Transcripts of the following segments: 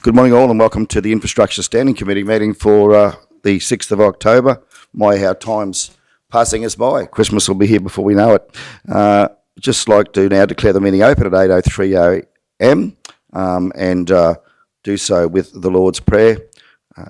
Good morning all and welcome to the Infrastructure Standing Committee meeting for the 6th of October. My, how time's passing us by. Christmas will be here before we know it. Just like to now declare the meeting open at 8:03 a.m. and do so with the Lord's Prayer.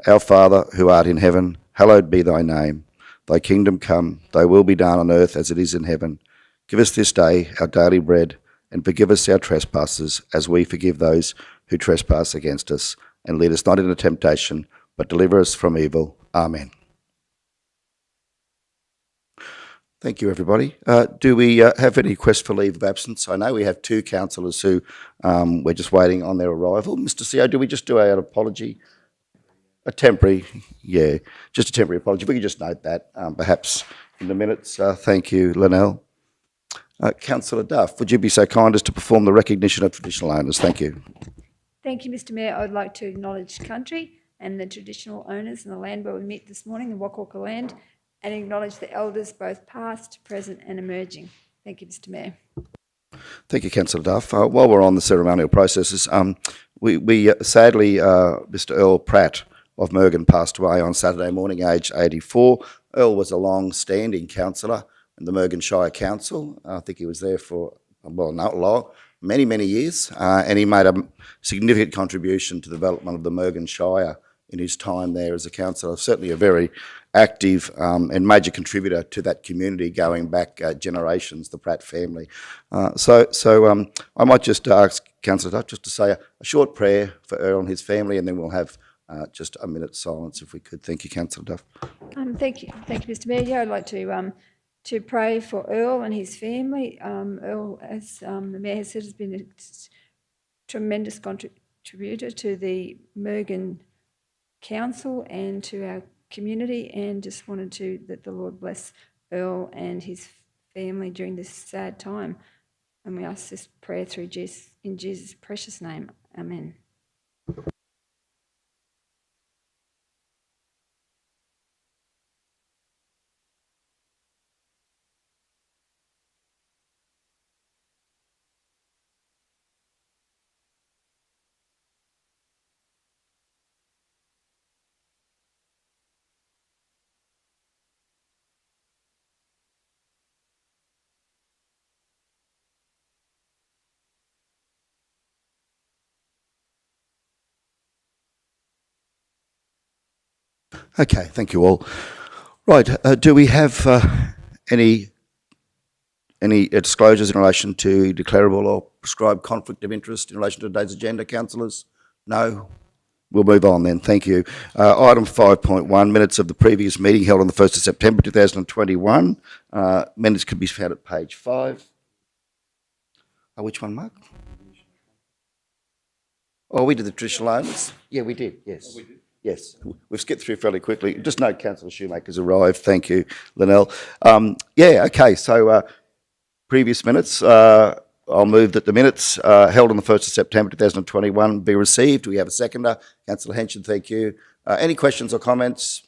Our Father, who art in heaven, hallowed be thy name. Thy kingdom come, thy will be done on earth as it is in heaven. Give us this day our daily bread, and forgive us our trespasses, as we forgive those who trespass against us. And lead us not into temptation, but deliver us from evil. Amen. Thank you, everybody. Do we have any requests for leave of absence? I know we have two councillors who we're just waiting on their arrival. Mr. CEO, do we just do an apology? A temporary, yeah, just a temporary apology. If we could just note that, perhaps in the minutes. Thank you, Linnell. Councillor Duff, would you be so kind as to perform the recognition of traditional owners? Thank you. Thank you, Mr. Mayor. I'd like to acknowledge country and the traditional owners and the land where we meet this morning, the Wakwaka land, and acknowledge the elders, both past, present and emerging. Thank you, Mr. Mayor. Thank you, Councillor Duff. While we're on the ceremonial processes, we sadly, Mr. Earl Pratt of Mergen passed away on Saturday morning, aged 84. Earl was a long-standing councillor in the Mergen Shire Council. I think he was there for, well, not long, many years, and he made a significant contribution to the development of the Mergen Shire in his time there as a councillor. Certainly a very active and major contributor to that community going back generations, the Pratt family. So I might just ask Councillor Duff just to say a short prayer for Earl and his family, and then we'll have just a minute's silence if we could. Thank you, Councillor Duff. Thank you, Mr. Mayor. Yeah, I'd like to pray for Earl and his family. Earl, as the Mayor has said, has been a tremendous contributor to the Mergen Council and to our community, and just wanted that the Lord bless Earl and his family during this sad time. And we ask this prayer through Jesus, in Jesus' precious name. Amen. Okay, thank you all. Right, do we have any disclosures in relation to declarable or prescribed conflict of interest in relation to today's agenda, councillors? No? We'll move on then, thank you. Item 5.1, minutes of the previous meeting held on the 1st of September 2021. Minutes can be found at page 5. Which one, Mark? Oh, we did the traditional owners? Yeah, we did, yes. Oh, we did? Yes, we've skipped through fairly quickly. Just note Councillor Shoemaker's arrived. Thank you, Linnell. Yeah, okay, so previous minutes, I'll move that the minutes held on the 1st of September 2021 be received. We have a seconder. Councillor Henson, thank you. Any questions or comments?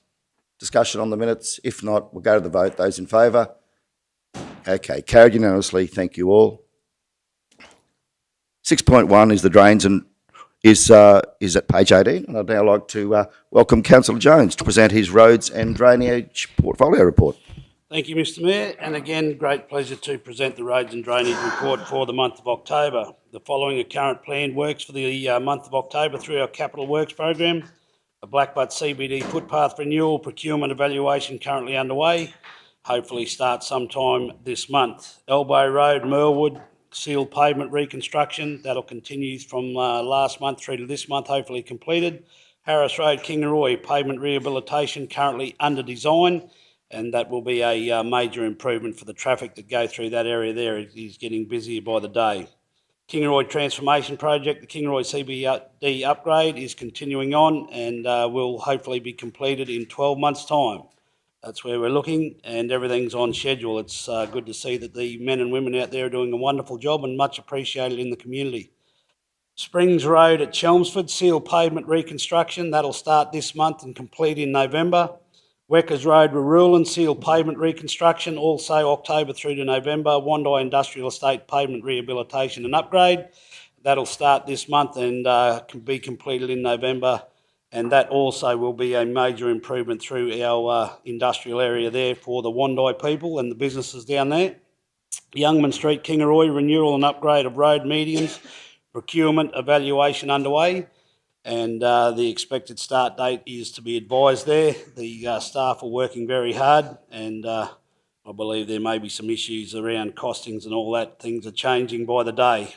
Discussion on the minutes? If not, we'll go to the vote. Those in favour? Okay, carried unanimously. Thank you all. 6.1 is the drains and is at page 18, and I'd now like to welcome Councillor Jones to present his roads and drainage portfolio report. Thank you, Mr. Mayor, and again, great pleasure to present the roads and drainage report for the month of October. The following are current planned works for the month of October through our capital works program. The Blackbutt CBD footpath renewal procurement evaluation currently underway. Hopefully start sometime this month. Elbow Road, Merwood, sealed pavement reconstruction. That'll continue from last month through to this month, hopefully completed. Harris Road, Kingaroy, pavement rehabilitation currently under design, and that will be a major improvement for the traffic that go through that area there. It is getting busier by the day. Kingaroy Transformation Project, the Kingaroy CBD upgrade is continuing on and will hopefully be completed in 12 months' time. That's where we're looking, and everything's on schedule. It's good to see that the men and women out there are doing a wonderful job and much appreciated in the community. Springs Road at Chelmsford, sealed pavement reconstruction. That'll start this month and complete in November. Weckers Road, Rurulan, sealed pavement reconstruction, also October through to November. Wandai Industrial Estate, pavement rehabilitation and upgrade. That'll start this month and can be completed in November. And that also will be a major improvement through our industrial area there for the Wandai people and the businesses down there. Youngman Street, Kingaroy, renewal and upgrade of road medians, procurement evaluation underway, and the expected start date is to be advised there. The staff are working very hard, and I believe there may be some issues around costings and all that. Things are changing by the day.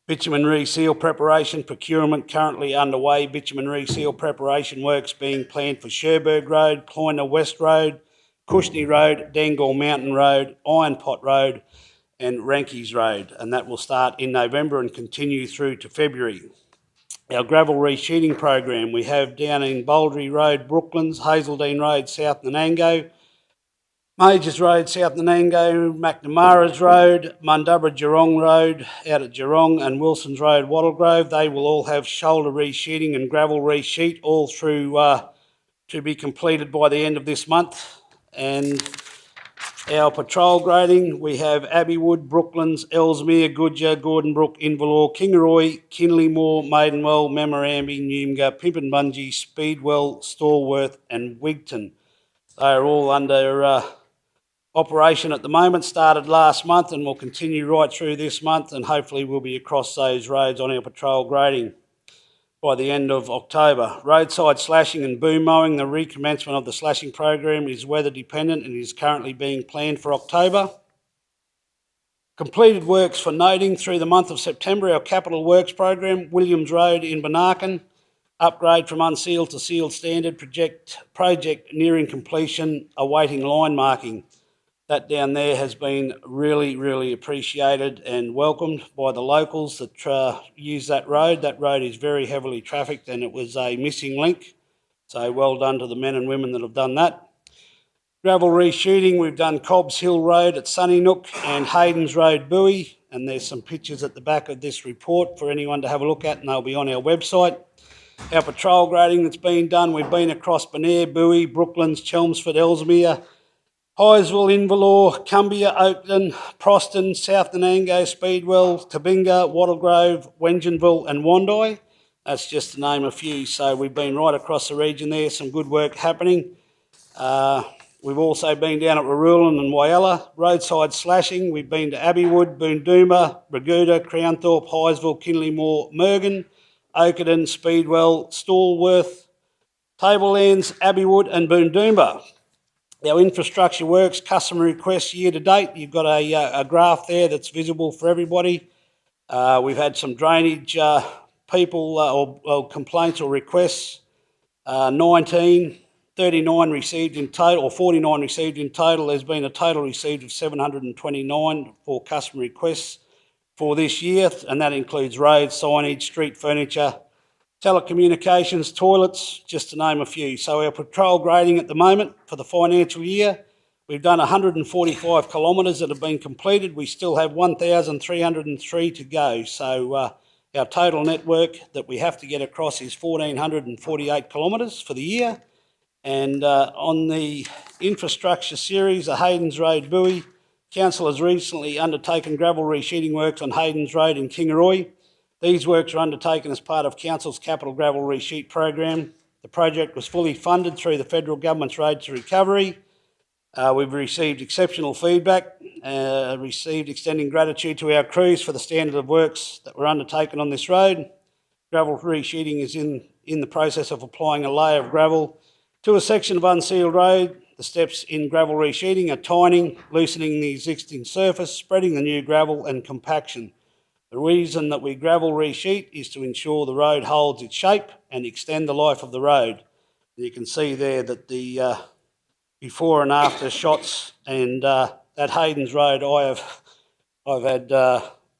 Bitumen reseal preparation, procurement currently underway. Bitumen reseal preparation works being planned for Sherburg Road, Cloyna West Road, Cushney Road, Dangle Mountain Road, Iron Pot Road and Rankies Road, and that will start in November and continue through to February. Our gravel resheeting program we have down in Bouldry Road, Brooklands, Hazeldean Road, South Nanango, Majors Road, South Nanango, McNamara's Road, Mundubra Geelong Road out at Geelong and Wilson's Road, Wattlegrove. They will all have shoulder resheeting and gravel resheet all through to be completed by the end of this month. And our patrol grading, we have Abbeywood, Brooklands, Ellesmere, Goodger, Gordonbrook, Inverlour, Kingaroy, Kinleymore, Maidenwell, Mamarambi, Noongar, Pimpinbungie, Speedwell, Stallworth and Wigton. They are all under operation at the moment, started last month and will continue right through this month, and hopefully we'll be across those roads on our patrol grading by the end of October. Roadside slashing and boom mowing, the recommencement of the slashing program is weather dependent and is currently being planned for October. Completed works for noting through the month of September, our capital works program, Williams Road in Banarkin, upgrade from unsealed to sealed standard, project nearing completion, awaiting line marking. That down there has been really, really appreciated and welcomed by the locals that use that road. That road is very heavily trafficked and it was a missing link. So well done to the men and women that have done that. Gravel resheeting, we've done Cobbs Hill Road at Sunnynook and Hayden's Road Buoy. And there's some pictures at the back of this report for anyone to have a look at, and they'll be on our website. Our patrol grading that's been done, we've been across Bonaire, Buoy, Brooklands, Chelmsford, Ellesmere, Highsville, Inverlour, Cumbia, Oakland, Proston, South Nanango, Speedwell, Tabinga, Wattlegrove, Wengenville and Wandai. That's just to name a few. So we've been right across the region there, some good work happening. We've also been down at Warrulan and Wyalla. Roadside slashing, we've been to Abbeywood, Boondooma, Braguda, Crownthorpe, Highsville, Kinleymore, Mergen, Oakenden, Speedwell, Stallworth, Tablelands, Abbeywood and Boondooma. Our infrastructure works, customer requests year to date. You've got a graph there that's visible for everybody. We've had some drainage people or complaints or requests. 19, 39 received in total, or 49 received in total. There's been a total received of 729 for customer requests for this year, and that includes roads, signage, street furniture, telecommunications, toilets, just to name a few. So our patrol grading at the moment for the financial year, we've done 145 kilometres that have been completed. We still have 1,303 to go. So our total network that we have to get across is 1,448 kilometres for the year. And on the infrastructure series, the Hayden's Road Buoy, Council has recently undertaken gravel resheeting works on Hayden's Road in Kingaroy. These works are undertaken as part of Council's Capital Gravel Resheet program. The project was fully funded through the Federal Government's Road to Recovery. We've received exceptional feedback, received extending gratitude to our crews for the standard of works that were undertaken on this road. Gravel resheeting is in the process of applying a layer of gravel to a section of unsealed road. The steps in gravel resheeting are tining, loosening the existing surface, spreading the new gravel and compaction. The reason that we gravel resheet is to ensure the road holds its shape and extend the life of the road. You can see there that the before and after shots, and that Hayden's Road, I've had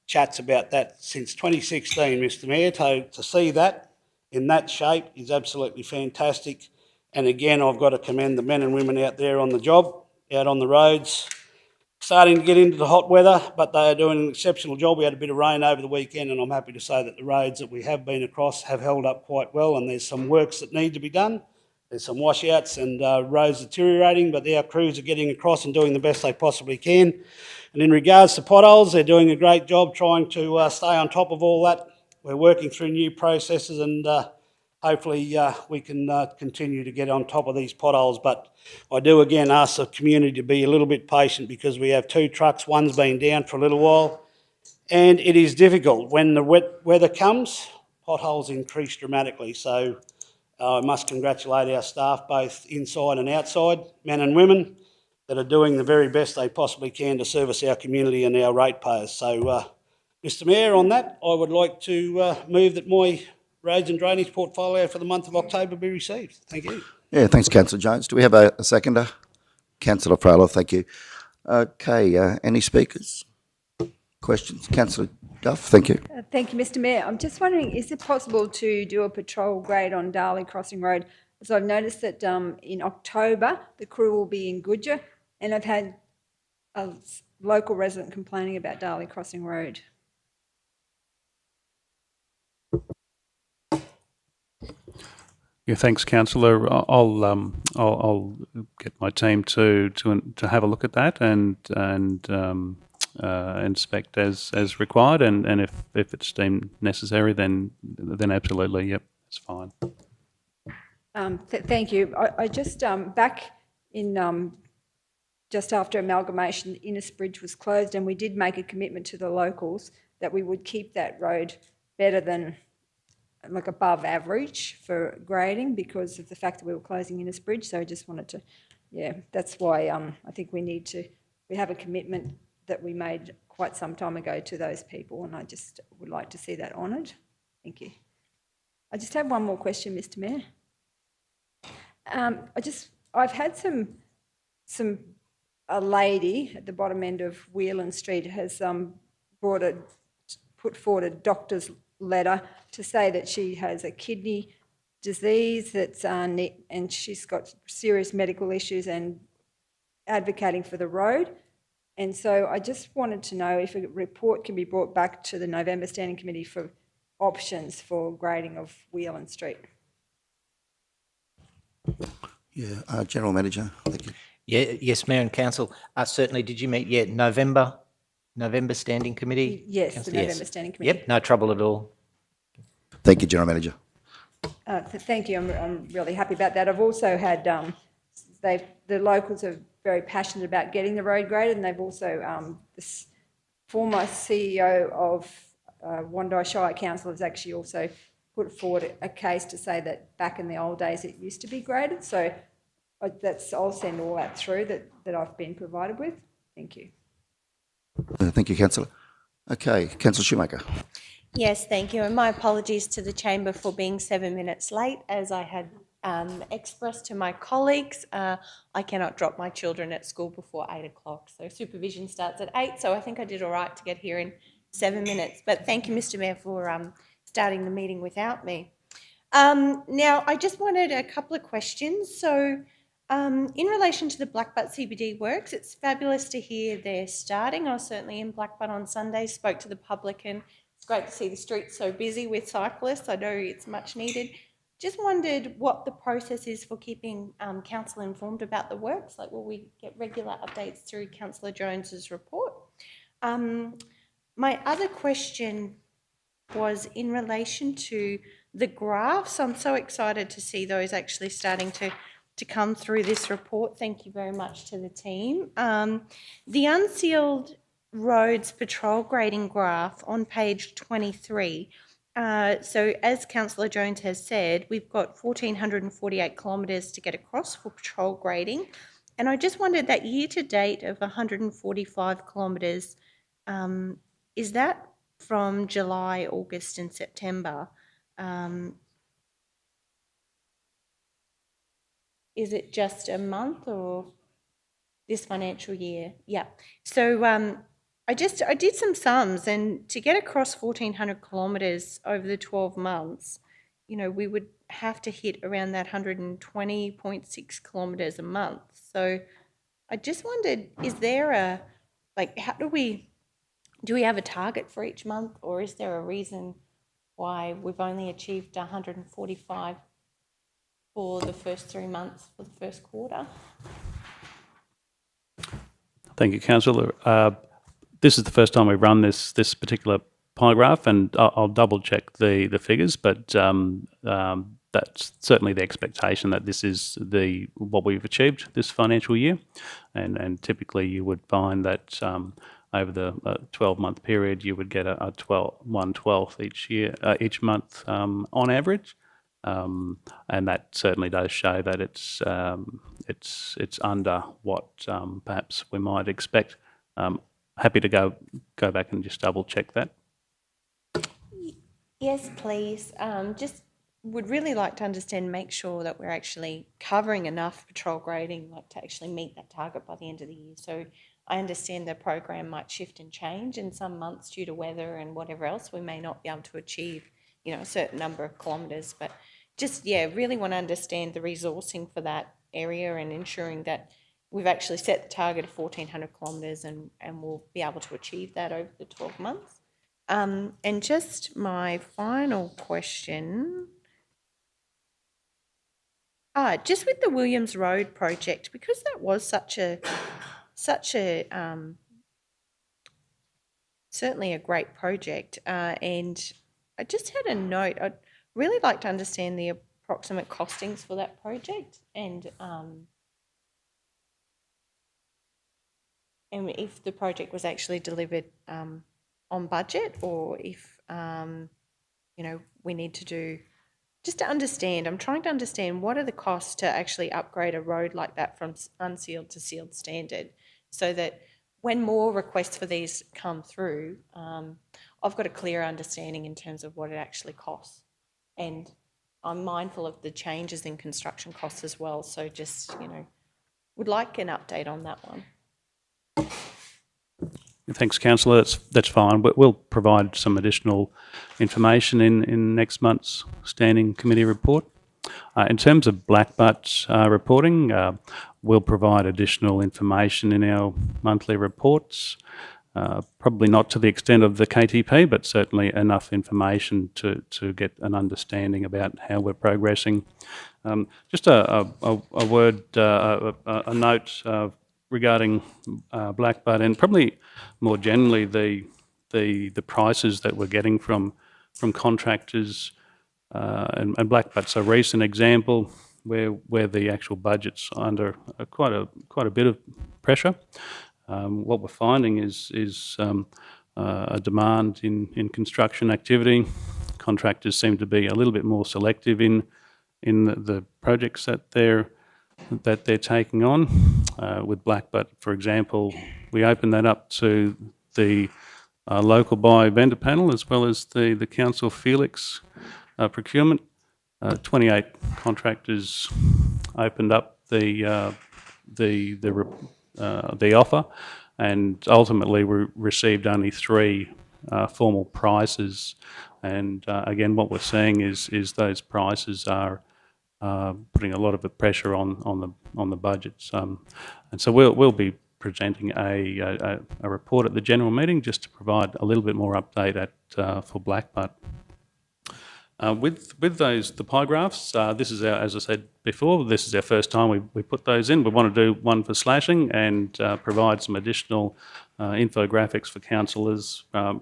chats about that since 2016, Mr Mayor. To see that in that shape is absolutely fantastic. And again, I've got to commend the men and women out there on the job, out on the roads. Starting to get into the hot weather, but they are doing an exceptional job. We had a bit of rain over the weekend, and I'm happy to say that the roads that we have been across have held up quite well, and there's some works that need to be done, There's some washouts and roads deteriorating, but our crews are getting across and doing the best they possibly can. And in regards to potholes, they're doing a great job trying to stay on top of all that. We're working through new processes and hopefully we can continue to get on top of these potholes. But I do again ask the community to be a little bit patient because we have 2 trucks, one's been down for a little while, and it is difficult. When the wet weather comes, potholes increase dramatically. So I must congratulate our staff, both inside and outside, men and women, that are doing the very best they possibly can to service our community and our ratepayers. So, Mr Mayor, on that, I would like to move that my roads and drainage portfolio for the month of October be received. Thank you. Yeah, thanks, Councillor Jones. Do we have a seconder? Councillor Frailer, thank you. Okay, any speakers? Questions? Councillor Duff, thank you. Thank you, Mr Mayor. I'm just wondering, is it possible to do a patrol grade on Darley Crossing Road? As I've noticed that in October, the crew will be in Goodger, and I've had a local resident complaining about Darley Crossing Road. Yeah, thanks, councillor. I'll get my team to have a look at that and inspect as required, and if it's deemed necessary, then absolutely, yep, it's fine. Thank you. I just back in just after amalgamation, Innisbridge was closed, and we did make a commitment to the locals that we would keep that road better than, like, above average for grading because of the fact that we were closing Innisbridge. So I just wanted to, yeah, that's why I think we have a commitment that we made quite some time ago to those people, and I just would like to see that honoured. Thank you. I just have one more question, Mr Mayor. I've had a lady at the bottom end of Whelan Street has put forward a doctor's letter to say that she has a kidney disease and she's got serious medical issues and advocating for the road. And so I just wanted to know if a report can be brought back to the November Standing Committee for options for grading of Whelan Street. Yeah, General Manager, thank you. Yeah, yes, Mayor and Council. Certainly, did you meet? Yeah, November Standing Committee? Yes, Council? the November Standing Committee. Yep, no trouble at all. Thank you, General Manager. Thank you. I'm really happy about that. I've also had the locals are very passionate about getting the road graded, and they've also this former CEO of Wondai Shire Council has actually also put forward a case to say that back in the old days it used to be graded. So I'll send all that through that I've been provided with. Thank you. Thank you, Councillor. Okay, Councillor Shoemaker. Yes, thank you. And my apologies to the chamber for being 7 minutes late. As I had expressed to my colleagues, I cannot drop my children at school before 8 o'clock. So supervision starts at 8. So I think I did all right to get here in 7 minutes. But thank you, Mr Mayor, for starting the meeting without me. Now, I just wanted a couple of questions. So in relation to the Blackbutt CBD works, it's fabulous to hear they're starting. I was certainly in Blackbutt on Sunday, spoke to the public, and it's great to see the streets so busy with cyclists. I know it's much needed. Just wondered what the process is for keeping council informed about the works. Like, will we get regular updates through Councillor Jones's report? My other question was in relation to the graphs. I'm so excited to see those actually starting to come through this report. Thank you very much to the team. The unsealed roads patrol grading graph on page 23. So as Councillor Jones has said, we've got 1,448 kilometres to get across for patrol grading. And I just wondered that year to date of 145 kilometres, is that from July, August and September? Is it just a month or this financial year? Yeah. So I did some sums, and to get across 1,400 kilometres over the 12 months, you know, we would have to hit around that 120.6 kilometres a month. So I just wondered, is there do we have a target for each month, or is there a reason why we've only achieved 145 for the first 3 months for the first quarter. Thank you, Councillor. This is the first time we've run this particular pie graph, and I'll double check the figures, but that's certainly the expectation that this is what we've achieved this financial year, and typically you would find that over the 12-month period you would get a 1/12 each month on average. And that certainly does show that it's under what perhaps we might expect. Happy to go back and just double check that. Yes, please. Just would really like to understand, make sure that we're actually covering enough patrol grading, like to actually meet that target by the end of the year. So I understand the program might shift and change in some months due to weather and whatever else. We may not be able to achieve, a certain number of kilometres, but just, really want to understand the resourcing for that area and ensuring that we've actually set the target of 1,400 kilometres and we'll be able to achieve that over the 12 months. And just my final question, just with the Williams Road project, because that was such a certainly a great project, and I just had a note. I'd really like to understand the approximate costings for that project, and if the project was actually delivered on budget, or if we need to do, just to understand. I'm trying to understand what are the costs to actually upgrade a road like that from unsealed to sealed standard, so that when more requests for these come through, I've got a clear understanding in terms of what it actually costs. And I'm mindful of the changes in construction costs as well. So just, would like an update on that one. Thanks, Councillor. That's fine. We'll provide some additional information in next month's standing committee report. In terms of black butt reporting, we'll provide additional information in our monthly reports. Probably not to the extent of the KTP, but certainly enough information to get an understanding about how we're progressing. Just a word, a note regarding black butt, and probably more generally the prices that we're getting from contractors, and black butt's a recent example where the actual budget's under quite a bit of pressure. What we're finding is a demand in construction activity. Contractors seem to be a little bit more selective in the projects that they're taking on. With black butt, for example, we opened that up to the local buy vendor panel as well as the council Felix procurement. 28 contractors opened up the offer, and ultimately we received only 3 formal prices. And again, what we're seeing is those prices are putting a lot of the pressure on the budgets. And so we'll be presenting a report at the general meeting just to provide a little bit more update for black butt. With the pie graphs, this is as I said before, this is our first time we put those in. We want to do one for slashing and provide some additional infographics for councillors, trying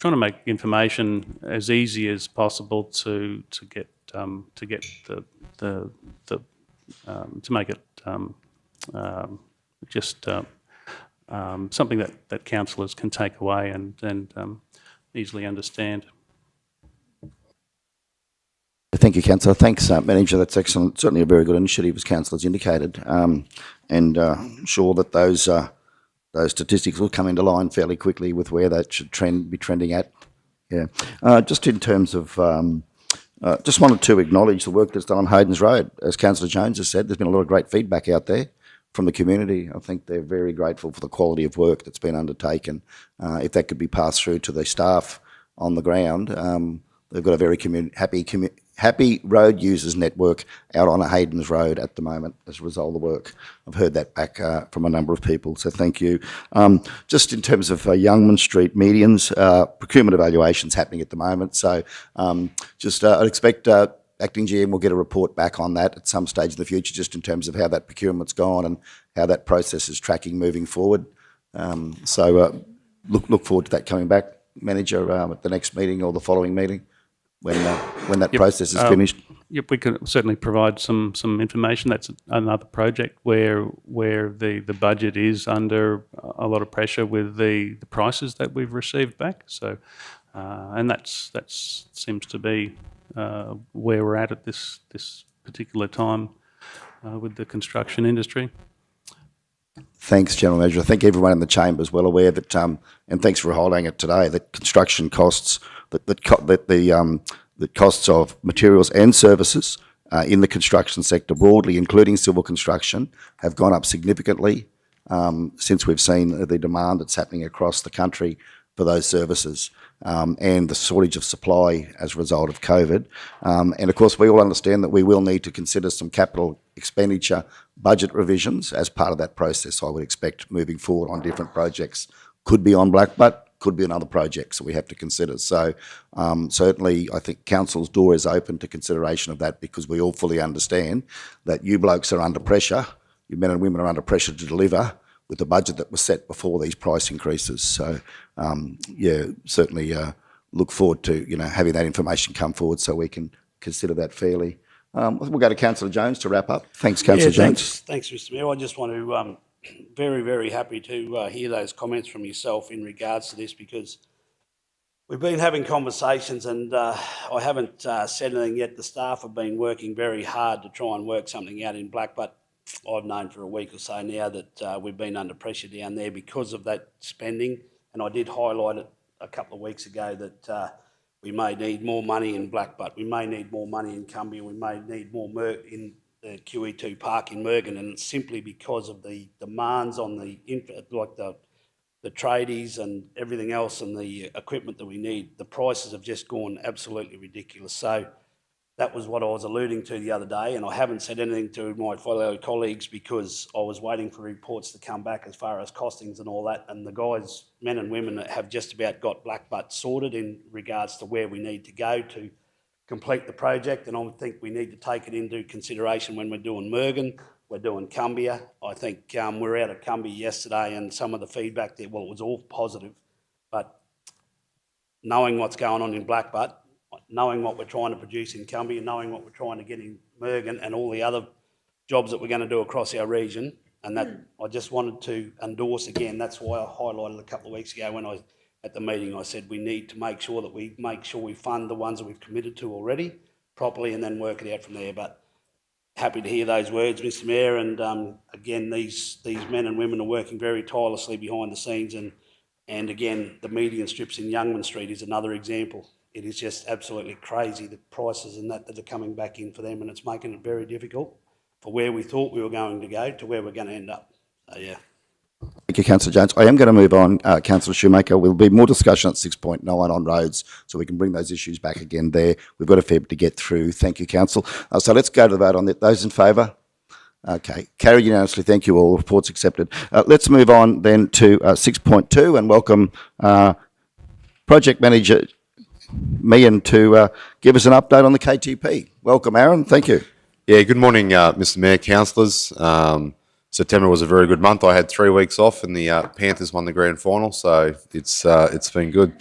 to make information as easy as possible to make it just something that councillors can take away and easily understand. Thank you, Councillor. Thanks, Manager. That's excellent. Certainly a very good initiative, as Councillor's indicated, and sure that those statistics will come into line fairly quickly with where that should be trending at. Yeah. Just in terms of, just wanted to acknowledge the work that's done on Hayden's Road. As Councillor Jones has said, there's been a lot of great feedback out there from the community. I think they're very grateful for the quality of work that's been undertaken. If that could be passed through to the staff on the ground, they've got a very happy road users network out on Hayden's Road at the moment as a result of the work. I've heard that back from a number of people, so thank you. Just in terms of Youngman Street medians, procurement evaluations happening at the moment, so I'd expect Acting GM will get a report back on that at some stage in the future, just in terms of how that procurement's gone and how that process is tracking moving forward. Look forward to that coming back, Manager, at the next meeting or the following meeting when that process is finished. Yep, we can certainly provide some information. That's another project where the budget is under a lot of pressure with the prices that we've received back. So, and that seems to be where we're at this particular time with the construction industry. Thanks, General Manager. I think everyone in the chamber is well aware that, and thanks for highlighting it today, that construction costs, the costs of materials and services in the construction sector broadly, including civil construction, have gone up significantly since we've seen the demand that's happening across the country for those services, and the shortage of supply as a result of COVID. And of course, we all understand that we will need to consider some capital expenditure budget revisions as part of that process, I would expect, moving forward on different projects. Could be on Blackbutt, could be on other projects that we have to consider. So certainly I think Council's door is open to consideration of that, because we all fully understand that you blokes are under pressure, you men and women are under pressure to deliver with the budget that was set before these price increases. So certainly look forward to having that information come forward so we can consider that fairly. We'll go to Councillor Jones to wrap up. Thanks, Councillor Jones. Thanks, Mr Mayor. I just want to very, very happy to hear those comments from yourself in regards to this, because we've been having conversations, and I haven't said anything yet. The staff have been working very hard to try and work something out in Blackbutt. I've known for a week or so now that we've been under pressure down there because of that spending, and I did highlight it a couple of weeks ago that we may need more money in Blackbutt, we may need more money in Cumbria, we may need more in the QE2 Park in Mergen, and it's simply because of the demands on the tradies and everything else and the equipment that we need. The prices have just gone absolutely ridiculous. So that was what I was alluding to the other day, and I haven't said anything to my fellow colleagues because I was waiting for reports to come back as far as costings and all that, and the guys, men and women, that have just about got Blackbutt sorted in regards to where we need to go to complete the project, and I think we need to take it into consideration when we're doing Mergen, we're doing Cumbria. I think we're out at Cumbria yesterday, and some of the feedback there, well, it was all positive, but knowing what's going on in Blackbutt, knowing what we're trying to produce in Cumbria, knowing what we're trying to get in Mergen and all the other jobs that we're going to do across our region, and that I just wanted to endorse again. That's why I highlighted a couple of weeks ago when at the meeting, I said we need to make sure that we fund the ones that we've committed to already properly and then work it out from there. But happy to hear those words, Mr Mayor, and again, these men and women are working very tirelessly behind the scenes, and again, the median strips in Youngman Street is another example. It is just absolutely crazy, the prices and that are coming back in for them, and it's making it very difficult for where we thought we were going to go to where we're going to end up. So, yeah. Thank you, Councillor Jones. I am going to move on, Councillor Shoemaker. There'll be more discussion at 6.9 on roads, so we can bring those issues back again there. We've got a fair bit to get through. Thank you, Council. So let's go to the vote on that. Those in favour? Okay. Carried unanimously. Thank you all. Reports accepted. Let's move on then to 6.2 and welcome Project Manager Meehan to give us an update on the KTP. Welcome, Aaron. Thank you. Yeah, good morning, Mr Mayor, councillors. September was a very good month. I had 3 weeks off and the Panthers won the grand final, so it's been good.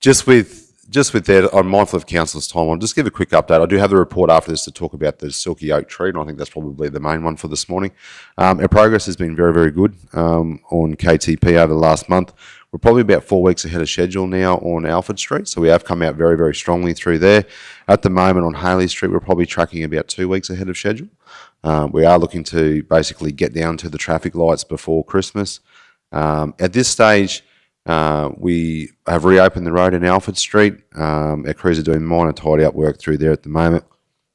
Just with that, I'm mindful of councillors' time. I'll just give a quick update. I do have the report after this to talk about the silky oak tree, and I think that's probably the main one for this morning. Our progress has been very, very good on KTP over the last month. We're probably about 4 weeks ahead of schedule now on Alfred Street, so we have come out very, very strongly through there. At the moment on Haley Street, we're probably tracking about 2 weeks ahead of schedule. We are looking to basically get down to the traffic lights before Christmas. At this stage, we have reopened the road in Alfred Street. Our crews are doing minor tidy up work through there at the moment.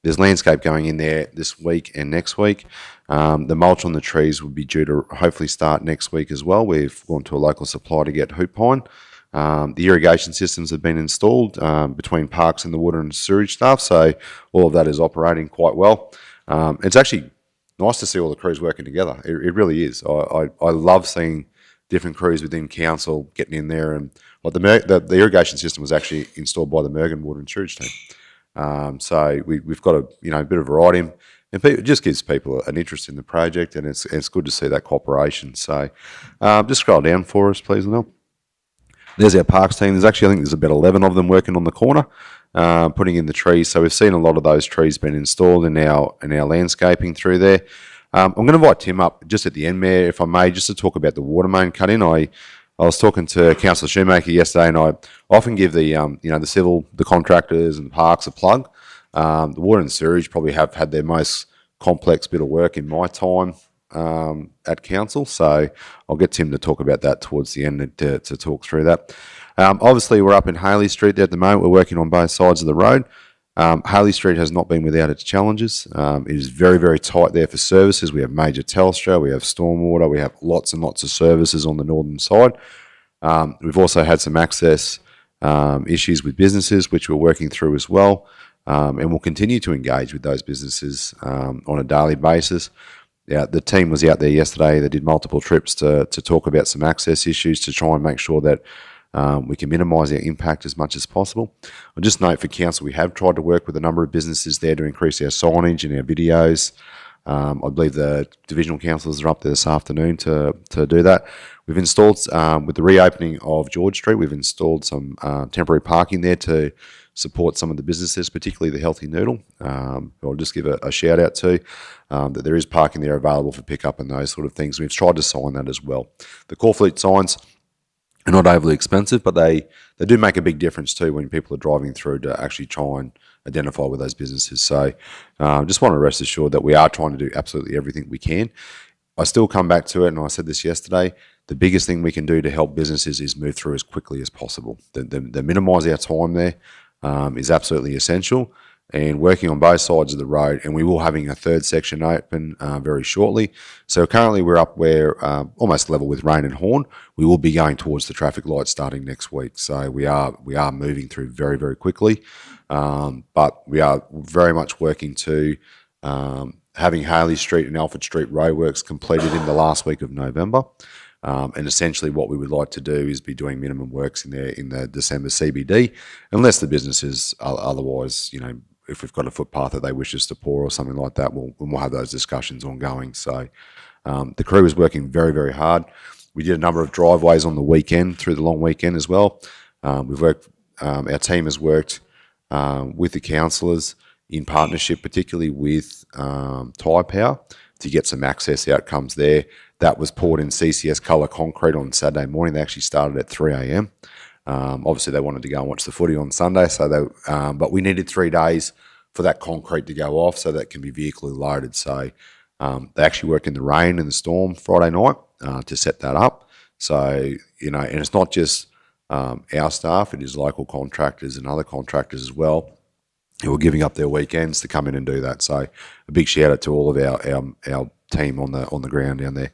There's landscape going in there this week and next week. The mulch on the trees will be due to hopefully start next week as well. We've gone to a local supplier to get hoop pine. The irrigation systems have been installed between parks and the water and sewage staff, so all of that is operating quite well. It's actually nice to see all the crews working together. It really is. I love seeing different crews within council getting in there, and like the irrigation system was actually installed by the Mergen Water and Sewage team. So we've got a bit of variety, and it just gives people an interest in the project, and it's good to see that cooperation. So just scroll down for us, please, Lynelle. There's our parks team. I think there's about 11 of them working on the corner, putting in the trees. So we've seen a lot of those trees being installed in our landscaping through there. I'm going to invite Tim up just at the end there, if I may, just to talk about the water main cut in. I was talking to Councillor Shoemaker yesterday, and I often give the the contractors and parks a plug. The water and sewerage probably have had their most complex bit of work in my time at council, so I'll get Tim to talk about that towards the end to talk through that. Obviously, we're up in Haley Street there at the moment. We're working on both sides of the road. Haley Street has not been without its challenges. It is very, very tight there for services. We have major Telstra, we have stormwater, we have lots and lots of services on the northern side. We've also had some access issues with businesses, which we're working through as well, and we'll continue to engage with those businesses on a daily basis. Yeah, the team was out there yesterday. They did multiple trips to talk about some access issues to try and make sure that we can minimise our impact as much as possible. I'll just note for council, we have tried to work with a number of businesses there to increase our signage and our videos. I believe the divisional councillors are up there this afternoon to do that. We've installed, with the reopening of George Street, we've installed some temporary parking there to support some of the businesses, particularly the Healthy Noodle. I'll just give a shout out to that there is parking there available for pickup and those sort of things. We've tried to sign that as well. The Corfleet signs are not overly expensive, but they do make a big difference too when people are driving through to actually try and identify with those businesses. So just want to rest assured that we are trying to do absolutely everything we can. I still come back to it, and I said this yesterday, the biggest thing we can do to help businesses is move through as quickly as possible. The minimise our time there is absolutely essential, and working on both sides of the road, and we will having a third section open very shortly. So currently we're up where almost level with Rain and Horn. We will be going towards the traffic lights starting next week. So we are moving through very, very quickly, but we are very much working to having Haley Street and Alfred Street roadworks completed in the last week of November. And essentially what we would like to do is be doing minimum works in the December CBD, unless the businesses otherwise, if we've got a footpath that they wish us to pour or something like that, we'll have those discussions ongoing. So the crew is working very, very hard. We did a number of driveways on the weekend, through the long weekend as well. Our team has worked with the councillors in partnership, particularly with Tyre Power, to get some access outcomes there. That was poured in CCS colour concrete on Saturday morning. They actually started at 3 a.m. Obviously, they wanted to go and watch the footy on Sunday, but we needed 3 days for that concrete to go off so that it can be vehically loaded. So they actually worked in the rain and the storm Friday night to set that up. So, and it's not just our staff, it is local contractors and other contractors as well who are giving up their weekends to come in and do that. So a big shout out to all of our team on the ground down there.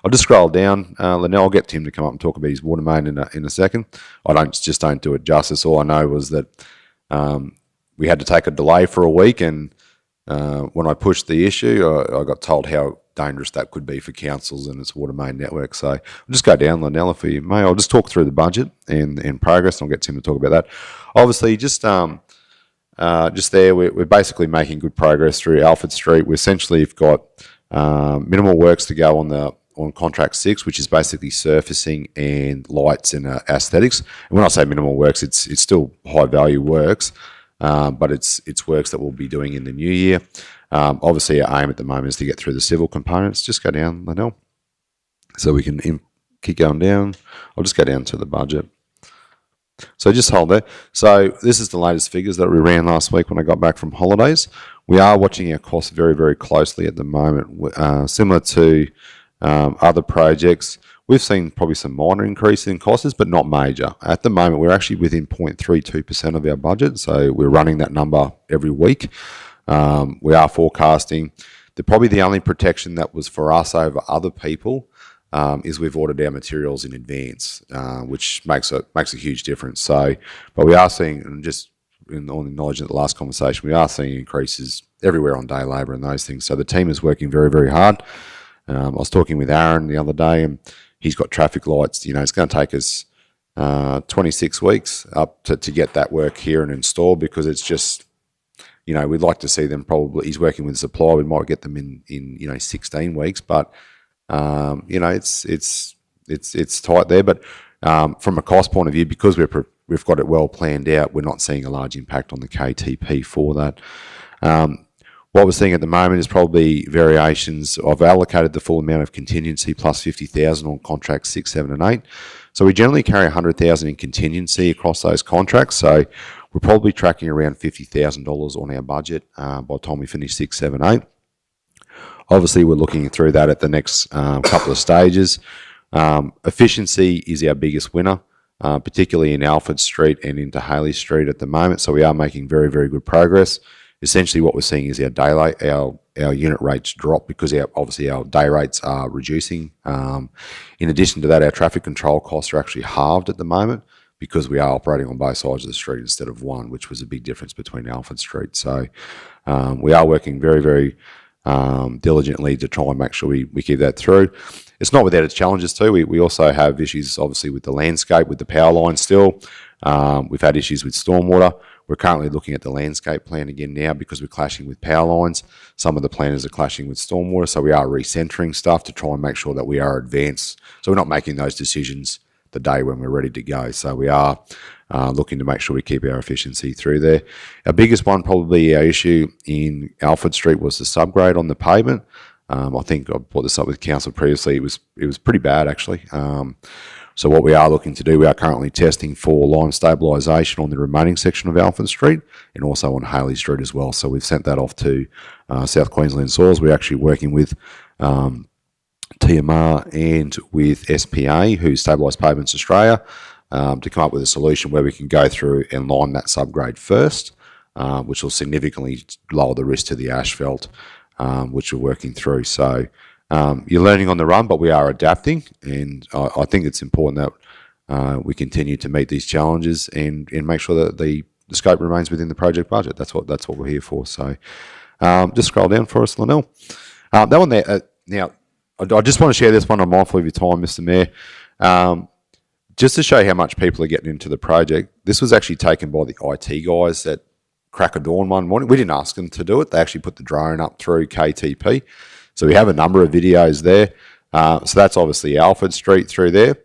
I'll just scroll down. Lynelle, I'll get Tim to come up and talk about his water main in a second. I don't do it justice. All I know was that we had to take a delay for a week, and when I pushed the issue, I got told how dangerous that could be for councils and its water main network. So I'll just go down, Lynelle, if you may. I'll just talk through the budget and progress, and I'll get Tim to talk about that. Obviously, just there, we're basically making good progress through Alfred Street. We essentially have got minimal works to go on contract 6, which is basically surfacing and lights and aesthetics. And when I say minimal works, it's still high value works, but it's works that we'll be doing in the new year. Obviously, our aim at the moment is to get through the civil components. Just go down, Lynelle, so we can keep going down. I'll just go down to the budget. So just hold there. So this is the latest figures that we ran last week when I got back from holidays. We are watching our costs very, very closely at the moment. Similar to other projects, we've seen probably some minor increase in costs, but not major. At the moment, we're actually within 0.32% of our budget, so we're running that number every week. We are forecasting probably the only protection that was for us over other people is we've ordered our materials in advance, which makes a huge difference. So, but we are seeing, and just on the knowledge of the last conversation, we are seeing increases everywhere on day labour and those things. So the team is working very, very hard. I was talking with Aaron the other day, and he's got traffic lights. It's going to take us 26 weeks up to get that work here and installed, because it's just we'd like to see them probably, he's working with a supplier, we might get them in 16 weeks, but, it's tight there. But from a cost point of view, because we've got it well planned out, we're not seeing a large impact on the KTP for that. What we're seeing at the moment is probably variations. I've allocated the full amount of contingency plus 50,000 on contracts 6, 7 and 8. So we generally carry 100,000 in contingency across those contracts. So we're probably tracking around $50,000 on our budget by the time we finish 6, 7, 8. Obviously, we're looking through that at the next couple of stages. Efficiency is our biggest winner, particularly in Alfred Street and into Haley Street at the moment. So we are making very, very good progress. Essentially, what we're seeing is our unit rates drop because obviously our day rates are reducing. In addition to that, our traffic control costs are actually halved at the moment because we are operating on both sides of the street instead of one, which was a big difference between Alfred Street. So we are working very, very diligently to try and make sure we keep that through. It's not without its challenges too. We also have issues, obviously, with the landscape, with the power line still. We've had issues with stormwater. We're currently looking at the landscape plan again now because we're clashing with power lines. Some of the planners are clashing with stormwater, so we are recentering stuff to try and make sure that we are advanced. So we're not making those decisions the day when we're ready to go. So we are looking to make sure we keep our efficiency through there. Our biggest one, probably our issue in Alfred Street, was the subgrade on the pavement. I think I brought this up with council previously. It was pretty bad actually. So what we are looking to do, we are currently testing for lime stabilisation on the remaining section of Alfred Street and also on Haley Street as well. So we've sent that off to South Queensland Soils. We're actually working with TMR and with SPA, who Stabilised Pavements Australia, to come up with a solution where we can go through and lime that subgrade first, which will significantly lower the risk to the asphalt, which we're working through. So you're learning on the run, but we are adapting, and I think it's important that we continue to meet these challenges and make sure that the scope remains within the project budget. That's what we're here for. So just scroll down for us, Lionel. That one there. Now, I just want to share this one. I'm mindful of your time, Mr. Mayor. Just to show how much people are getting into the project, this was actually taken by the IT guys at crack of dawn one morning. We didn't ask them to do it. They actually put the drone up through KTP. So we have a number of videos there. So that's obviously Alfred Street through there.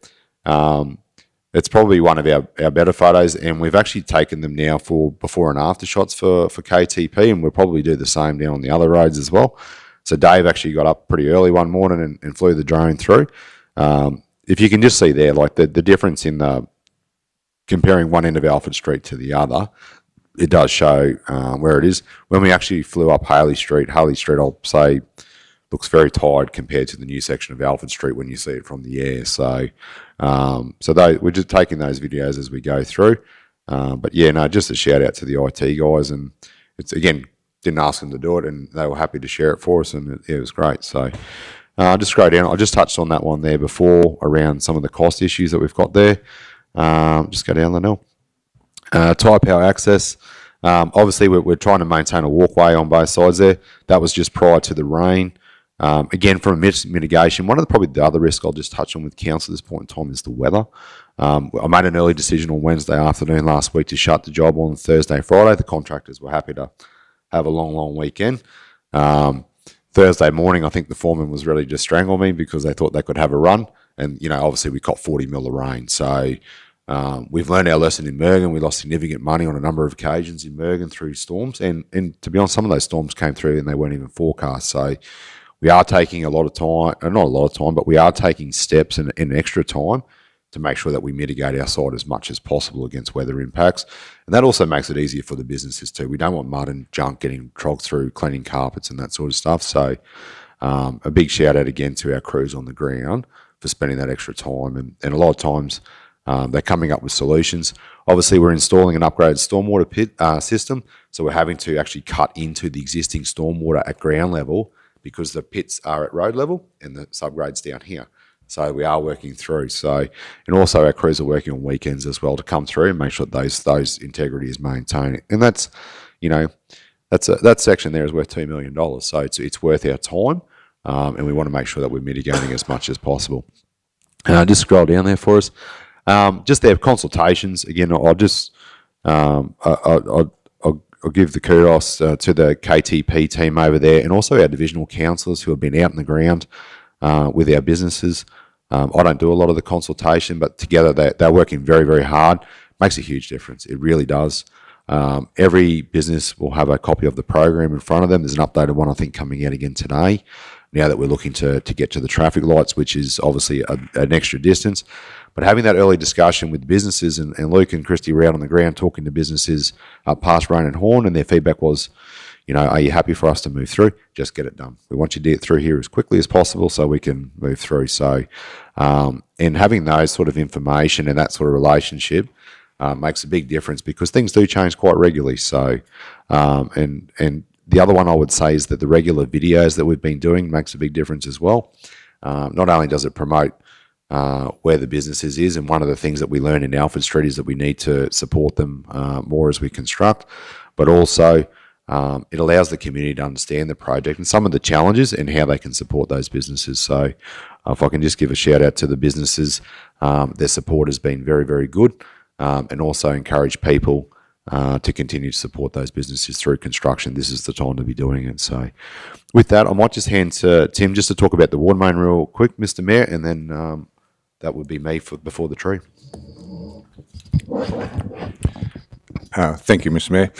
It's probably one of our better photos, and we've actually taken them now for before and after shots for KTP, and we'll probably do the same down on the other roads as well. So Dave actually got up pretty early one morning and flew the drone through. If you can just see there, like the difference in comparing one end of Alfred Street to the other, it does show where it is. When we actually flew up Haley Street, I'll say, looks very tired compared to the new section of Alfred Street when you see it from the air. So, we're just taking those videos as we go through. But yeah, no, just a shout out to the IT guys, and it's again, didn't ask them to do it, and they were happy to share it for us, and it was great. So, just scroll down. I just touched on that one there before around some of the cost issues that we've got there. Just go down, Lionel. Tyre power access. Obviously, we're trying to maintain a walkway on both sides there. That was just prior to the rain. Again, from a mitigation, one of probably the other risk I'll just touch on with council at this point in time is the weather. I made an early decision on Wednesday afternoon last week to shut the job on Thursday, Friday. The contractors were happy to have a long weekend. Thursday morning, I think the foreman was ready to strangle me because they thought they could have a run. And, obviously we caught 40 mil of rain. So we've learned our lesson in Mergen. We lost significant money on a number of occasions in Mergen through storms. And to be honest, some of those storms came through and they weren't even forecast. So we are taking a lot of time, not a lot of time, but we are taking steps and extra time to make sure that we mitigate our site as much as possible against weather impacts. And that also makes it easier for the businesses too. We don't want mud and junk getting trogged through cleaning carpets and that sort of stuff. So a big shout out again to our crews on the ground for spending that extra time. And a lot of times they're coming up with solutions. Obviously, we're installing an upgraded stormwater pit system. So we're having to actually cut into the existing stormwater at ground level because the pits are at road level and the subgrade's down here. So we are working through. So, and also our crews are working on weekends as well to come through and make sure that those integrity is maintained. And that's, that section there is worth $2 million. So it's worth our time, and we want to make sure that we're mitigating as much as possible. Just scroll down there for us. Just there, consultations. Again, I'll I'll give the kudos to the KTP team over there, and also our divisional councillors who have been out in the ground with our businesses. I don't do a lot of the consultation, but together they're working very, very hard. Makes a huge difference. It really does. Every business will have a copy of the program in front of them. There's an updated one, I think, coming out again today, now that we're looking to get to the traffic lights, which is obviously an extra distance. But having that early discussion with businesses, and Luke and Christy were out on the ground talking to businesses past Rain and Horn, and their feedback was, are you happy for us to move through? Just get it done. We want you to get through here as quickly as possible so we can move through. So, and having those sort of information and that sort of relationship makes a big difference, because things do change quite regularly. So, and the other one I would say is that the regular videos that we've been doing makes a big difference as well. Not only does it promote where the businesses is, and one of the things that we learn in Alfred Street is that we need to support them more as we construct, but also it allows the community to understand the project and some of the challenges and how they can support those businesses. So if I can just give a shout out to the businesses, their support has been very, very good, and also encourage people to continue to support those businesses through construction. This is the time to be doing it. So with that, I might just hand to Tim just to talk about the water main real quick, Mr. Mayor, and then that would be me before the tree. Thank you, Mr. Mayor.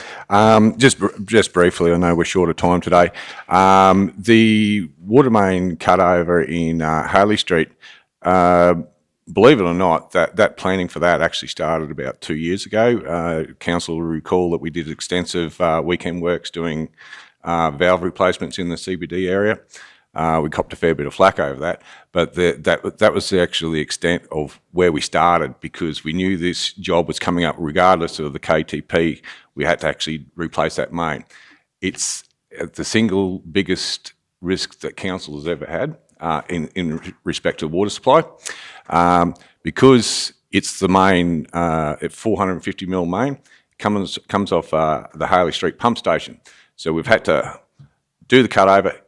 Just briefly, I know we're short of time today. The water main cutover in Harley Street, believe it or not, that planning for that actually started about 2 years ago. Council will recall that we did extensive weekend works doing valve replacements in the CBD area. We copped a fair bit of flack over that, but that was actually the extent of where we started, because we knew this job was coming up regardless of the KTP. We had to actually replace that main. It's the single biggest risk that council has ever had in respect to water supply, because it's the main, at 450 mil main, comes off the Harley Street pump station. So we've had to do the cutover.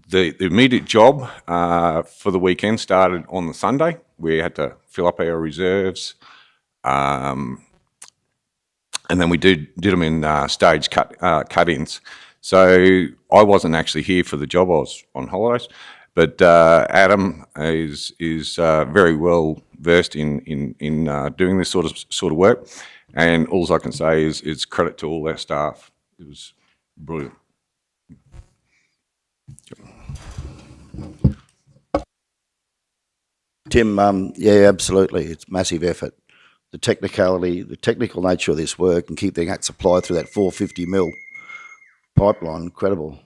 The immediate job for the weekend started on the Sunday. We had to fill up our reserves, and then we did them in stage cut-ins. So I wasn't actually here for the job. I was on holidays, but Adam is very well versed in doing this sort of work, and all I can say is it's credit to all our staff. It was brilliant. Tim, yeah, absolutely. It's massive effort. The technical nature of this work, and keeping that supply through that 450 mil pipeline, incredible.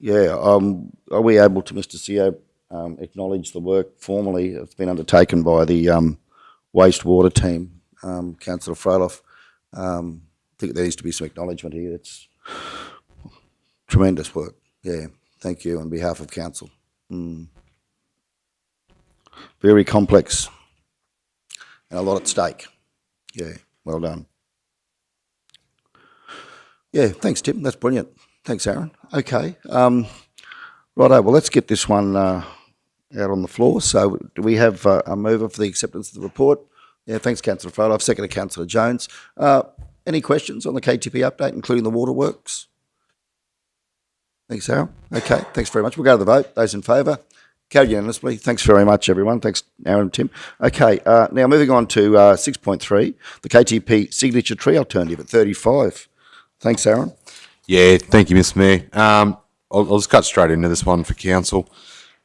Yeah, are we able to, Mr. CEO, acknowledge the work formally that's been undertaken by the wastewater team, Councillor Froeloff? I think there needs to be some acknowledgement here. It's tremendous work. Yeah, thank you on behalf of council. Very complex and a lot at stake. Yeah, well done. Yeah, thanks, Tim. That's brilliant. Thanks, Aaron. Okay. Righto, well, let's get this one out on the floor. So do we have a mover for the acceptance of the report? Yeah, thanks, Councillor Froeloff. Second to Councillor Jones. Any questions on the KTP update, including the waterworks? Thanks, Aaron. Okay, thanks very much. We'll go to the vote. Those in favour? Carried unanimously. Thanks very much, everyone. Thanks, Aaron and Tim. Okay, now moving on to 6.3, the KTP signature tree alternative at 35. Thanks, Aaron. Yeah, thank you, Mr. Mayor. I'll just cut straight into this one for council.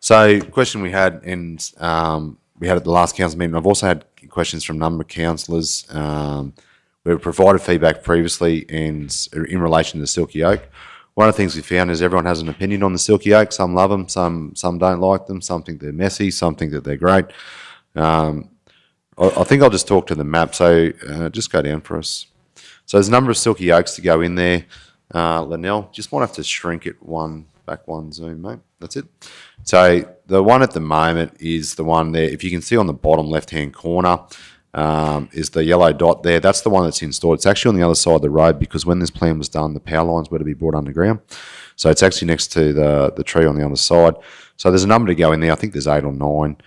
So, question we had, and we had at the last council meeting. I've also had questions from a number of councillors. We've provided feedback previously, and in relation to the Silky Oak. One of the things we found is everyone has an opinion on the Silky Oak. Some love them, some don't like them, some think they're messy, some think that they're great. I think I'll just talk to the map. So just go down for us. So there's a number of Silky Oaks to go in there. Linnell, just might have to shrink it back one zoom, mate. That's it. So the one at the moment is the one there. If you can see on the bottom left-hand corner, is the yellow dot there. That's the one that's installed. It's actually on the other side of the road, because when this plan was done, the power lines were to be brought underground. So it's actually next to the tree on the other side. So there's a number to go in there. I think there's 8 or 9.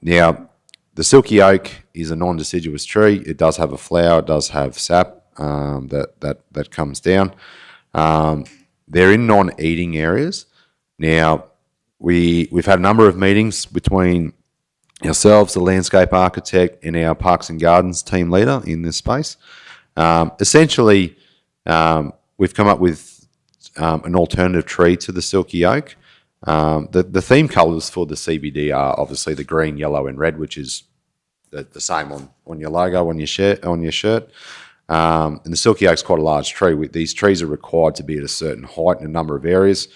Now, the Silky Oak is a non-deciduous tree. It does have a flower. It does have sap. that comes down. They're in non-eating areas. Now, we've had a number of meetings between ourselves, the landscape architect, and our Parks and Gardens team leader in this space. Essentially, we've come up with an alternative tree to the silky oak. The theme colours for the CBD are obviously the green, yellow, and red, which is the same on your logo on your shirt. And the silky oak's quite a large tree. These trees are required to be at a certain height in a number of areas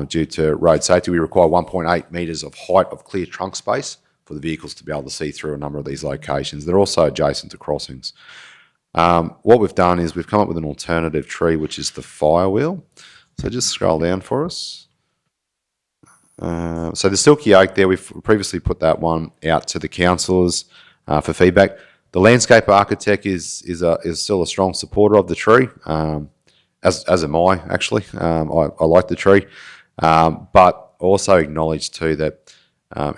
due to road safety. We require 1.8 metres of height of clear trunk space for the vehicles to be able to see through a number of these locations. They're also adjacent to crossings. What we've done is we've come up with an alternative tree, which is the firewheel. So just scroll down for us. So the silky oak there, we've previously put that one out to the councillors for feedback. The landscape architect is still a strong supporter of the tree, as am I, actually. I like the tree, but also acknowledge too that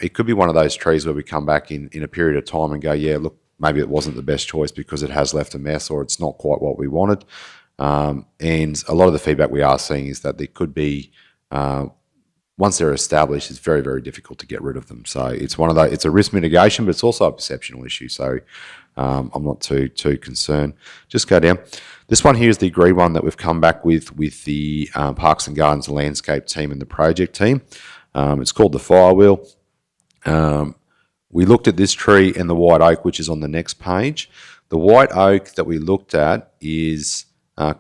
it could be one of those trees where we come back in a period of time and go, yeah, look, maybe it wasn't the best choice because it has left a mess or it's not quite what we wanted. And a lot of the feedback we are seeing is that there could be, once they're established, it's very, very difficult to get rid of them. So it's one of those, it's a risk mitigation, but it's also a perceptional issue. So I'm not too concerned. Just go down. This one here is the agreed one that we've come back with the Parks and Gardens landscape team and the project team. It's called the Firewheel. We looked at this tree and the white oak, which is on the next page. The white oak that we looked at is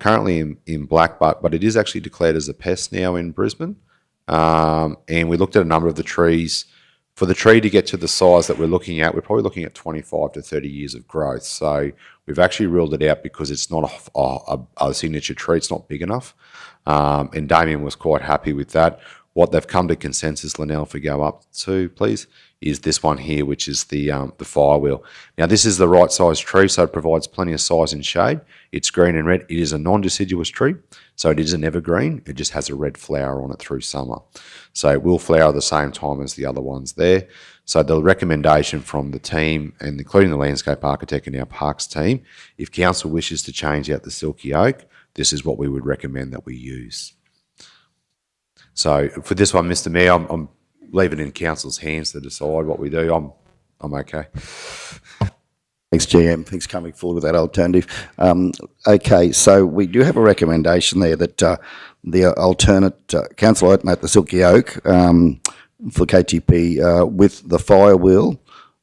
currently in blackbutt, but it is actually declared as a pest now in Brisbane. And we looked at a number of the trees. For the tree to get to the size that we're looking at, we're probably looking at 25 to 30 years of growth. So we've actually ruled it out because it's not a signature tree. It's not big enough. And Damien was quite happy with that. What they've come to consensus, Linnell, if we go up to, please, is this one here, which is the Firewheel. Now, this is the right size tree, so it provides plenty of size and shade. It's green and red. It is a non-deciduous tree, so it is an evergreen. It just has a red flower on it through summer. So it will flower at the same time as the other ones there. So the recommendation from the team, and including the landscape architect and our parks team, if council wishes to change out the silky oak, this is what we would recommend that we use. So for this one, Mr. Mayor, I'm leaving it in council's hands to decide what we do. I'm okay. Thanks, GM. Thanks for coming forward with that alternative. Okay, so we do have a recommendation there that the alternate, council alternate the silky oak for KTP with the Firewheel,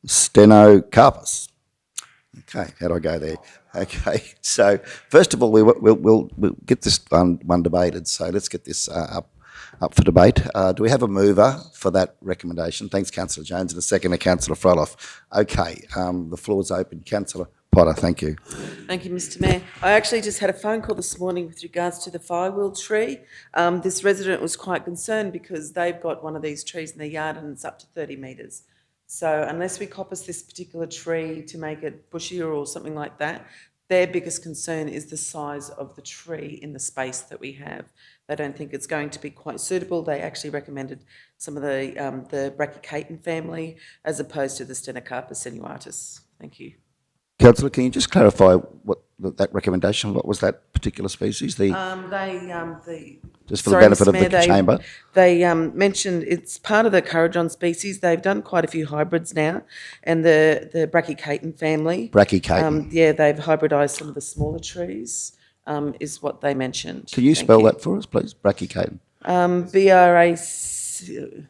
Stenocarpus. Okay, how do I go there? Okay, so first of all, we'll get this one debated. So let's get this up for debate. Do we have a mover for that recommendation? Thanks, Councillor Jones, and a second to Councillor Frolloff. Okay, the floor is open. Councillor Potter, thank you. Thank you, Mr. Mayor. I actually just had a phone call this morning with regards to the firewheel tree. This resident was quite concerned because they've got one of these trees in their yard and it's up to 30 metres. So unless we coppice this particular tree to make it bushier or something like that, their biggest concern is the size of the tree in the space that we have. They don't think it's going to be quite suitable. They actually recommended some of the Brachychaeton family as opposed to the Stenocarpus sinuatus. Thank you. Councillor, can you just clarify what that recommendation? What was that particular species? Just for the benefit of the chamber. They mentioned it's part of the Currajong species. They've done quite a few hybrids now, and the Brachychaeton family. Brachychaeton. Yeah, they've hybridised some of the smaller trees. Is what they mentioned. Can you spell that for us, please? Brachychaeton. B-R-A-C...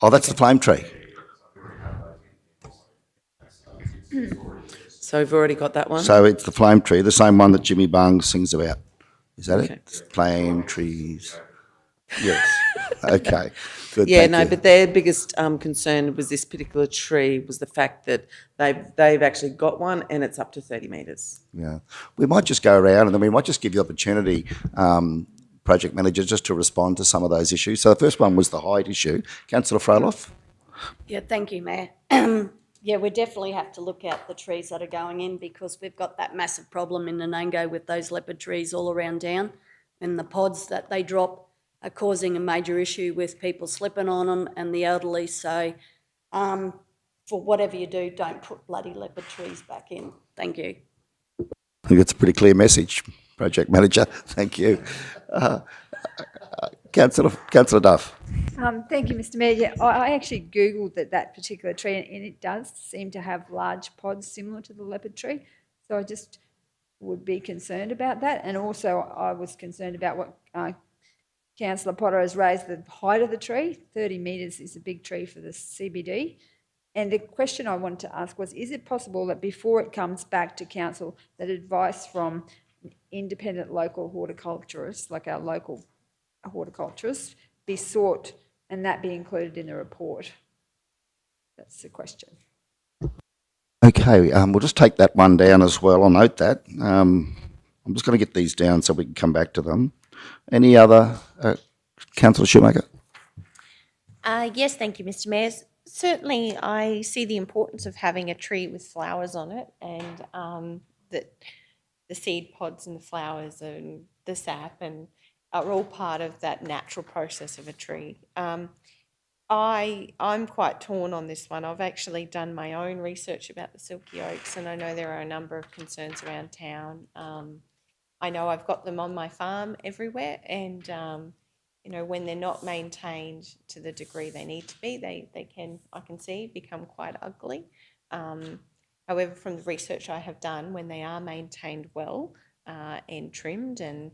Oh, that's the flame tree. So we've already got that one? So it's the flame tree, the same one that Jimmy Bung sings about. Is that it? Flame trees. Yes. Okay. Good. Yeah, thank you. but their biggest concern was this particular tree was the fact that they've actually got one and it's up to 30 metres. Yeah. We might just go around and then we might just give you the opportunity, project manager, just to respond to some of those issues. So the first one was the height issue. Councillor Frolloff. Yeah, thank you, Mayor. Yeah, we definitely have to look at the trees that are going in because we've got that massive problem in Nanango with those leopard trees all around town and the pods that they drop are causing a major issue with people slipping on them and the elderly. So for whatever you do, don't put bloody leopard trees back in. Thank you. I think it's a pretty clear message, Project Manager. Thank you. Councillor Duff. Thank you, Mr Mayor. Yeah, I actually Googled that particular tree, and it does seem to have large pods similar to the leopard tree. So I just would be concerned about that. And also I was concerned about what Councillor Potter has raised, the height of the tree. 30 metres is a big tree for the CBD. And the question I wanted to ask was, is it possible that before it comes back to council, that advice from independent local horticulturists, like our local horticulturists, be sought and that be included in the report? That's the question. Okay, we'll just take that one down as well. I'll note that. I'm just going to get these down so we can come back to them. Any other, Councillor Shoemaker? Yes, thank you, Mr Mayor. Certainly, I see the importance of having a tree with flowers on it, and that the seed pods and the flowers and the sap and are all part of that natural process of a tree. I'm quite torn on this one. I've actually done my own research about the silky oaks, and I know there are a number of concerns around town. I know I've got them on my farm everywhere, and you know, when they're not maintained to the degree they need to be, they can, I can see, become quite ugly. However, from the research I have done, when they are maintained well and trimmed, and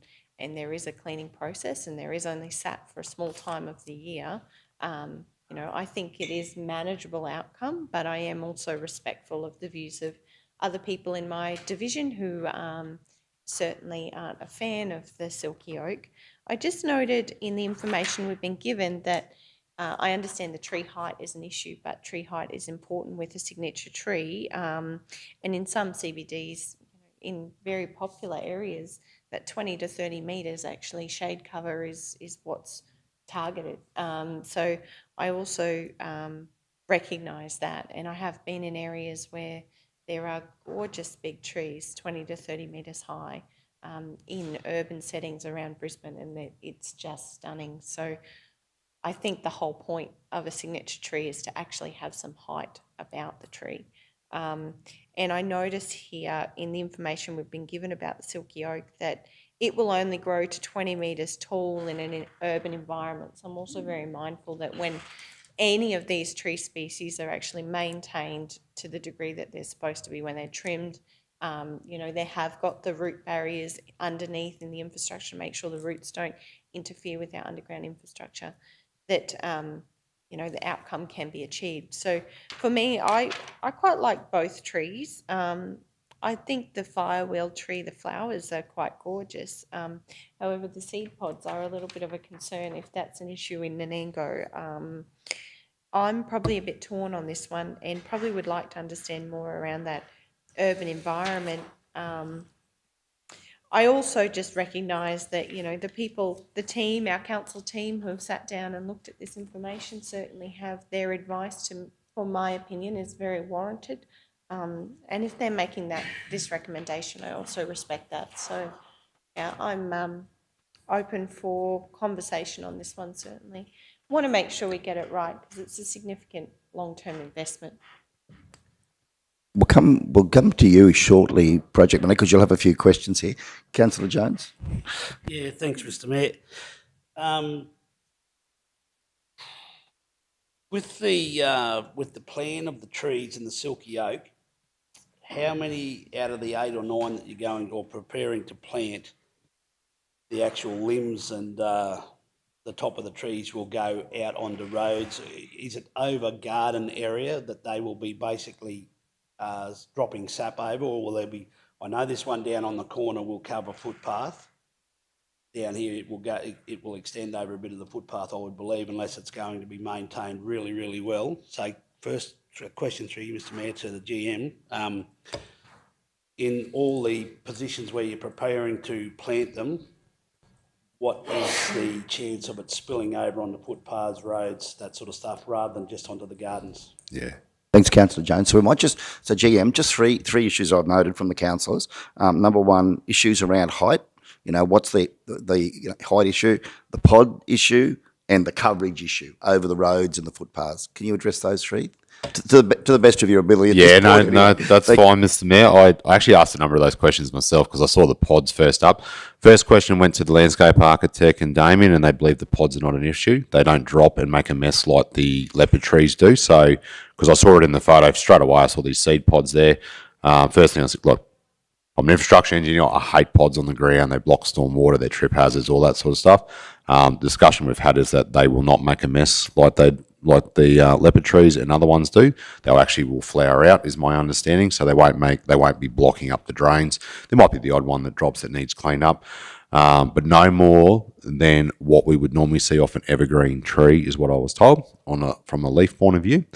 there is a cleaning process, and there is only sap for a small time of the year, you know, I think it is manageable outcome, but I am also respectful of the views of other people in my division who certainly aren't a fan of the silky oak. I just noted in the information we've been given that I understand the tree height is an issue, but tree height is important with a signature tree. And in some CBDs, in very popular areas, that 20 to 30 metres actually shade cover is what's targeted. So I also recognise that, and I have been in areas where there are gorgeous big trees, 20 to 30 metres high, in urban settings around Brisbane, and it's just stunning. So I think the whole point of a signature tree is to actually have some height about the tree. And I notice here in the information we've been given about the silky oak that it will only grow to 20 metres tall in an urban environment. So I'm also very mindful that when any of these tree species are actually maintained to the degree that they're supposed to be when they're trimmed, you know, they have got the root barriers underneath in the infrastructure to make sure the roots don't interfere with our underground infrastructure, that you know, the outcome can be achieved. So for me, I quite like both trees. I think the firewheel tree, the flowers are quite gorgeous. However, the seed pods are a little bit of a concern if that's an issue in Nanango. I'm probably a bit torn on this one and probably would like to understand more around that urban environment. I also just recognise that, you know, the people, the team, our council team who have sat down and looked at this information certainly have their advice for my opinion, is very warranted. And if they're making this recommendation, I also respect that. So yeah, I'm open for conversation on this one, certainly. I want to make sure we get it right because it's a significant long-term investment. We'll come to you shortly, Project Manager, because you'll have a few questions here. Councillor Jones. Yeah, thanks, Mr Mayor. With the plan of the trees and the silky oak, how many out of the 8 or 9 that you're going or preparing to plant, the actual limbs and the top of the trees will go out onto roads? Is it over garden area that they will be basically dropping sap over, or will there be? I know this one down on the corner will cover footpath. Down here it will extend over a bit of the footpath, I would believe, unless it's going to be maintained really, really well. So first question through you, Mr Mayor, to the GM. In all the positions where you're preparing to plant them, what is the chance of it spilling over onto footpaths, roads, that sort of stuff, rather than just onto the gardens? Yeah. Thanks, Councillor Jones. So we might GM, just three issues I've noted from the councillors. Number one, issues around height. what's the height issue, the pod issue, and the coverage issue over the roads and the footpaths. Can you address those three to the best of your ability? At Yeah, this point no, anyway? that's fine, Mr. Mayor. I actually asked a number of those questions myself because I saw the pods first up. First question went to the landscape architect and Damien, and they believe the pods are not an issue. They don't drop and make a mess like the leopard trees do. So, because I saw it in the photo straight away, I saw these seed pods there. First thing I was like, look, I'm an infrastructure engineer. I hate pods on the ground. They block storm water. They're trip hazards, all that sort of stuff. Discussion we've had is that they will not make a mess like the leopard trees and other ones do. They'll actually will flower out, is my understanding. So they won't be blocking up the drains. There might be the odd one that drops that needs cleaned up, but no more than what we would normally see off an evergreen tree is what I was told from a leaf point of view.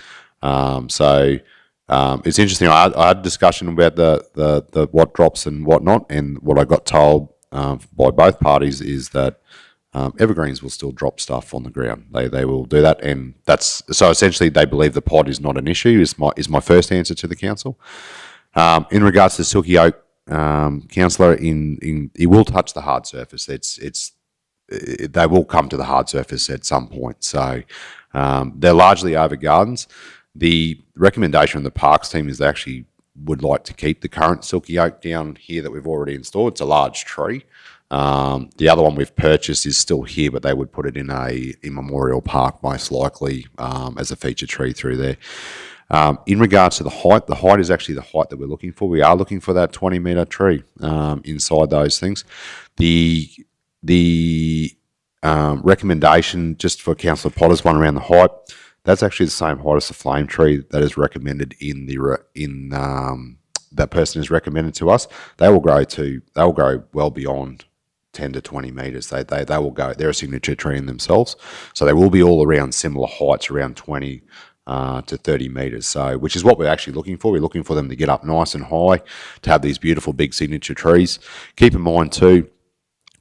It's interesting. I had a discussion about the what drops and what not, and what I got told by both parties is that evergreens will still drop stuff on the ground. They will do that, and that's so essentially they believe the pod is not an issue. Is my first answer to the council. In regards to silky oak, councillor, it will touch the hard surface. They will come to the hard surface at some point. So they're largely over gardens. The recommendation from the parks team is they actually would like to keep the current silky oak down here that we've already installed. It's a large tree. The other one we've purchased is still here, but they would put it in Memorial Park most likely as a feature tree through there. In regards to the height is actually the height that we're looking for. We are looking for that 20-metre tree inside those things. The recommendation, just for Councillor Potter's one around the height, that's actually the same height as the flame tree that is recommended that person is recommended to us. They will grow well beyond 10 to 20 metres. They will go. They're a signature tree in themselves, so they will be all around similar heights, around 20 to 30 metres. So, which is what we're actually looking for. We're looking for them to get up nice and high, to have these beautiful big signature trees. Keep in mind too,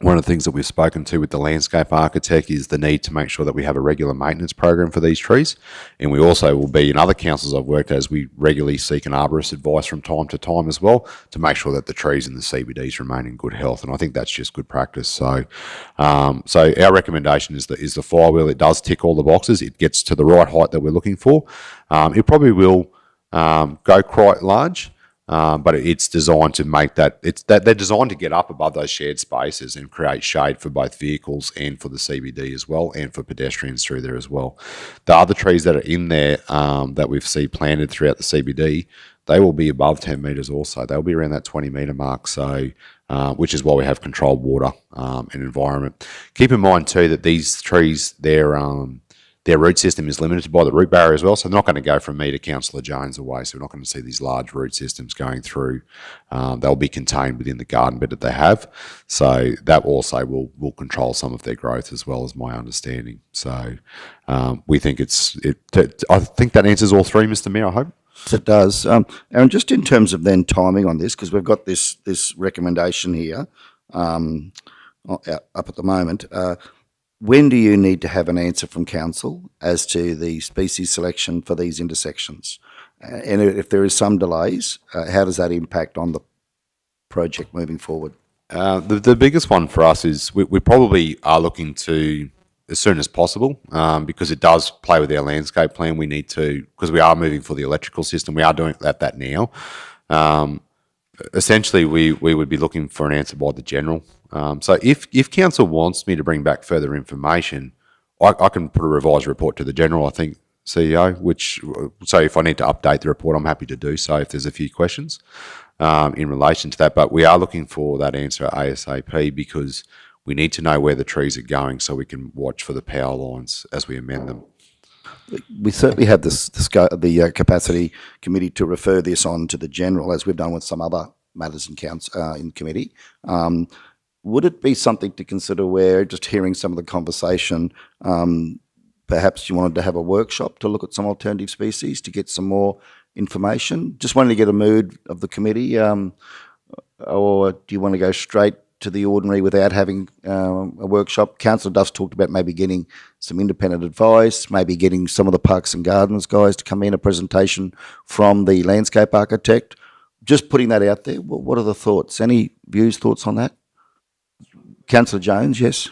one of the things that we've spoken to with the landscape architect is the need to make sure that we have a regular maintenance program for these trees. And we also will be, in other councils I've worked as, we regularly seek an arborist advice from time to time as well to make sure that the trees in the CBDs remain in good health. And I think that's just good practice. So our recommendation is the firewheel. It does tick all the boxes. It gets to the right height that we're looking for. It probably will go quite large. But it's designed to make they're designed to get up above those shared spaces and create shade for both vehicles and for the CBD as well, and for pedestrians through there as well. The other trees that are in there that we've seen planted throughout the CBD, they will be above 10 metres also. They'll be around that 20-metre mark, so which is why we have controlled water and environment. Keep in mind too that these trees, their root system is limited by the root barrier as well, so they're not going to go from me to Councillor Jones away, so we're not going to see these large root systems going through. They'll be contained within the garden bed that they have, so that also will control some of their growth as well, as my understanding. So we think I think that answers all three, Mr Mayor, I hope. It does. Aaron, just in terms of then timing on this, because we've got this recommendation here up at the moment, when do you need to have an answer from council as to the species selection for these intersections? And if there is some delays, how does that impact on the project moving forward? The biggest one for us is we probably are looking to, as soon as possible, because it does play with our landscape plan. We need to, because we are moving for the electrical system, we are doing that now. Essentially, we would be looking for an answer by the general. So if council wants me to bring back further information, I can put a revised report to the general, I think, CEO, so if I need to update the report, I'm happy to do so if there's a few questions in relation to that. But we are looking for that answer ASAP, because we need to know where the trees are going so we can watch for the power lines as we amend them. We certainly have the capacity committee to refer this on to the general, as we've done with some other matters in committee. Would it be something to consider where, just hearing some of the conversation, perhaps you wanted to have a workshop to look at some alternative species to get some more information? Just wanted to get a mood of the committee, or do you want to go straight to the ordinary without having a workshop? Councillor Duff's talked about maybe getting some independent advice, maybe getting some of the Parks and Gardens guys to come in, a presentation from the landscape architect. Just putting that out there, what are the thoughts? Any views, thoughts on that? Councillor Jones, yes.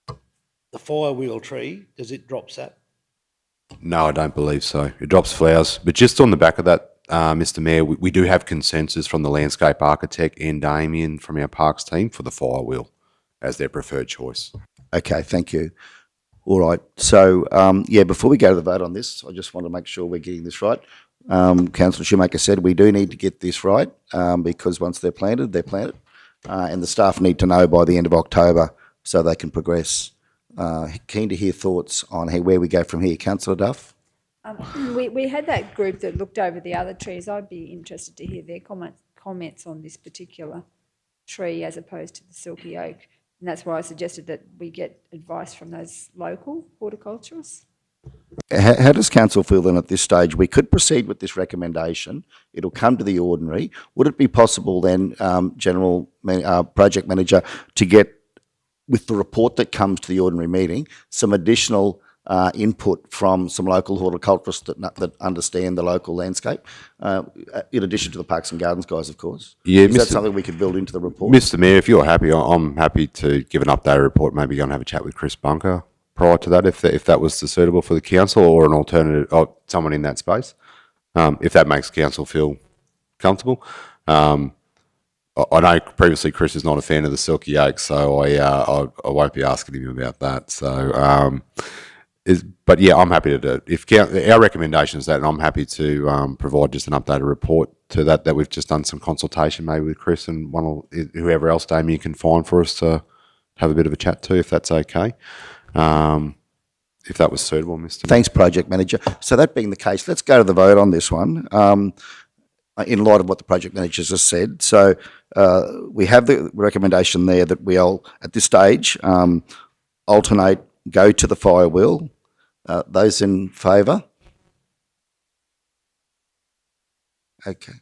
The firewheel tree, does it drop sap? No, I don't believe so. It drops flowers. But just on the back of that, Mr Mayor, we do have consensus from the landscape architect and Damien from our parks team for the firewheel as their preferred choice. Okay, thank you. All right. So, before we go to the vote on this, I just want to make sure we're getting this right. Councillor Shoemaker said we do need to get this right because once they're planted, they're planted. And the staff need to know by the end of October so they can progress. Keen to hear thoughts on where we go from here. Councillor Duff? We had that group that looked over the other trees. I'd be interested to hear their comments on this particular tree as opposed to the silky oak. And that's why I suggested that we get advice from those local horticulturists. How does council feel then at this stage? We could proceed with this recommendation. It'll come to the ordinary. Would it be possible then, Project Manager, to get, with the report that comes to the ordinary meeting, some additional input from some local horticulturists that understand the local landscape, in addition to the Parks and Gardens guys, of course? Yeah, Is that something we could build into the report? Mr Mayor, if you're happy, I'm happy to give an updated report, maybe go and have a chat with Chris Bunker prior to that, if that was suitable for the council or an alternative, or someone in that space, if that makes council feel comfortable. I know previously Chris is not a fan of the silky oak, so I won't be asking him about that. So, but yeah, I'm happy to do it. If our recommendation is that, and I'm happy to provide just an updated report to that we've just done some consultation maybe with Chris and whoever else Damien can find for us to have a bit of a chat to, if that's okay. If that was suitable, Mr. Thanks, Project Manager. So that being the case, let's go to the vote on this one. In light of what the project manager just said. So we have the recommendation there that we'll, at this stage, alternate, go to the firewheel. Those in favour? Okay.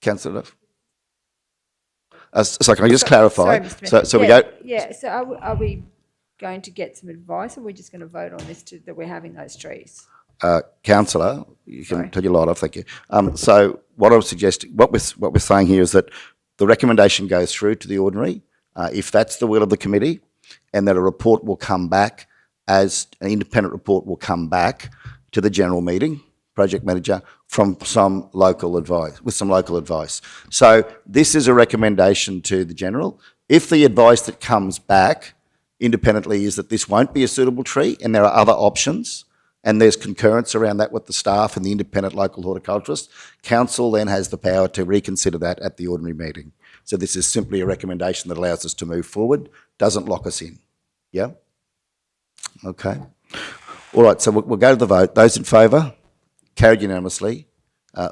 Councillor Duff? So can I just clarify? Sorry, Mr. Mayor. So we go... Yeah, so are we going to get some advice or are we just going to vote on this that we're having those trees? Councillor, you can turn your light off, thank you. So what I'm suggesting, what we're saying here is that the recommendation goes through to the ordinary, if that's the will of the committee, and that a report will come back as an independent report will come back to the general meeting, Project Manager, from some local advice, with some local advice. So this is a recommendation to the general. If the advice that comes back independently is that this won't be a suitable tree and there are other options, and there's concurrence around that with the staff and the independent local horticulturist, council then has the power to reconsider that at the ordinary meeting. So this is simply a recommendation that allows us to move forward, doesn't lock us in. Yeah? Okay. All right, so we'll go to the vote. Those in favour? Carried unanimously.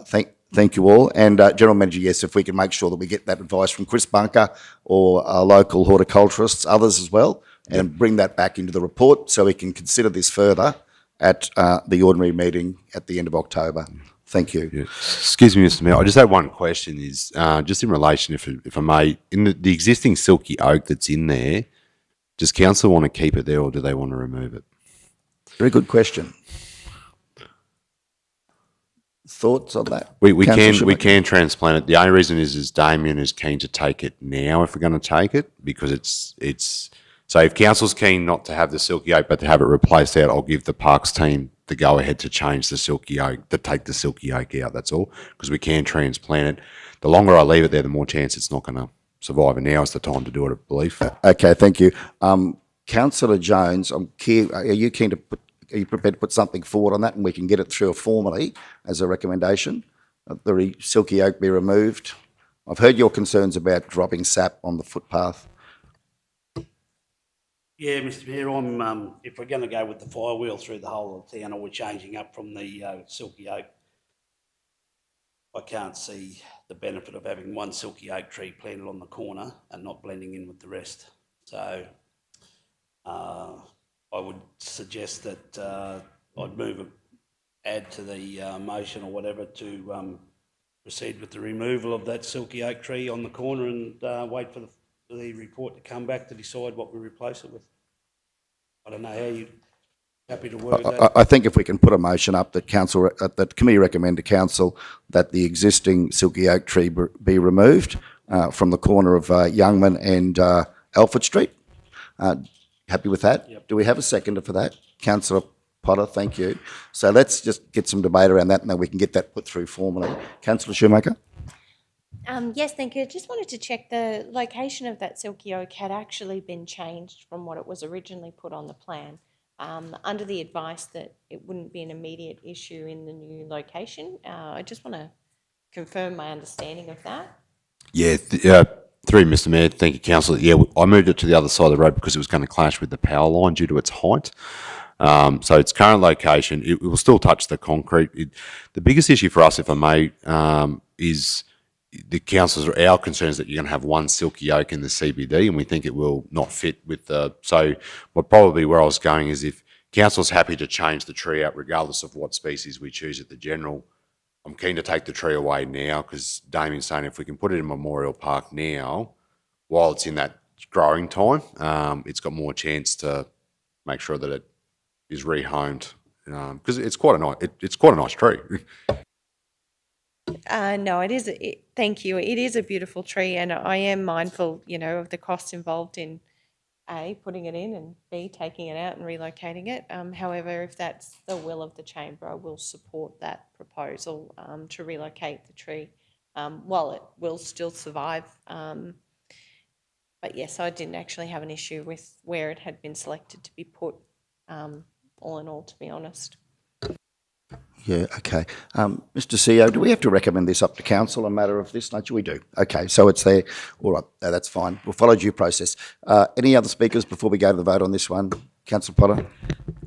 Thank you all. And General Manager, yes, if we can make sure that we get that advice from Chris Bunker or local horticulturists, others as well, and bring that back into the report so we can consider this further at the ordinary meeting at the end of October. Thank you. Yeah. Excuse me, Mr Mayor, I just have one question, is just in relation, if I may, in the existing silky oak that's in there, does council want to keep it there or do they want to remove it? Very good question. Thoughts on that? We can transplant it. The only reason is Damien is keen to take it now if we're going to take it, because it's so if council's keen not to have the silky oak but to have it replaced out, I'll give the parks team the go ahead to change the silky oak, to take the silky oak out, that's all, because we can transplant it. The longer I leave it there, the more chance it's not going to survive, and now is the time to do it, I believe. Okay, thank you. Councillor Jones, are you keen to are you prepared to put something forward on that and we can get it through formally as a recommendation? The silky oak be removed. I've heard your concerns about dropping sap on the footpath. Yeah, Mr Mayor, if we're going to go with the firewheel through the whole of the town, or we're changing up from the silky oak, I can't see the benefit of having one silky oak tree planted on the corner and not blending in with the rest. So I would suggest that I'd add to the motion or whatever to proceed with the removal of that silky oak tree on the corner and wait for the report to come back to decide what we replace it with. I don't know how you happy to word that. I think if we can put a motion up that council, that committee recommend to council that the existing silky oak tree be removed, from the corner of Youngman and Alfred Street. Happy with that? Yep. Do we have a seconder for that? Councillor Potter, thank you. So let's just get some debate around that and then we can get that put through formally. Councillor Shoemaker? Yes, thank you. Just wanted to check the location of that Silky Oak had actually been changed from what it was originally put on the plan, under the advice that it wouldn't be an immediate issue in the new location. I just want to confirm my understanding of that. Yeah, through Mr Mayor, thank you, Councillor. Yeah, I moved it to the other side of the road because it was going to clash with the power line due to its height. So its current location, it will still touch the concrete. The biggest issue for us, if I may, is the councillors, our concern is that you're going to have one Silky Oak in the CBD, and we think it will not fit with the. So, probably where I was going is if council's happy to change the tree out, regardless of what species we choose at the general, I'm keen to take the tree away now because Damien's saying if we can put it in Memorial Park now, while it's in that growing time, it's got more chance to make sure that it is rehomed because it's quite a nice tree. No, it is. Thank you. It is a beautiful tree, and I am mindful, of the costs involved in A, putting it in, and B, taking it out and relocating it. However, if that's the will of the chamber, I will support that proposal to relocate the tree while it will still survive. But yes, I didn't actually have an issue with where it had been selected to be put, all in all, to be honest. Yeah, okay. Mr CEO, do we have to recommend this up to council, a matter of this nature? We do. Okay, so it's there. All right, that's fine. We'll follow due process. Any other speakers before we go to the vote on this one? Councillor Potter?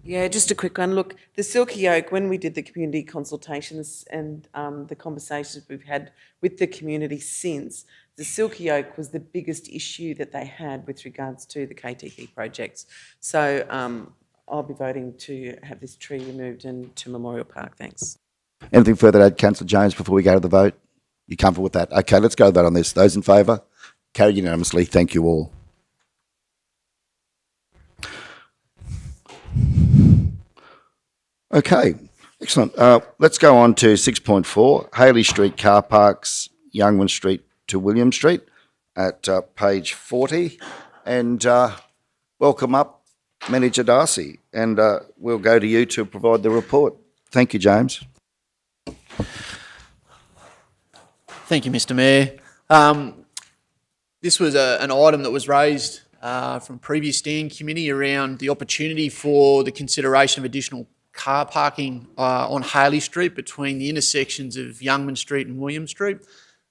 Yeah, just a quick one. Look, the Silky Oak, when we did the community consultations and the conversations we've had with the community since, the Silky Oak was the biggest issue that they had with regards to the KTP projects. So I'll be voting to have this tree removed and to Memorial Park. Thanks. Anything further to add, Councillor Jones, before we go to the vote? You comfortable with that? Okay, let's go to the vote on this. Those in favour? Carried unanimously. Thank you all. Okay, excellent. Let's go on to 6.4, Hayley Street Car Parks, Youngman Street to William Street at page 40. And welcome up, Manager Darcy, and we'll go to you to provide the report. Thank you, James. Thank you, Mr Mayor. This was an item that was raised from previous standing committee around the opportunity for the consideration of additional car parking on Hayley Street between the intersections of Youngman Street and William Street.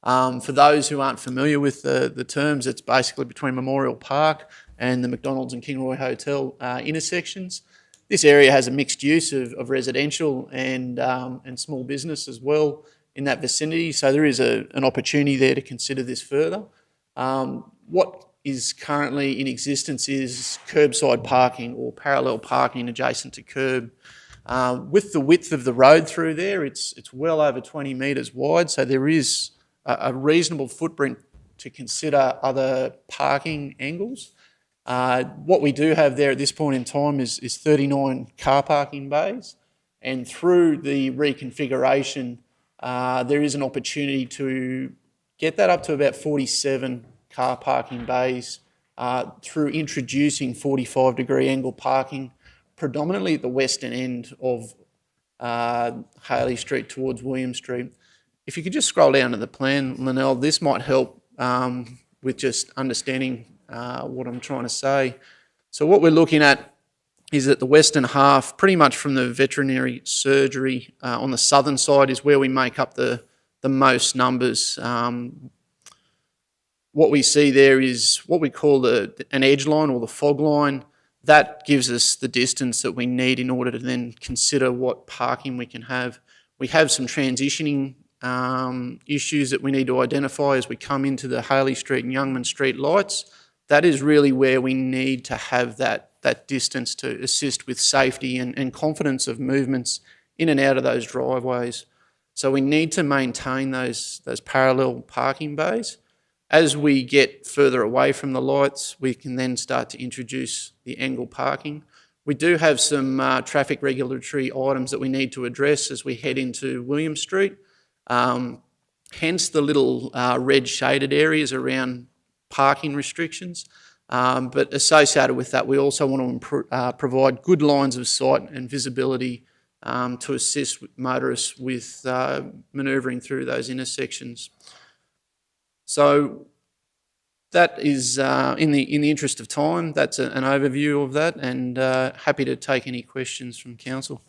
For those who aren't familiar with the terms, it's basically between Memorial Park and the McDonald's and King Roy Hotel intersections. This area has a mixed use of residential and small business as well in that vicinity, so there is an opportunity there to consider this further. What is currently in existence is curbside parking or parallel parking adjacent to curb. With the width of the road through there, it's well over 20 metres wide, so there is a reasonable footprint to consider other parking angles. What we do have there at this point in time is 39 car parking bays, and through the reconfiguration, there is an opportunity to get that up to about 47 car parking bays through introducing 45-degree angle parking, predominantly at the western end of Hayley Street towards William Street. If you could just scroll down to the plan, Linnell, this might help with just understanding what I'm trying to say. So what we're looking at is that the western half, pretty much from the veterinary surgery on the southern side, is where we make up the most numbers. What we see there is what we call an edge line or the fog line. That gives us the distance that we need in order to then consider what parking we can have. We have some transitioning issues that we need to identify as we come into the Hayley Street and Youngman Street lights. That is really where we need to have that distance to assist with safety and confidence of movements in and out of those driveways. So we need to maintain those parallel parking bays. As we get further away from the lights, we can then start to introduce the angle parking. We do have some traffic regulatory items that we need to address as we head into William Street. hence the little red shaded areas around parking restrictions. But associated with that, we also want to provide good lines of sight and visibility to assist motorists with manoeuvring through those intersections. So that is, in the interest of time, that's an overview of that, and happy to take any questions from council.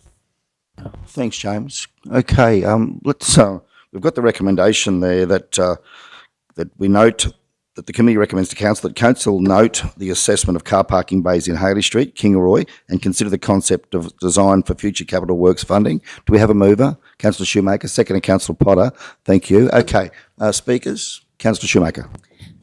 Thanks, James. Okay, let's. We've got the recommendation there that that we note that the committee recommends to council that council note the assessment of car parking bays in Haley Street, Kingaroy, and consider the concept of design for future capital works funding. Do we have a mover? Councillor Shoemaker, second, Councillor Potter. Thank you. Okay, speakers. Councillor Shoemaker.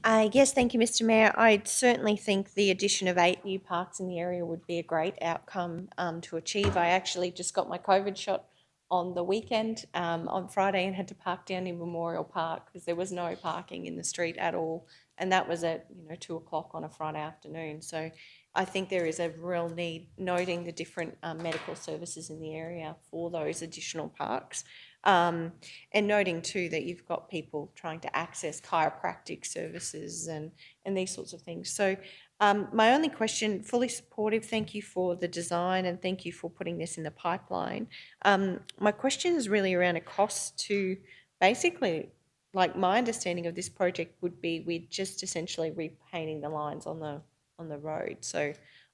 Yes, thank you, Mr. Mayor. I certainly think the addition of 8 new parks in the area would be a great outcome to achieve. I actually just got my COVID shot on the weekend on Friday and had to park down in Memorial Park because there was no parking in the street at all, and that was at 2 o'clock on a Friday afternoon. So I think there is a real need, noting the different medical services in the area, for those additional parks. And noting too that you've got people trying to access chiropractic services and these sorts of things. So my only question, fully supportive, thank you for the design and thank you for putting this in the pipeline. My question is really around a cost to basically, like my understanding of this project would be we're just essentially repainting the lines on the road. So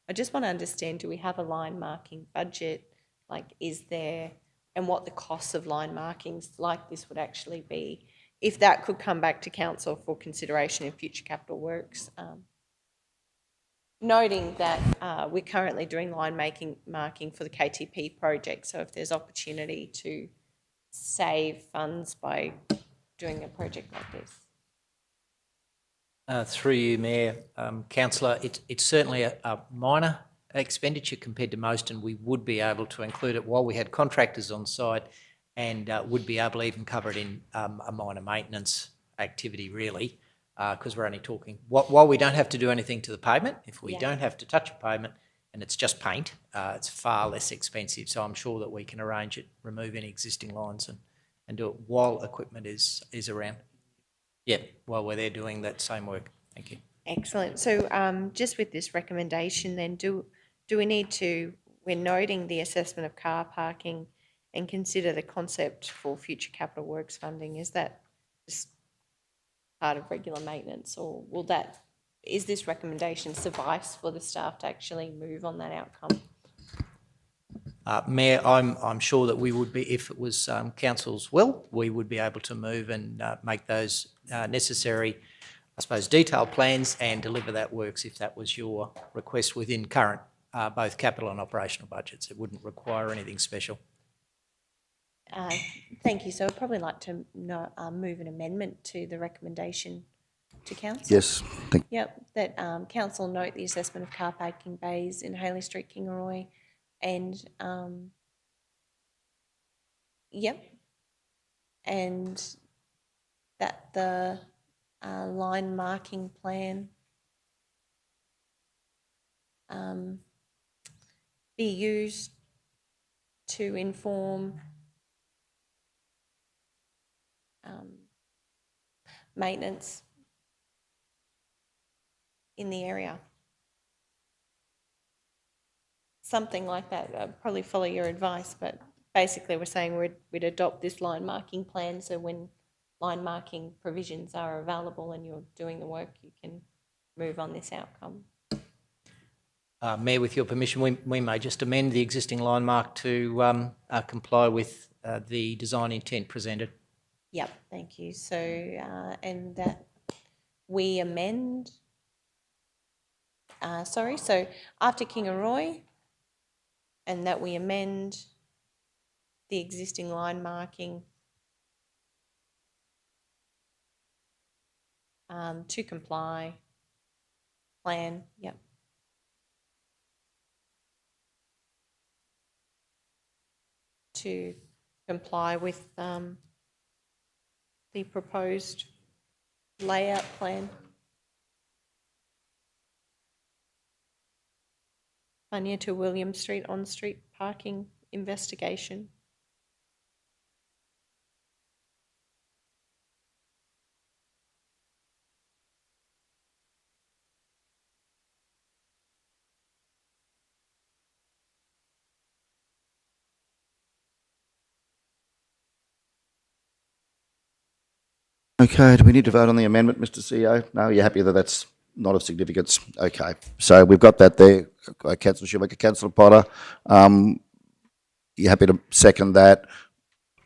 I just want to understand, do we have a line marking budget? Like, is there, and what the costs of line markings like this would actually be, if that could come back to council for consideration in future capital works. Noting that we're currently doing line marking for the KTP project, so if there's opportunity to save funds by doing a project like this. Through you, Mayor, Councillor, it's certainly a minor expenditure compared to most, and we would be able to include it while we had contractors on site, and would be able to even cover it in a minor maintenance activity, really, because we're only talking, while we don't have to do anything to the pavement, if we don't have to touch a pavement and it's just paint, it's far less expensive. So I'm sure that we can arrange it, remove any existing lines and do it while equipment is around. Yeah, while we're there doing that same work. Thank you. Excellent. So just with this recommendation then, do we need to, we're noting the assessment of car parking and consider the concept for future capital works funding, is that just part of regular maintenance, or is this recommendation suffice for the staff to actually move on that outcome? Mayor, I'm sure that we would be, if it was council's will, we would be able to move and make those necessary, I suppose, detailed plans and deliver that works if that was your request within current both capital and operational budgets. It wouldn't require anything special. Thank you. So I'd probably like to move an amendment to the recommendation to council. Yes. Yep, that council note the assessment of car parking bays in Haley Street, Kingaroy, and and that the line marking plan be used to inform maintenance in the area. Something like that. I'd probably follow your advice, but basically we're saying we'd adopt this line marking plan, so when line marking provisions are available and you're doing the work, you can move on this outcome. Mayor, with your permission, we may just amend the existing line mark to comply with the design intent presented. Yep, thank you. So, and that we amend, so after Kingaroy, and that we amend the existing line marking to comply plan, yep. To comply with the proposed layout plan. Bunya to William Street on-street parking investigation. Okay, do we need to vote on the amendment, Mr CEO? No, you're happy that that's not of significance? Okay, so we've got that there. Councillor Schumacher, Councillor Potter, you happy to second that?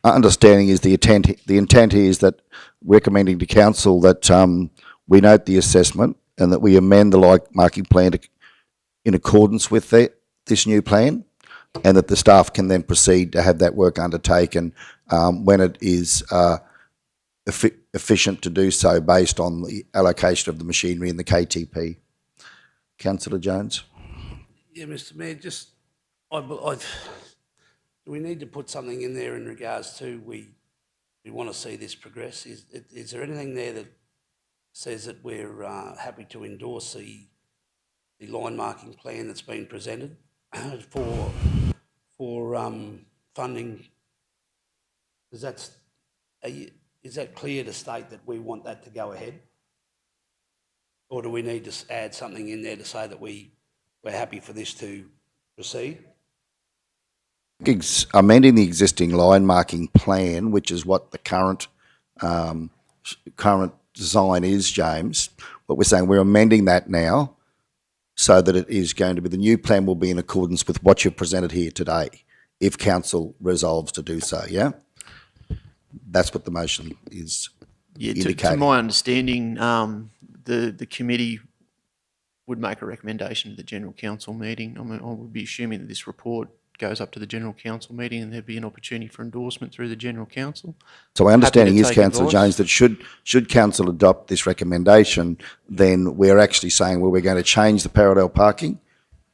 Our understanding is the intent here is that recommending to council that we note the assessment and that we amend the marking plan in accordance with this new plan, and that the staff can then proceed to have that work undertaken when it is efficient to do so based on the allocation of the machinery in the KTP. Councillor Jones. Yeah, Mr Mayor, do we need to put something in there in regards to we want to see this progress? Is there anything there that says that we're happy to endorse the line marking plan that's been presented for funding? Is that clear to state that we want that to go ahead? Or do we need to add something in there to say that we're happy for this to proceed? Amending the existing line marking plan, which is what the current design is, James, but we're saying we're amending that now so that it is going to be, the new plan will be in accordance with what you've presented here today, if council resolves to do so, yeah? That's what the motion is indicating. To my understanding, the committee would make a recommendation to the General Council meeting. I mean, I would be assuming that this report goes up to the General Council meeting and there'd be an opportunity for endorsement through the General Council. So my understanding is, take Councillor advice. Jones, that should council adopt this recommendation, then we're actually saying, well, we're going to change the parallel parking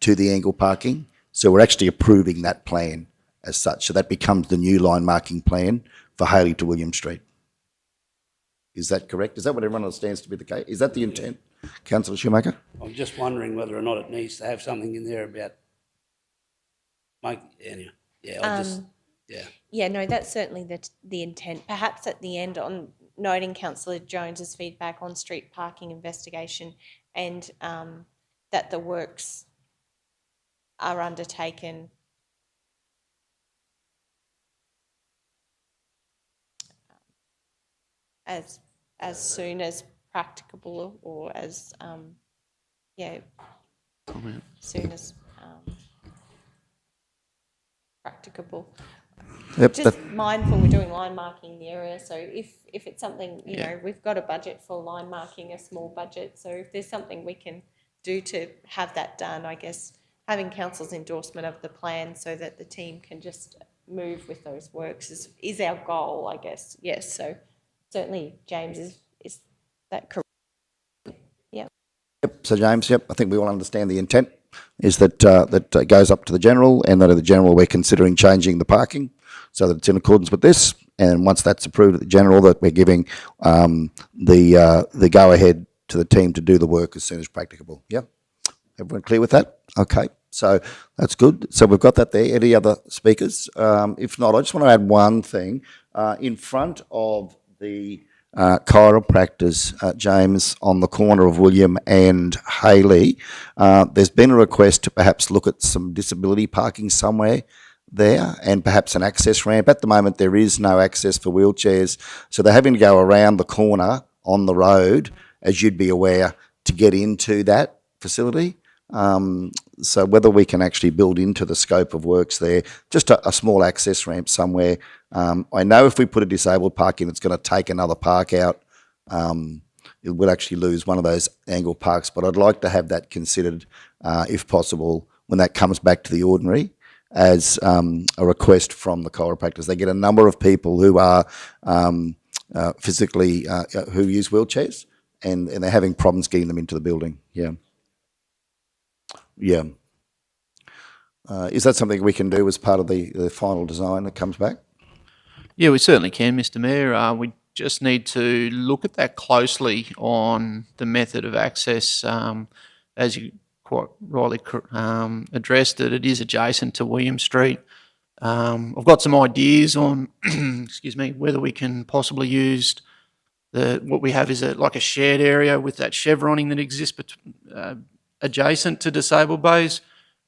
to the angle parking. So we're actually approving that plan as such. So that becomes the new line marking plan for Hayley to William Street. Is that correct? Is that what everyone understands to be the case? Is that the intent, Councillor Schumacher? I'm just wondering whether or not it needs to have something in there about Yeah, no, that's certainly the intent. Perhaps at the end, on noting Councillor Jones's feedback on street parking investigation, and that the works are undertaken as soon as practicable, or as soon as practicable. Yep, Just mindful we're doing line marking in the area, so if it's something, you know, we've got a budget for line marking, a small budget, so if there's something we can do to have that done, I guess having council's endorsement of the plan so that the team can just move with those works is our goal, I guess. Yes, so certainly, James, is that correct? Yep. So James, I think we all understand the intent is that that goes up to the general, and that at the general we're considering changing the parking so that it's in accordance with this. And once that's approved at the general, that we're giving the go ahead to the team to do the work as soon as practicable. Yeah, everyone clear with that? Okay, so that's good. So we've got that there. Any other speakers? If not, I just want to add one thing in front of the chiropractors, James, on the corner of William and Hayley. There's been a request to perhaps look at some disability parking somewhere there, and perhaps an access ramp. At the moment, there is no access for wheelchairs, so they're having to go around the corner on the road, as you'd be aware, to get into that facility. So whether we can actually build into the scope of works there, just a small access ramp somewhere. I know if we put a disabled park in, it's going to take another park out. It would actually lose one of those angle parks, but I'd like to have that considered, if possible, when that comes back to the ordinary, as a request from the chiropractors. They get a number of people who are physically, who use wheelchairs, and they're having problems getting them into the building. Yeah. Is that something we can do as part of the final design that comes back? Yeah, we certainly can, Mr Mayor. We just need to look at that closely on the method of access. As you quite rightly addressed it is adjacent to William Street. I've got some ideas on, excuse me, whether we can possibly use what we have is like a shared area with that chevroning that exists adjacent to disabled bays,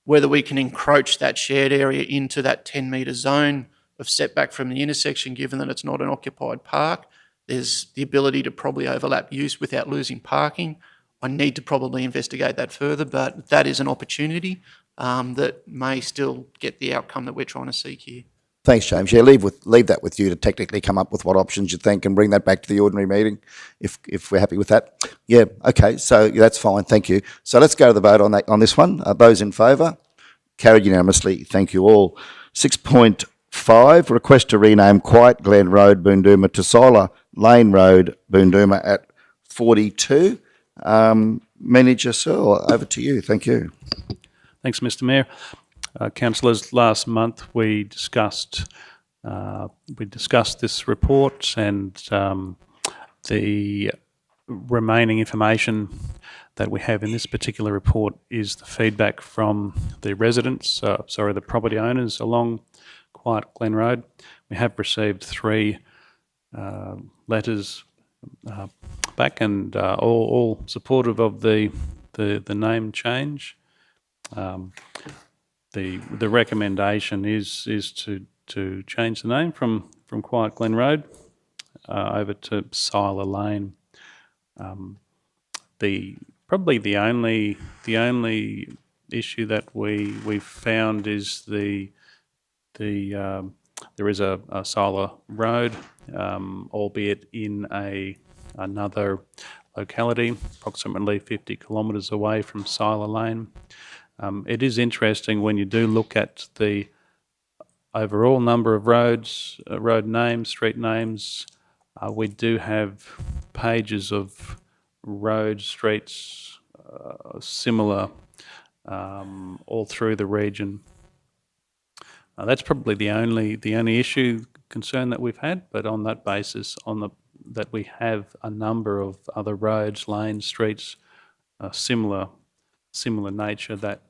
whether we can encroach that shared area into that 10-metre zone of setback from the intersection, given that it's not an occupied park. there's the ability to probably overlap use without losing parking. I need to probably investigate that further, but that is an opportunity that may still get the outcome that we're trying to seek here. Thanks, James. Yeah, leave that with you to technically come up with what options you think and bring that back to the ordinary meeting if we're happy with that. Yeah, okay, so that's fine, thank you. So let's go to the vote on this one. Those in favour? Carried unanimously, thank you all. 6.5, request to rename Quiet Glen Road, Boondooma to Solar Lane Road, Boondooma at 42. Manager Searle, over to you, thank you. Thanks, Mr. Mayor. Councillors, last month we discussed this report, and the remaining information that we have in this particular report is the feedback from the residents, the property owners along Quiet Glen Road. We have received 3 letters back, and all supportive of the name change. The recommendation is to change the name from Quiet Glen Road over to Siler Lane. Probably the only issue that we've found is there is a Siler Road, albeit in another locality, approximately 50 kilometres away from Siler Lane. It is interesting when you do look at the overall number of roads, road names, street names. We do have pages of roads, streets, similar all through the region. That's probably the only issue, concern that we've had. But on that basis, that we have a number of other roads, lanes, streets, similar nature, that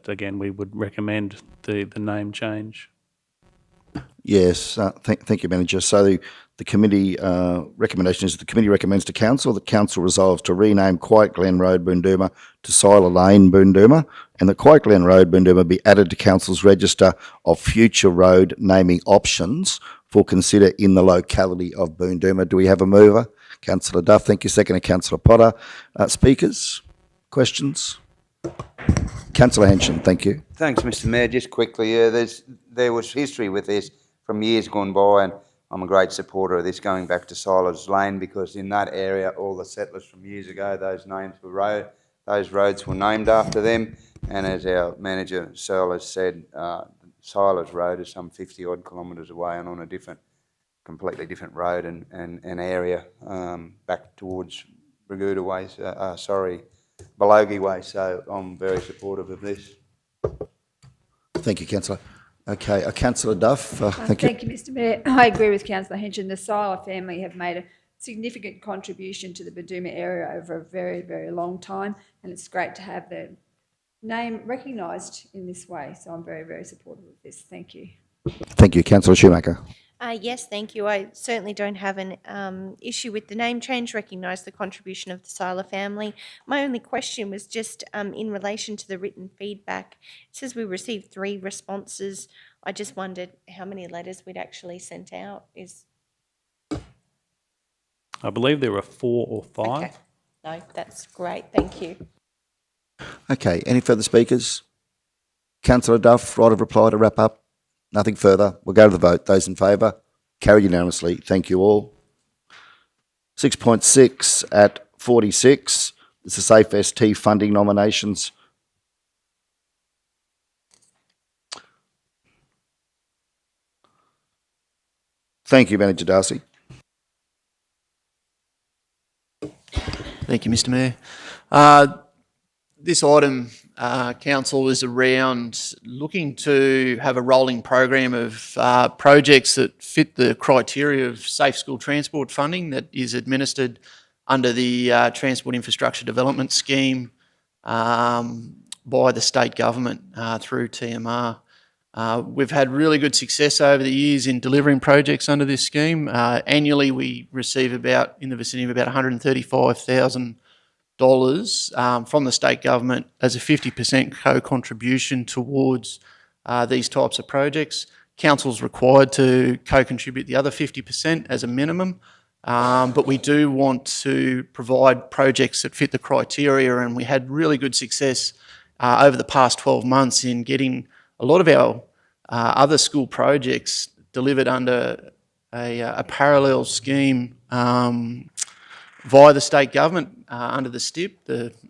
again we would recommend the name change. Yes, thank you, Manager. So the committee recommendation is the committee recommends to council that council resolves to rename Quiet Glen Road, Boondooma to Siler Lane, Boondooma, and that Quiet Glen Road, Boondooma be added to council's register of future road naming options for consider in the locality of Boondooma. Do we have a mover? Councillor Duff, thank you. Second, Councillor Potter. Speakers? Questions? Councillor Henson, thank you. Thanks, Mr. Mayor. Just quickly, there was history with this from years gone by, and I'm a great supporter of this going back to Siler's Lane, because in that area, all the settlers from years ago, those roads were named after them. And as our manager Searle has said, Siler's Road is some 50 odd kilometres away and on a completely different road and area back towards Braguda Way. Belogie Way, so I'm very supportive of this. Thank you, Councillor. Okay, Councillor Duff, thank you. Thank you, Mr. Mayor. I agree with Councillor Henson. The Siler family have made a significant contribution to the Boondooma area over a very, very long time, and it's great to have their name recognised in this way. So I'm very, very supportive of this. Thank you. Thank you, Councillor Schumacher. Yes, thank you. I certainly don't have an issue with the name change, recognise the contribution of the Siler family. My only question was just in relation to the written feedback. It says we received 3 responses. I just wondered how many letters we'd actually sent out. I believe there were 4 or 5. Okay. No, that's great. Thank you. Okay, any further speakers? Councillor Duff, right of reply to wrap up? Nothing further. We'll go to the vote. Those in favour? Carried unanimously. Thank you all. 6.6 at 46. This is Safe ST funding nominations. Thank you, Manager Darcy. Thank you, Mr. Mayor. This item, Council, is around looking to have a rolling program of projects that fit the criteria of safe school transport funding that is administered under the Transport Infrastructure Development Scheme by the state government through TMR. We've had really good success over the years in delivering projects under this scheme. Annually, we receive about in the vicinity of about $135,000 from the state government as a 50% co-contribution towards these types of projects. council's required to co-contribute the other 50% as a minimum. But we do want to provide projects that fit the criteria, and we had really good success over the past 12 months in getting a lot of our other school projects delivered under a parallel scheme via the state government under the STIP.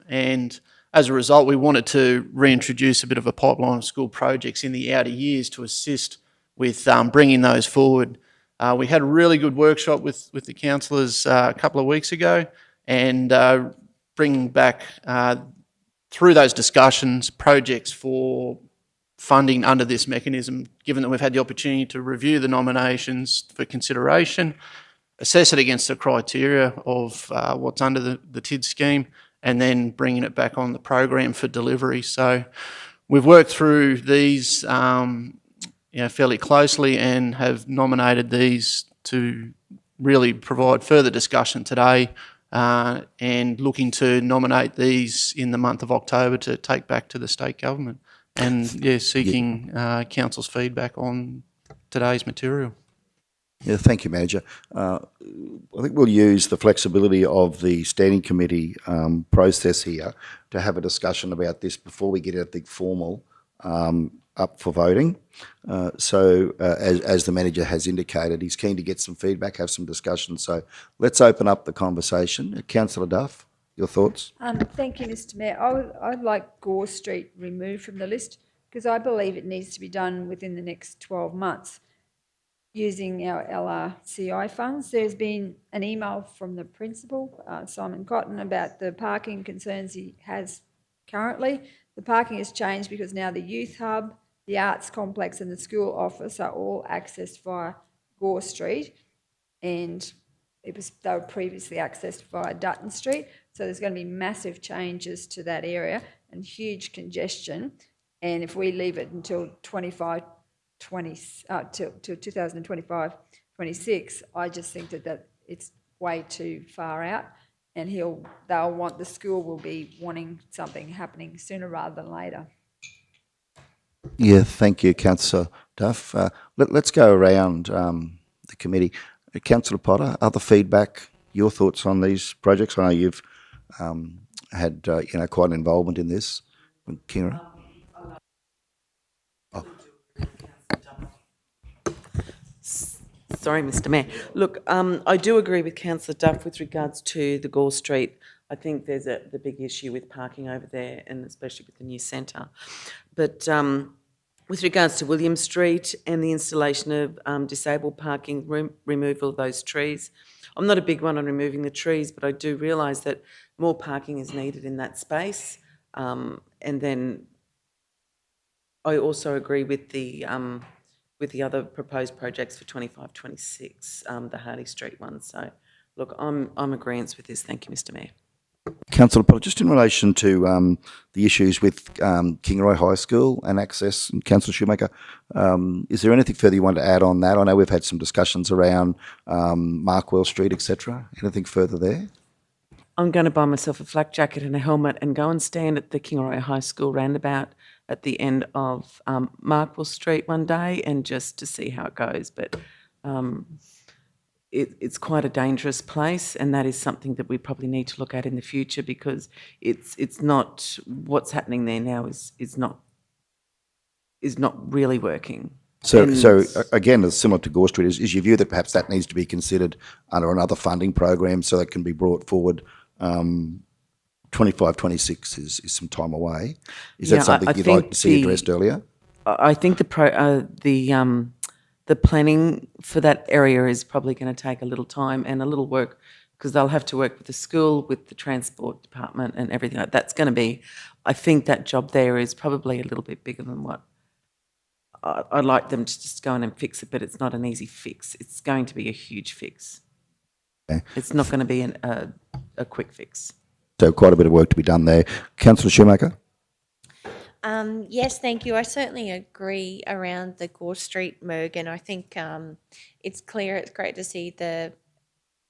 And as a result, we wanted to reintroduce a bit of a pipeline of school projects in the outer years to assist with bringing those forward. We had a really good workshop with the councillors a couple of weeks ago, and bringing back through those discussions projects for funding under this mechanism, given that we've had the opportunity to review the nominations for consideration, assess it against the criteria of what's under the TID scheme, and then bringing it back on the program for delivery. So we've worked through these fairly closely and have nominated these to really provide further discussion today, and looking to nominate these in the month of October to take back to the state government. And seeking council's feedback on today's material. Yeah, thank you, Manager. I think we'll use the flexibility of the standing committee process here to have a discussion about this before we get anything formal up for voting. So as the manager has indicated, he's keen to get some feedback, have some discussion. So let's open up the conversation. Councillor Duff, your thoughts? Thank you, Mr Mayor. I'd like Gore Street removed from the list because I believe it needs to be done within the next 12 months using our LRCI funds. There's been an email from the principal, Simon Cotton, about the parking concerns he has currently. The parking has changed because now the youth hub, the arts complex and the school office are all accessed via Gore Street, and they were previously accessed via Dutton Street. So there's going to be massive changes to that area and huge congestion. And if we leave it until 2025-26, I just think that it's way too far out. And they'll want, the school will be wanting something happening sooner rather than later. Yeah, thank you, Councillor Duff. Let's go around the committee. Councillor Potter, other feedback, your thoughts on these projects? I know you've had quite an involvement in this. Kira? Sorry, Mr Mayor. Look, I do agree with Councillor Duff with regards to the Gore Street. I think there's the big issue with parking over there, and especially with the new centre. But with regards to William Street and the installation of disabled parking, removal of those trees, I'm not a big one on removing the trees, but I do realise that more parking is needed in that space. And then I also agree with the other proposed projects for 25-26, the Harley Street one. So, look, I'm agreeant with this. Thank you, Mr Mayor. Councillor Potter, just in relation to the issues with Kingaroy High School and access, and Councillor Shoemaker, is there anything further you want to add on that? I know we've had some discussions around Markwell Street, etc. Anything further there? I'm going to buy myself a flak jacket and a helmet and go and stand at the Kingaroy High School roundabout at the end of Markwell Street one day, and just to see how it goes. But it's quite a dangerous place, and that is something that we probably need to look at in the future, because it's not, what's happening there now is not really working. So again, it's similar to Gore Street. Is your view that perhaps that needs to be considered under another funding program so that can be brought forward? 25-26 is some time away. Is that something you'd like to see addressed earlier? I think the planning for that area is probably going to take a little time and a little work, because they'll have to work with the school, with the transport department and everything. That's going to be, I think that job there is probably a little bit bigger than what I'd like them to just go in and fix it, but it's not an easy fix. It's going to be a huge fix. Okay. It's not going to be a quick fix. So quite a bit of work to be done there. Councillor Shoemaker? Yes, thank you. I certainly agree around the Gore Street merge, and I think it's clear, it's great to see the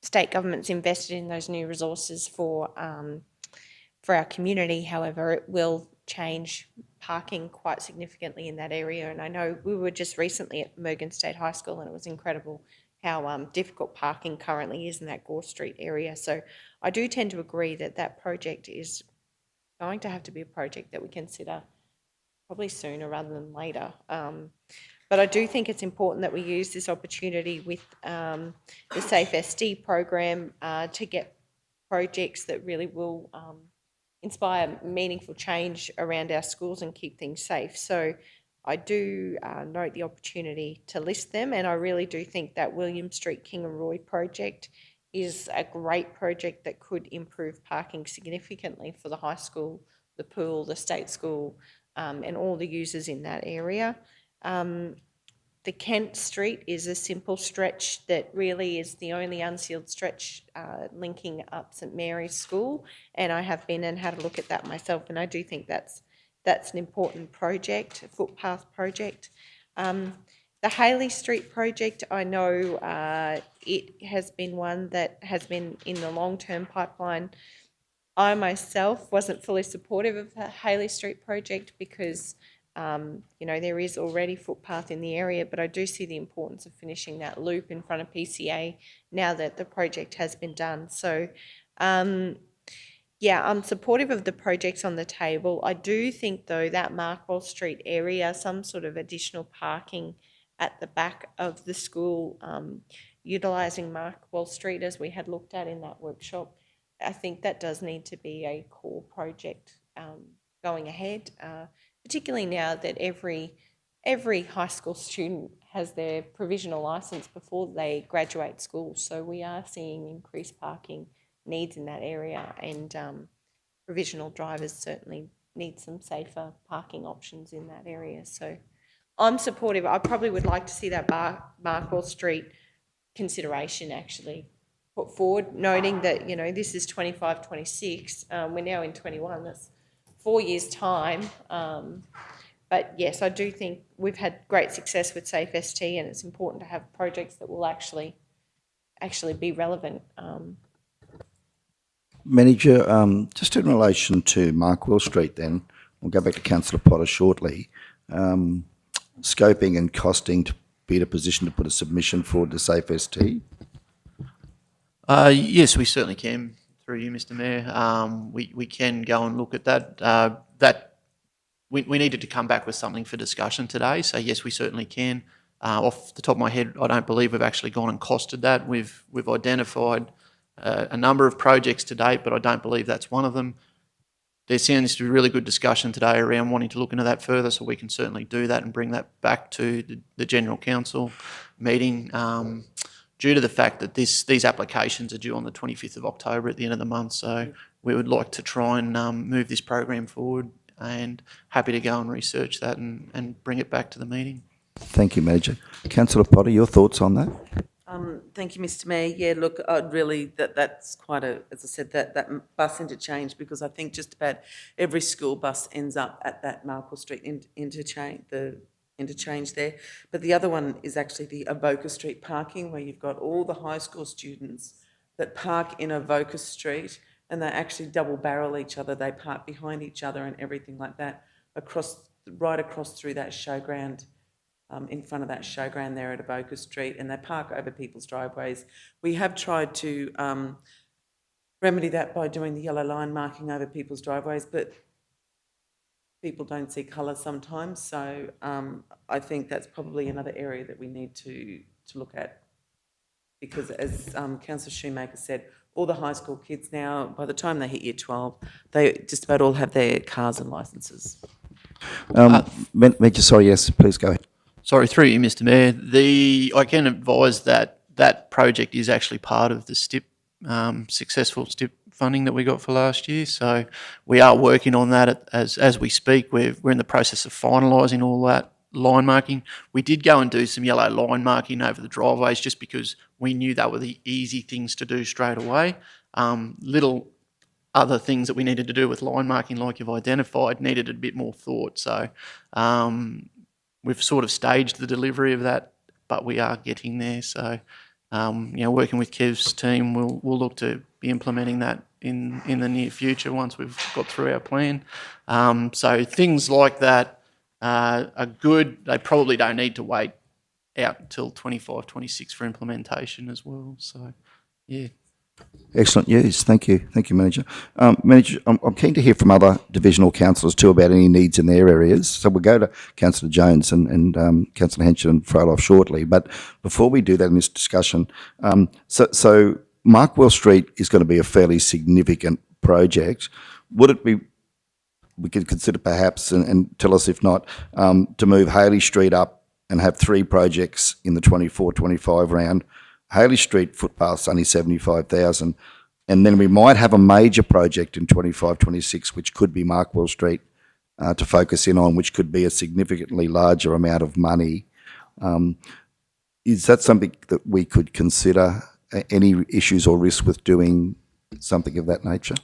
state government's invested in those new resources for our community. However, it will change parking quite significantly in that area. And I know we were just recently at Mergen State High School, and it was incredible how difficult parking currently is in that Gore Street area. So I do tend to agree that that project is going to have to be a project that we consider probably sooner rather than later. But I do think it's important that we use this opportunity with the Safe SD program to get projects that really will inspire meaningful change around our schools and keep things safe. So I do note the opportunity to list them, and I really do think that William Street King and Roy project is a great project that could improve parking significantly for the high school, the pool, the state school, and all the users in that area. The Kent Street is a simple stretch that really is the only unsealed stretch linking up St Mary's School, and I have been and had a look at that myself, and I do think that's an important project, a footpath project. The Haley Street project, I know it has been one that has been in the long-term pipeline. I myself wasn't fully supportive of the Haley Street project because there is already footpath in the area, but I do see the importance of finishing that loop in front of PCA now that the project has been done. So, I'm supportive of the projects on the table. I do think, though, that Markwell Street area, some sort of additional parking at the back of the school, utilising Markwell Street as we had looked at in that workshop, I think that does need to be a core project going ahead. Particularly now that every high school student has their provisional licence before they graduate school. So we are seeing increased parking needs in that area, and provisional drivers certainly need some safer parking options in that area. So I'm supportive. I probably would like to see that Markwell Street consideration actually put forward, noting that, this is 25, 26. We're now in 21. That's 4 years' time. But yes, I do think we've had great success with Safe ST, and it's important to have projects that will actually be relevant. Manager, just in relation to Markwell Street then, we'll go back to Councillor Potter shortly. Scoping and costing to be in a position to put a submission forward to Safe ST? Yes, we certainly can, through you, Mr Mayor. We can go and look at that. We needed to come back with something for discussion today, so yes, we certainly can. Off the top of my head, I don't believe we've actually gone and costed that. We've identified a number of projects to date, but I don't believe that's one of them. There seems to be really good discussion today around wanting to look into that further, so we can certainly do that and bring that back to the General Council meeting. Due to the fact that these applications are due on the 25th of October at the end of the month, so we would like to try and move this program forward, and happy to go and research that and bring it back to the meeting. Thank you, Manager. Councillor Potter, your thoughts on that? Thank you, Mr Mayor. Yeah, look, that's quite as I said, that bus interchange, because I think just about every school bus ends up at that Markwell Street interchange, the interchange there. But the other one is actually the Avoca Street parking, where you've got all the high school students that park in Avoca Street, and they actually double barrel each other. They park behind each other and everything like that, right across through that showground, in front of that showground there at Avoca Street, and they park over people's driveways. We have tried to remedy that by doing the yellow line marking over people's driveways, but people don't see colour sometimes. So I think that's probably another area that we need to look at, because as Councillor Shoemaker said, all the high school kids now, by the time they hit year 12, they just about all have their cars and licences. Manager, sorry, yes, please go ahead. Sorry, through you, Mr Mayor. I can advise that project is actually part of the STIP, successful STIP funding that we got for last year. So we are working on that as we speak. We're in the process of finalising all that line marking. We did go and do some yellow line marking over the driveways just because we knew they were the easy things to do straight away. Little other things that we needed to do with line marking, like you've identified, needed a bit more thought. So we've sort of staged the delivery of that, but we are getting there. So working with Kev's team, we'll look to be implementing that in the near future once we've got through our plan. So things like that are good. They probably don't need to wait out until 25, 26 for implementation as well. So, yeah. Excellent news. Thank you. Thank you, Manager. Manager, I'm keen to hear from other divisional councillors too about any needs in their areas. So we'll go to Councillor Jones and Councillor Henson and Froloff shortly. But before we do that in this discussion, so Markwell Street is going to be a fairly significant project. Would it be, we could consider perhaps, and tell us if not, to move Haley Street up and have 3 projects in the 24-25 round? Haley Street footpath's only 75,000, and then we might have a major project in 25-26, which could be Markwell Street to focus in on, which could be a significantly larger amount of money. Is that something that we could consider? Any issues or risks with doing something of that nature?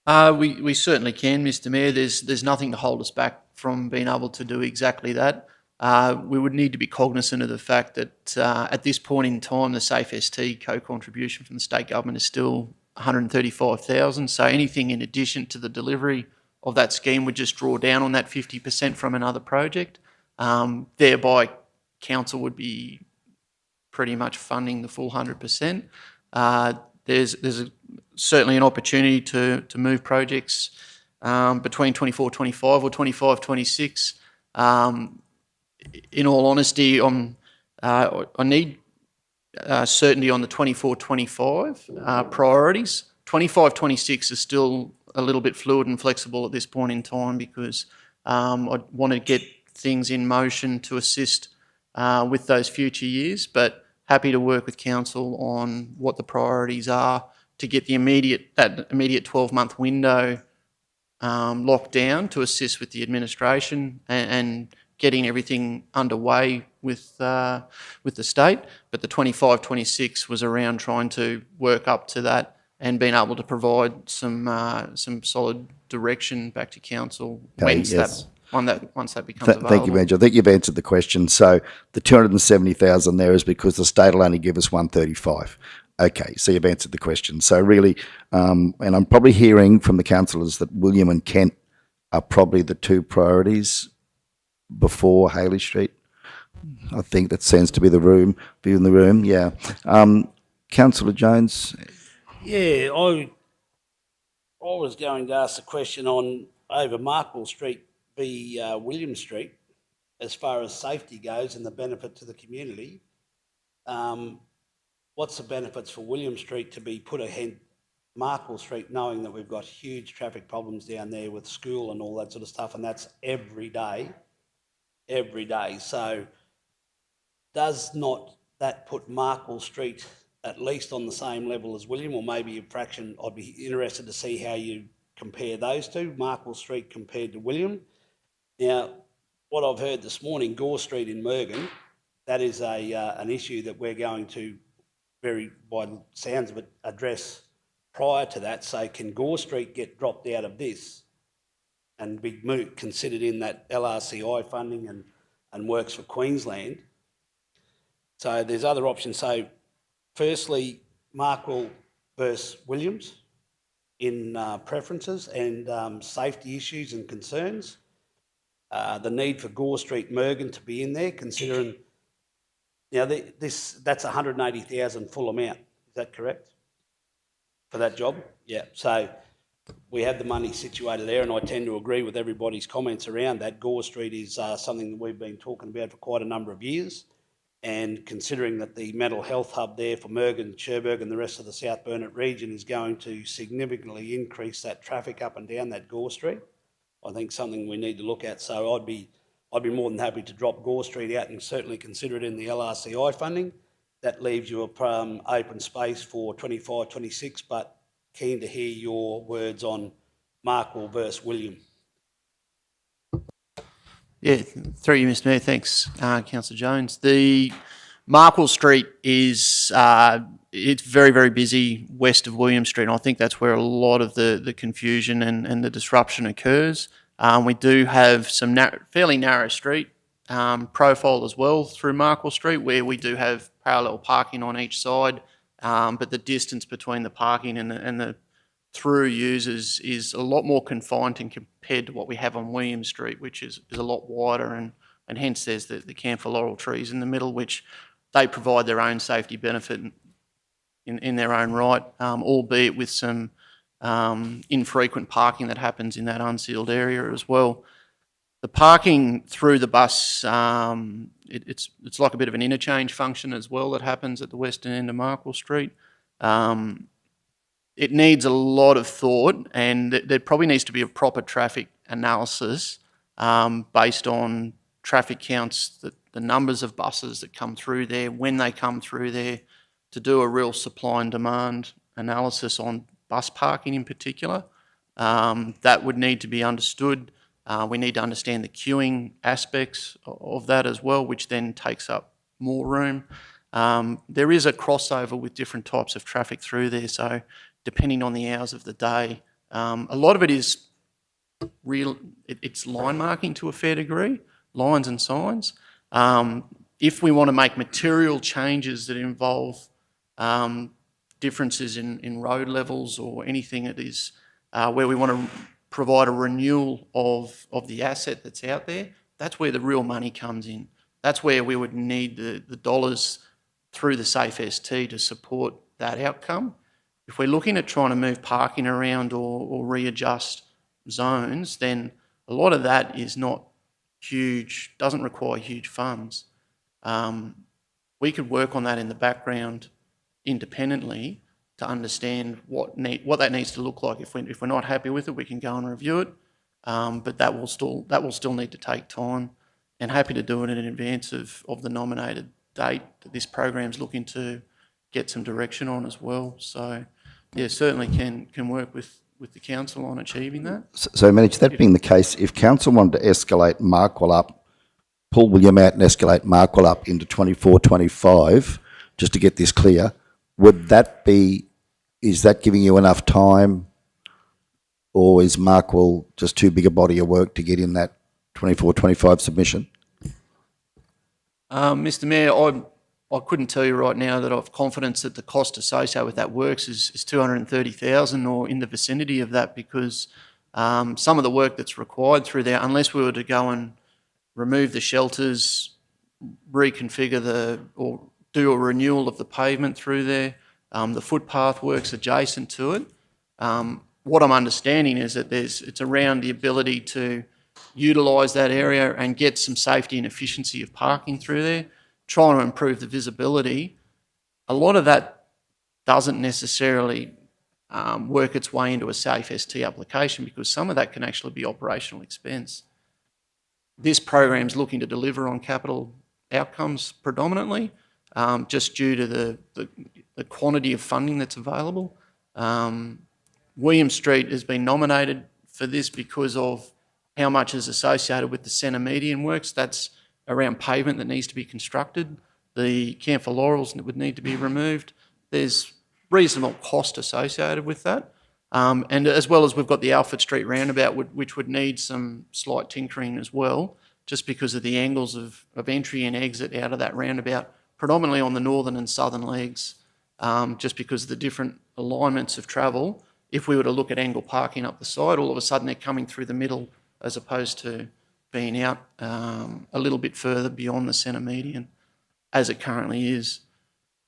We certainly can, Mr. Mayor. There's nothing to hold us back from being able to do exactly that. We would need to be cognizant of the fact that at this point in time, the Safe ST co-contribution from the state government is still 135,000. So anything in addition to the delivery of that scheme would just draw down on that 50% from another project. Thereby, council would be pretty much funding the full 100%. There's certainly an opportunity to move projects between 24-25 or 25-26. In all honesty, I need certainty on the 24-25 priorities. 25-26 is still a little bit fluid and flexible at this point in time because I want to get things in motion to assist with those future years, but happy to work with council on what the priorities are to get the immediate 12-month window locked down to assist with the administration and getting everything underway with the state. But the 25-26 was around trying to work up to that and being able to provide some solid direction back to council once that becomes available. Thank you, Manager. I think you've answered the question. So the 270,000 there is because the state will only give us 135. Okay, so you've answered the question. So really, and I'm probably hearing from the councillors that William and Kent are probably the 2 priorities before Haley Street. I think that seems to be the view in the room. Yeah. Councillor Jones. Yeah, I was going to ask the question on over Markwell Street v William Street as far as safety goes and the benefit to the community. What's the benefits for William Street to be put ahead Markwell Street, knowing that we've got huge traffic problems down there with school and all that sort of stuff, and that's every day. So does not that put Markwell Street at least on the same level as William, or maybe a fraction? I'd be interested to see how you compare those two, Markwell Street compared to William. Now, what I've heard this morning, Gore Street in Mergen, that is an issue that we're going to by the sounds of it, address prior to that. So can Gore Street get dropped out of this and be considered in that LRCI funding and works for Queensland? So there's other options. So firstly, Markwell versus Williams in preferences and safety issues and concerns. The need for Gore Street Mergen to be in there, considering now that's 180,000 full amount. Is that correct? For that job? Yeah. So we have the money situated there, and I tend to agree with everybody's comments around that. Gore Street is something that we've been talking about for quite a number of years, and considering that the mental health hub there for Mergen, Cherbourg and the rest of the South Burnett region is going to significantly increase that traffic up and down that Gore Street, I think something we need to look at. So I'd be more than happy to drop Gore Street out and certainly consider it in the LRCI funding. That leaves you a open space for 25-26, but keen to hear your words on Markwell versus William. Yeah, through you, Mr. Mayor. Thanks, Councillor Jones. The Markwell Street is it's very, very busy west of William Street, and I think that's where a lot of the confusion and the disruption occurs. We do have some fairly narrow street profile as well through Markwell Street, where we do have parallel parking on each side, but the distance between the parking and through users is a lot more confined and compared to what we have on William Street, which is a lot wider, and hence there's the camphor laurel trees in the middle, which they provide their own safety benefit in their own right, albeit with some infrequent parking that happens in that unsealed area as well. The parking through the bus, it's like a bit of an interchange function as well that happens at the western end of Markwell Street. It needs a lot of thought, and there probably needs to be a proper traffic analysis based on traffic counts, the numbers of buses that come through there, when they come through there, to do a real supply and demand analysis on bus parking in particular. That would need to be understood. We need to understand the queuing aspects of that as well, which then takes up more room. There is a crossover with different types of traffic through there, so depending on the hours of the day, a lot of it is it's line marking to a fair degree, lines and signs. If we want to make material changes that involve differences in road levels or anything that is where we want to provide a renewal of the asset that's out there, that's where the real money comes in. That's where we would need the dollars through the SafeST to support that outcome. If we're looking at trying to move parking around or readjust zones, then a lot of that is not huge, doesn't require huge funds. We could work on that in the background independently to understand what that needs to look like. If we're not happy with it, we can go and review it, but that will still need to take time, and happy to do it in advance of the nominated date that this program's looking to get some direction on as well. So, yeah, certainly can work with the council on achieving that. So, Manager, that being the case, if council wanted to escalate Markwell up, pull William out and escalate Markwell up into 24, 25, just to get this clear, is that giving you enough time, or is Markwell just too big a body of work to get in that 24, 25 submission? Mr Mayor, I couldn't tell you right now that I've confidence that the cost associated with that works is 230,000 or in the vicinity of that, because some of the work that's required through there, unless we were to go and remove the shelters, reconfigure or do a renewal of the pavement through there, the footpath works adjacent to it. What I'm understanding is that it's around the ability to utilise that area and get some safety and efficiency of parking through there, trying to improve the visibility. A lot of that doesn't necessarily work its way into a SafeST application, because some of that can actually be operational expense. This program's looking to deliver on capital outcomes predominantly, just due to the quantity of funding that's available. William Street has been nominated for this because of how much is associated with the centre median works. That's around pavement that needs to be constructed. The camphor laurels that would need to be removed. There's reasonable cost associated with that. And as well as we've got the Alfred Street roundabout, which would need some slight tinkering as well, just because of the angles of entry and exit out of that roundabout, predominantly on the northern and southern legs, just because of the different alignments of travel. If we were to look at angle parking up the side, all of a sudden they're coming through the middle as opposed to being out a little bit further beyond the centre median, as it currently is.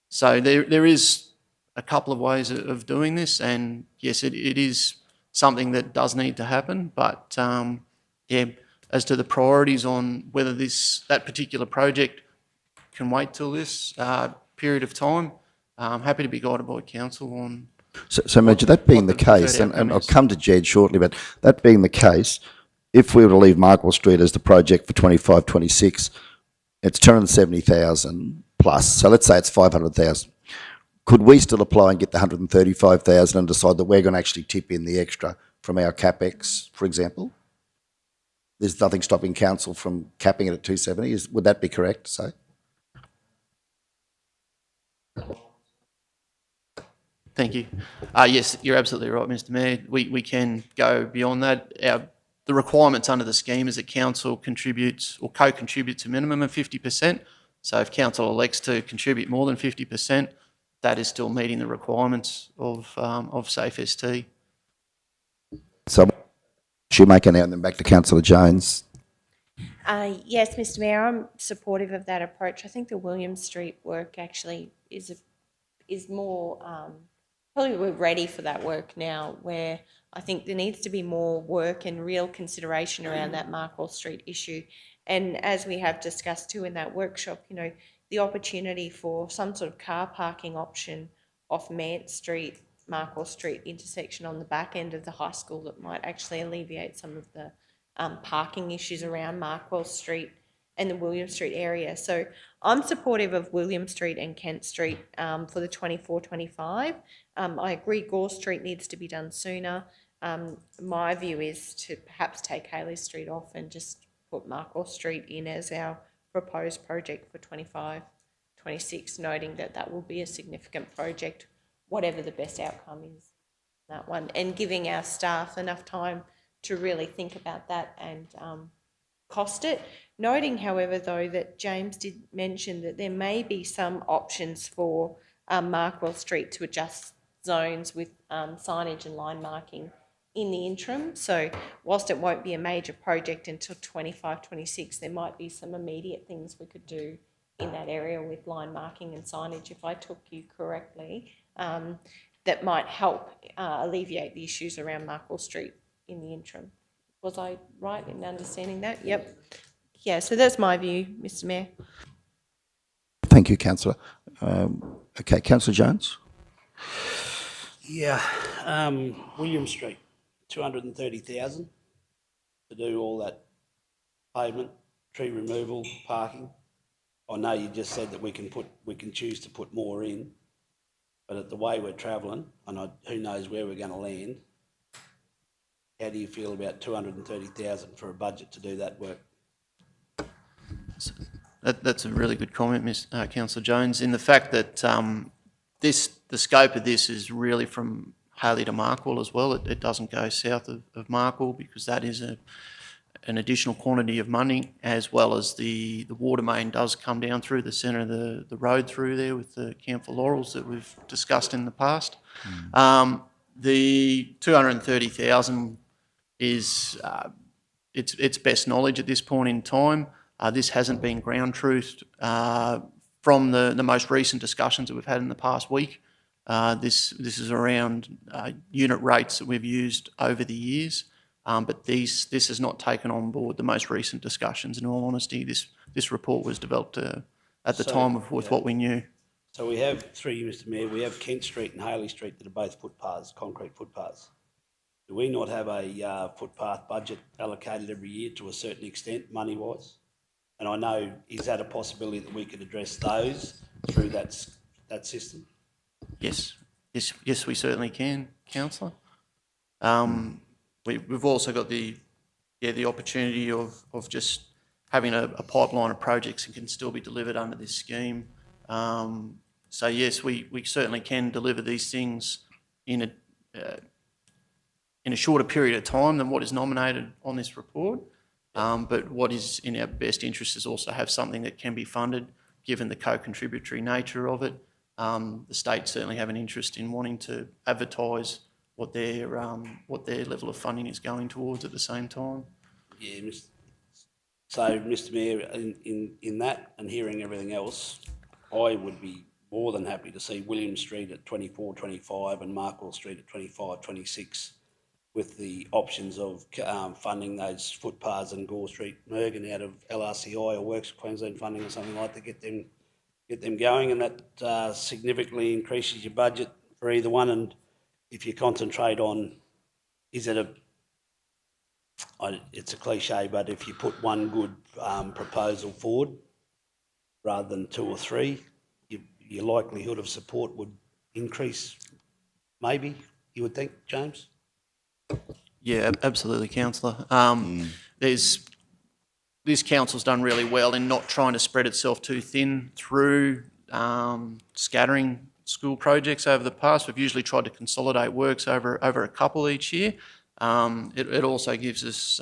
So there is a couple of ways of doing this, and yes, it is something that does need to happen, but yeah, as to the priorities on whether that particular project can wait till this period of time, I'm happy to be guided by council on. So Major, that being the case, and I'll come to Jed shortly, but that being the case, if we were to leave Markwell Street as the project for 25, 26, it's 270,000 plus. So let's say it's 500,000. Could we still apply and get the 135,000 and decide that we're going to actually tip in the extra from our capex, for example? There's nothing stopping council from capping it at 270. Would that be correct to say? Thank you. Yes, you're absolutely right, Mr Mayor. We can go beyond that. The requirements under the scheme is that council contributes or co-contributes a minimum of 50%. So if council elects to contribute more than 50%, that is still meeting the requirements of SafeST. So, Shoemaker now, and then back to Councillor Jones. Yes, Mr. Mayor, I'm supportive of that approach. I think the William Street work actually is more, probably we're ready for that work now, where I think there needs to be more work and real consideration around that Markwell Street issue. And as we have discussed too in that workshop, you know, the opportunity for some sort of car parking option off Mant Street, Markwell Street intersection on the back end of the high school that might actually alleviate some of the parking issues around Markwell Street and the William Street area. So I'm supportive of William Street and Kent Street for the 24-25. I agree Gore Street needs to be done sooner. My view is to perhaps take Haley Street off and just put Markwell Street in as our proposed project for 25-26, noting that that will be a significant project, whatever the best outcome is that one, and giving our staff enough time to really think about that and cost it. Noting, however, though, that James did mention that there may be some options for Markwell Street to adjust zones with signage and line marking in the interim. So whilst it won't be a major project until 25-26, there might be some immediate things we could do in that area with line marking and signage, if I took you correctly, that might help alleviate the issues around Markwell Street in the interim. Was I right in understanding that? Yep. Yeah, so that's my view, Mr. Mayor. Thank you, Councillor. Okay, Councillor Jones. Yeah, William Street, 230,000 to do all that pavement, tree removal, parking. I know you just said that we can choose to put more in, but at the way we're travelling, and who knows where we're going to land. How do you feel about 230,000 for a budget to do that work? That's a really good comment, Councillor Jones, in the fact that the scope of this is really from Haley to Markwell as well. It doesn't go south of Markwell because that is an additional quantity of money, as well as the water main does come down through the centre of the road through there with the Camp for Laurels that we've discussed in the past. The 230,000 is its best knowledge at this point in time. This hasn't been ground truthed from the most recent discussions that we've had in the past week. This is around unit rates that we've used over the years, but this has not taken on board the most recent discussions. In all honesty, this report was developed at the time with what we knew. So we have, through you, Mr. Mayor, we have Kent Street and Haley Street that are both footpaths, concrete footpaths. Do we not have a footpath budget allocated every year to a certain extent, money-wise? And I know, is that a possibility that we could address those through that system? Yes, we certainly can, Councillor. We've also got the opportunity of just having a pipeline of projects that can still be delivered under this scheme. So yes, we certainly can deliver these things in a shorter period of time than what is nominated on this report. But what is in our best interest is also have something that can be funded, given the co-contributory nature of it. The state certainly have an interest in wanting to advertise what their level of funding is going towards at the same time. Yeah, so Mr. Mayor, in that and hearing everything else, I would be more than happy to see William Street at 24-25 and Markwell Street at 25-26. With the options of funding those footpaths and Gore Street, Mergen out of LRCI or Works Queensland funding or something like that, get them going, and that significantly increases your budget for either one. And if you concentrate on, it's a cliche, but if you put one good proposal forward rather than two or three, your likelihood of support would increase, maybe, you would think, James? Yeah, absolutely, Councillor. This council's done really well in not trying to spread itself too thin through scattering school projects over the past. We've usually tried to consolidate works over a couple each year. It also gives us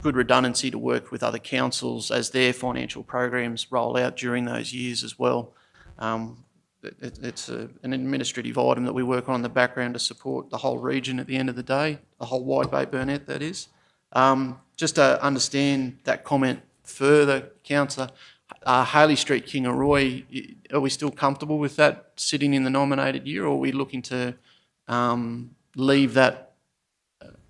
good redundancy to work with other councils as their financial programs roll out during those years as well. it's an administrative item that we work on in the background to support the whole region at the end of the day, the whole wide bay Burnett, that is. Just to understand that comment further, Councillor, Haley Street, Kingaroy, are we still comfortable with that sitting in the nominated year, or are we looking to leave that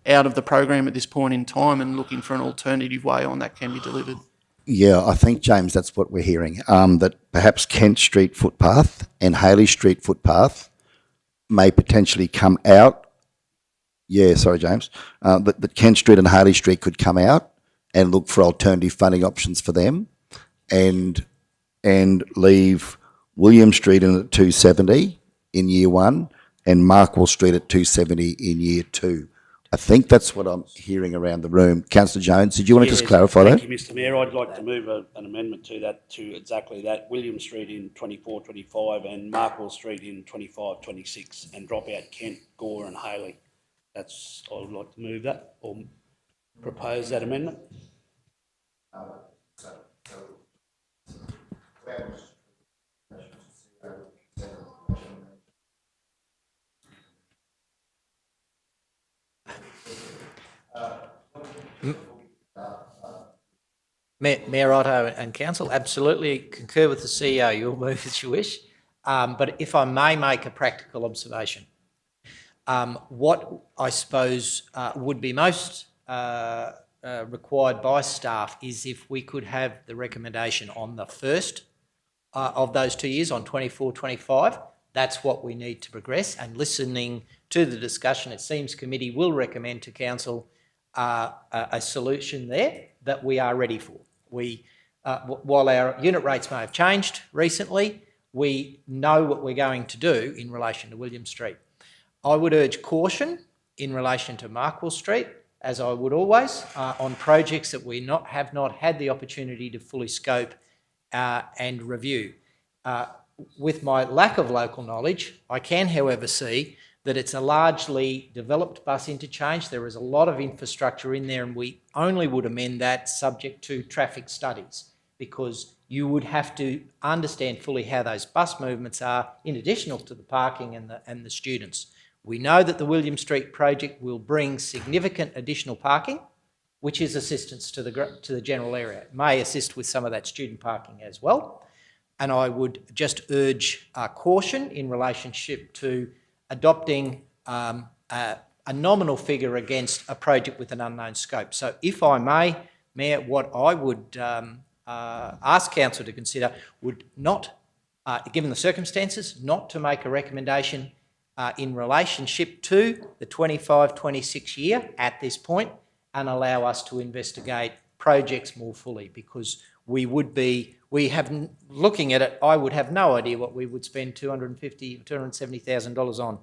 out of the program at this point in time and looking for an alternative way on that can be delivered? Yeah, I think, James, that's what we're hearing, that perhaps Kent Street footpath and Haley Street footpath may potentially come out. Yeah, sorry, James. That Kent Street and Haley Street could come out and look for alternative funding options for them, and leave William Street in at 270 in year one and Markwell Street at 270 in year two. I think that's what I'm hearing around the room. Councillor Jones, did you want to just clarify that? Thank you, Mr Mayor. I'd like to move an amendment to that, to exactly that. William Street in 24-25 and Markwell Street in 25-26, and drop out Kent, Gore and Haley. I would like to move that or propose that amendment. Mayor Otto and Council, absolutely concur with the CEO. You'll move as you wish. But if I may make a practical observation, what I suppose would be most required by staff is if we could have the recommendation on the first of those 2 years, on 24-25. That's what we need to progress. And listening to the discussion, it seems committee will recommend to Council a solution there that we are ready for. While our unit rates may have changed recently, we know what we're going to do in relation to William Street. I would urge caution in relation to Markwell Street, as I would always, on projects that we have not had the opportunity to fully scope and review. With my lack of local knowledge, I can, however, see that it's a largely developed bus interchange. There is a lot of infrastructure in there, and we only would amend that subject to traffic studies, because you would have to understand fully how those bus movements are, in addition to the parking and the students. We know that the William Street project will bring significant additional parking, which is assistance to the general area. It may assist with some of that student parking as well. And I would just urge caution in relationship to adopting a nominal figure against a project with an unknown scope. So if I may, Mayor, what I would ask Council to consider would not, given the circumstances, not to make a recommendation in relationship to the 25-26 year at this point, and allow us to investigate projects more fully, because looking at it, I would have no idea what we would spend $250,000, $270,000 on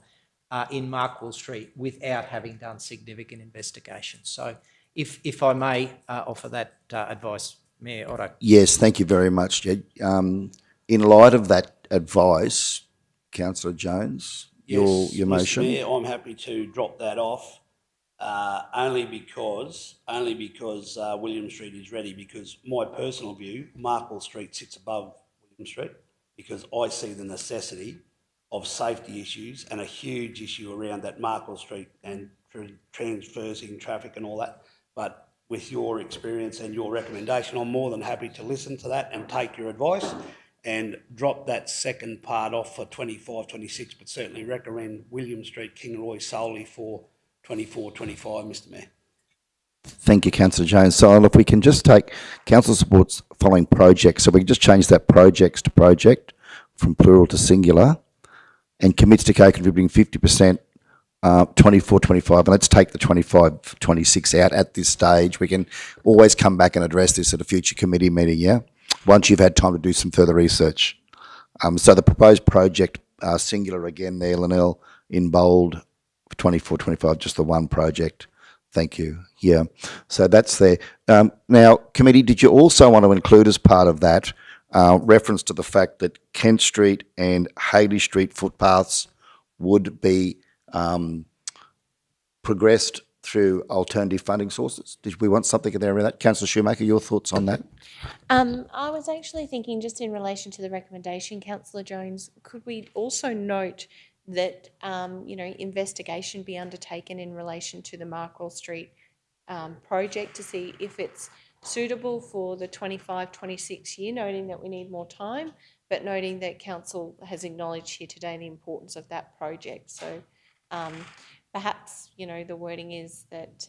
in Markwell Street without having done significant investigation. So if I may offer that advice, Mayor Otto. Yes, thank you very much, Jed. In light of that advice, Councillor Jones, Yes, your motion. Mr Mayor, I'm happy to drop that off, only because William Street is ready, because my personal view, Markwell Street sits above William Street, because I see the necessity of safety issues and a huge issue around that Markwell Street and transversing traffic and all that. But with your experience and your recommendation, I'm more than happy to listen to that and take your advice and drop that second part off for 25-26, but certainly recommend William Street, Kingaroy solely for 24-25, Mr Mayor. Thank you, Councillor Jones. So if we can just take council supports following projects, so we can just change that projects to project from plural to singular, and commits to co-contributing 50%, 24-25, and let's take the 25-26 out at this stage. We can always come back and address this at a future committee meeting, yeah? Once you've had time to do some further research. So the proposed project, singular again there, Linnell, in bold, 24-25, just the one project. Thank you. Yeah, so that's there. Now, committee, did you also want to include as part of that reference to the fact that Kent Street and Haley Street footpaths would be progressed through alternative funding sources? Did we want something in there around that? Councillor Shoemaker, your thoughts on that? I was actually thinking, just in relation to the recommendation, Councillor Jones, could we also note that, investigation be undertaken in relation to the Markwell Street project to see if it's suitable for the 25-26 year, noting that we need more time, but noting that council has acknowledged here today the importance of that project. So perhaps, the wording is that,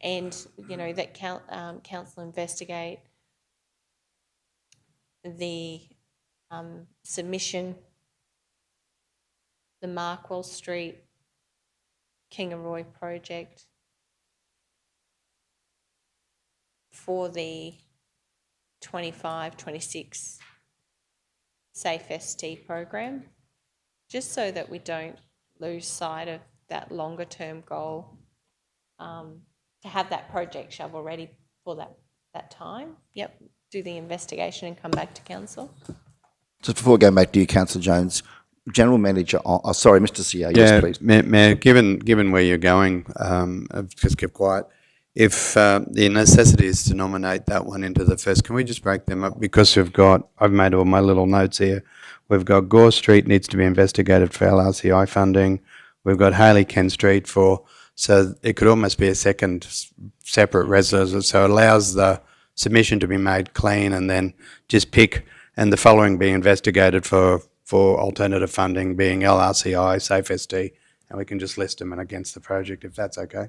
that council investigate the submission, the Markwell Street Kingaroy project for the 25-26 Safe ST program, just so that we don't lose sight of that longer term goal, to have that project shovel ready for that time. Yep, do the investigation and come back to council. Just before we go back to you, Councillor Jones, General Manager, sorry, Mr. CEO, yes, please. Mayor, given where you're going, just keep quiet. If the necessity is to nominate that one into the first, can we just break them up? Because I've made all my little notes here. We've got Gore Street needs to be investigated for LRCI funding. We've got Haley Ken Street so it could almost be a second separate resolution. So it allows the submission to be made clean and then just pick, and the following being investigated for alternative funding being LRCI, Safe ST, and we can just list them and against the project if that's okay.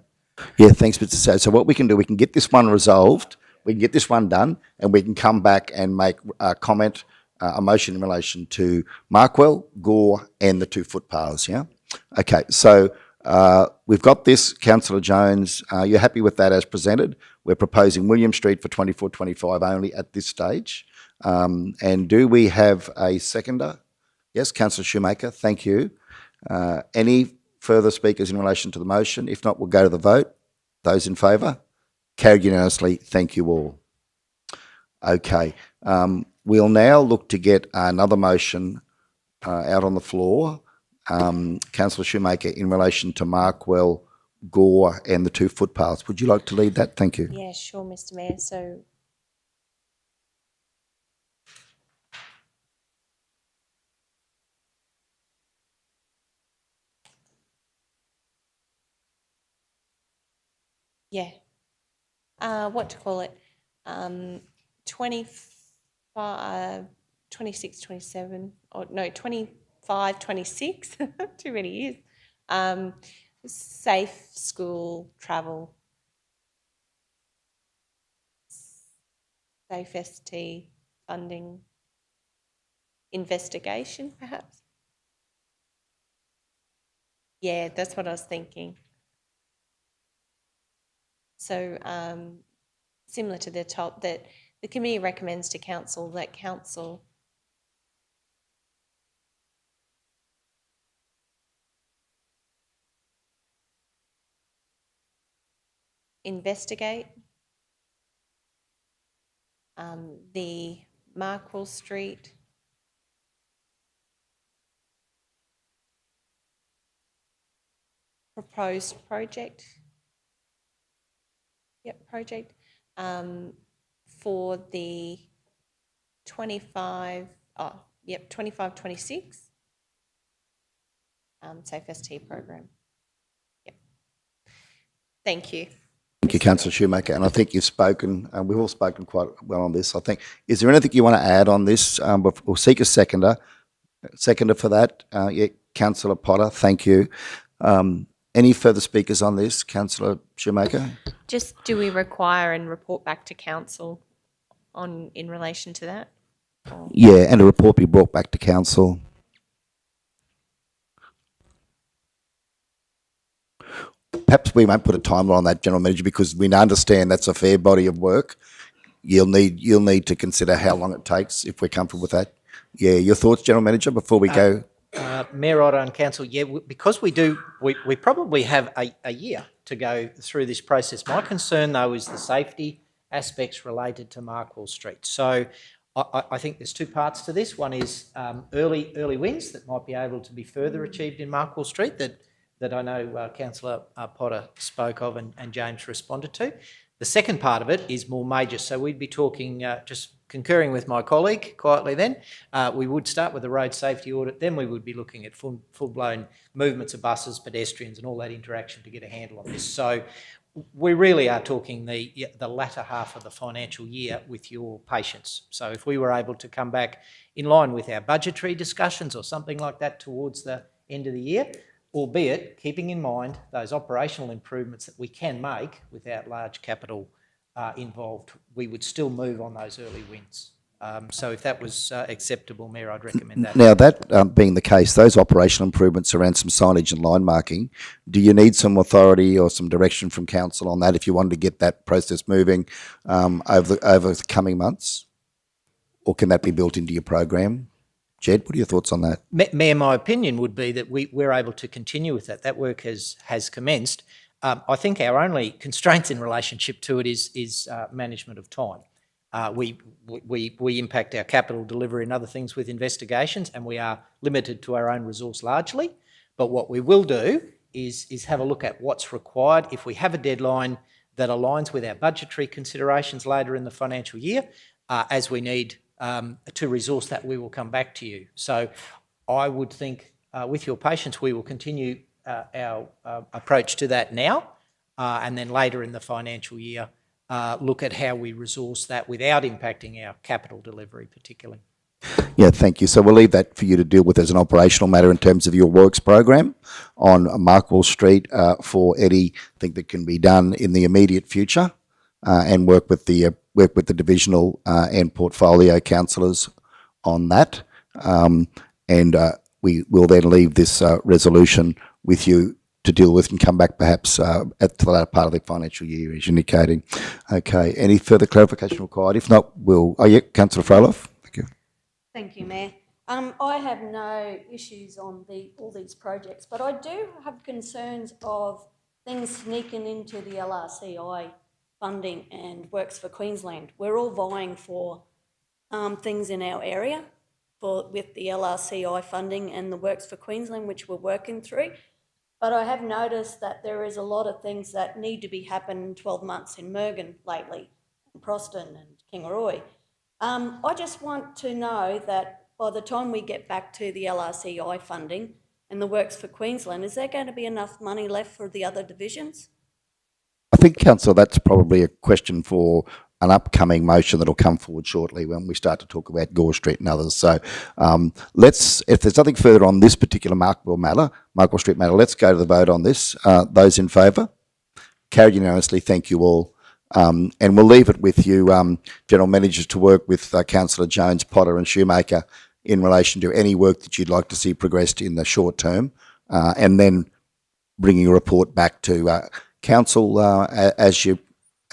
Yeah, thanks, Mr. Say. So what we can do, we can get this one resolved, we can get this one done, and we can come back and make a comment, a motion in relation to Markwell, Gore, and the 2 footpaths, yeah? Okay, so we've got this, Councillor Jones. You're happy with that as presented? We're proposing William Street for 24-25 only at this stage. And do we have a seconder? Yes, Councillor Shoemaker, thank you. Any further speakers in relation to the motion? If not, we'll go to the vote. Those in favour? Carried unanimously. Thank you all. Okay. We'll now look to get another motion out on the floor. Councillor Shoemaker, in relation to Markwell, Gore and the 2 footpaths. Would you like to lead that? Thank you. Yeah, sure, Mr. Mayor. So yeah, what to call it, 25, 26, 27, or no, 25, 26, too many years, safe school travel, Safe ST funding, investigation perhaps. Yeah, that's what I was thinking. So similar to the top, that the committee recommends to council that council investigate the Markwell Street proposed project. Yep, project for the 25-26 Safe ST program. Yep. Thank you. Thank you, Councillor Shoemaker. And I think you've spoken, we've all spoken quite well on this, I think. Is there anything you want to add on this? We'll seek a seconder. Seconder for that. Yeah, Councillor Potter, thank you. Any further speakers on this, Councillor Shoemaker? Just do we require and report back to council in relation to that? Or? Yeah, and a report be brought back to council. Perhaps we won't put a timeline on that, General Manager, because we understand that's a fair body of work. You'll need to consider how long it takes if we're comfortable with that. Yeah, your thoughts, General Manager, before we go? Mayor Otter and Council, yeah, because we probably have a year to go through this process. My concern, though, is the safety aspects related to Markwell Street. So I think there's 2 parts to this. One is early wins that might be able to be further achieved in Markwell Street that that I know Councillor Potter spoke of and James responded to. The second part of it is more major. So we'd be talking, just concurring with my colleague quietly then, we would start with the road safety audit, then we would be looking at full-blown movements of buses, pedestrians and all that interaction to get a handle on this. So we really are talking the latter half of the financial year with your patience. So if we were able to come back in line with our budgetary discussions or something like that towards the end of the year, albeit keeping in mind those operational improvements that we can make without large capital involved, we would still move on those early wins. So if that was acceptable, Mayor, I'd recommend that. Now, that being the case, those operational improvements around some signage and line marking, do you need some authority or some direction from council on that if you wanted to get that process moving over the coming months? Or can that be built into your program? Jed, what are your thoughts on that? Mayor, my opinion would be that we're able to continue with that. That work has commenced. I think our only constraints in relationship to it is management of time. We impact our capital delivery and other things with investigations, and we are limited to our own resource largely. But what we will do is have a look at what's required. If we have a deadline that aligns with our budgetary considerations later in the financial year, as we need to resource that, we will come back to you. So I would think, with your patience, we will continue our approach to that now, and then later in the financial year, look at how we resource that without impacting our capital delivery particularly. Yeah, thank you. So we'll leave that for you to deal with as an operational matter in terms of your works program on Markwell Street for Eddie. I think that can be done in the immediate future, and work with the divisional and portfolio councillors on that. We will then leave this resolution with you to deal with and come back perhaps at the latter part of the financial year, as you're indicating. Okay, any further clarification required? If not, Councillor Froloff. Thank you. Thank you, Mayor. I have no issues on all these projects, but I do have concerns of things sneaking into the LRCI funding and Works for Queensland. We're all vying for things in our area with the LRCI funding and the Works for Queensland, which we're working through. But I have noticed that there is a lot of things that need to be happening in 12 months in Mergen lately, and Proston and Kingaroy. I just want to know that by the time we get back to the LRCI funding and the Works for Queensland, is there going to be enough money left for the other divisions? I think, Councillor, that's probably a question for an upcoming motion that'll come forward shortly when we start to talk about Gore Street and others. So if there's nothing further on this particular Markwell Street matter, let's go to the vote on this. Those in favour? Carried unanimously. Thank you all. And we'll leave it with you, General Managers, to work with Councillor Jones, Potter and Shoemaker in relation to any work that you'd like to see progressed in the short term, and then bringing a report back to Council as you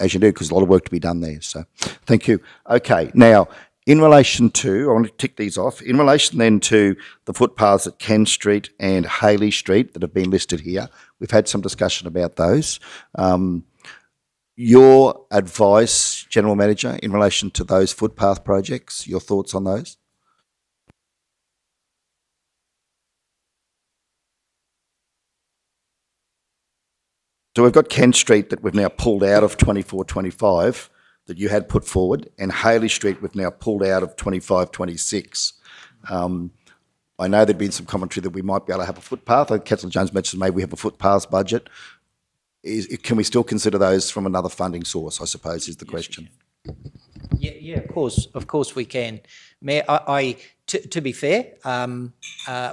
do, because a lot of work to be done there. So thank you. Okay, now in relation to, I want to tick these off, in relation then to the footpaths at Ken Street and Haley Street that have been listed here, we've had some discussion about those. Your advice, General Manager, in relation to those footpath projects, your thoughts on those? So we've got Kent Street that we've now pulled out of 24-25 that you had put forward, and Haley Street we've now pulled out of 25-26. I know there'd been some commentary that we might be able to have a footpath. Councillor Jones mentioned maybe we have a footpaths budget. Can we still consider those from another funding source, I suppose, is the question. Yeah, of course we can. Mayor, to be fair,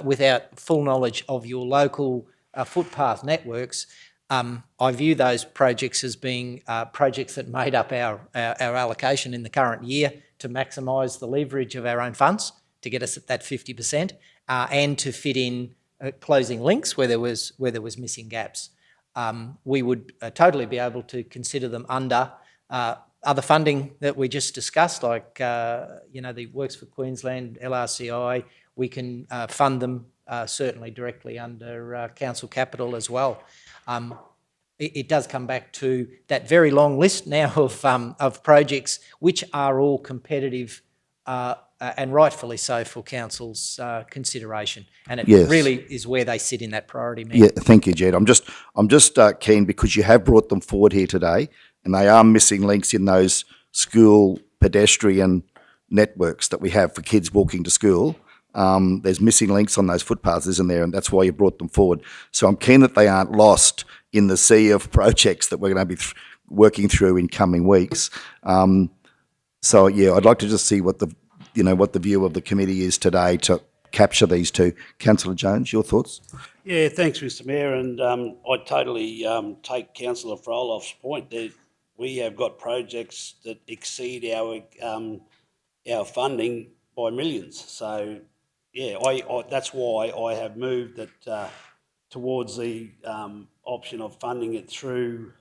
without full knowledge of your local footpath networks, I view those projects as being projects that made up our allocation in the current year to maximise the leverage of our own funds to get us at that 50%, and to fit in closing links where there was missing gaps. We would totally be able to consider them under other funding that we just discussed, like the Works for Queensland, LRCI. We can fund them certainly directly under council capital as well. It does come back to that very long list now of projects which are all competitive and rightfully so for council's consideration. And it Yes. really is where they sit in that priority, Mayor. Yeah, thank you, Jed. I'm just keen because you have brought them forward here today, and they are missing links in those school pedestrian networks that we have for kids walking to school. There's missing links on those footpaths, isn't there? And that's why you brought them forward. So I'm keen that they aren't lost in the sea of projects that we're going to be working through in coming weeks. So yeah, I'd like to just see what the view of the committee is today to capture these two. Councillor Jones, your thoughts? Yeah, thanks, Mr Mayor, and I totally take Councillor Frolof's point that we have got projects that exceed our funding by millions. So, yeah, I that's why I have moved that towards the option of funding it through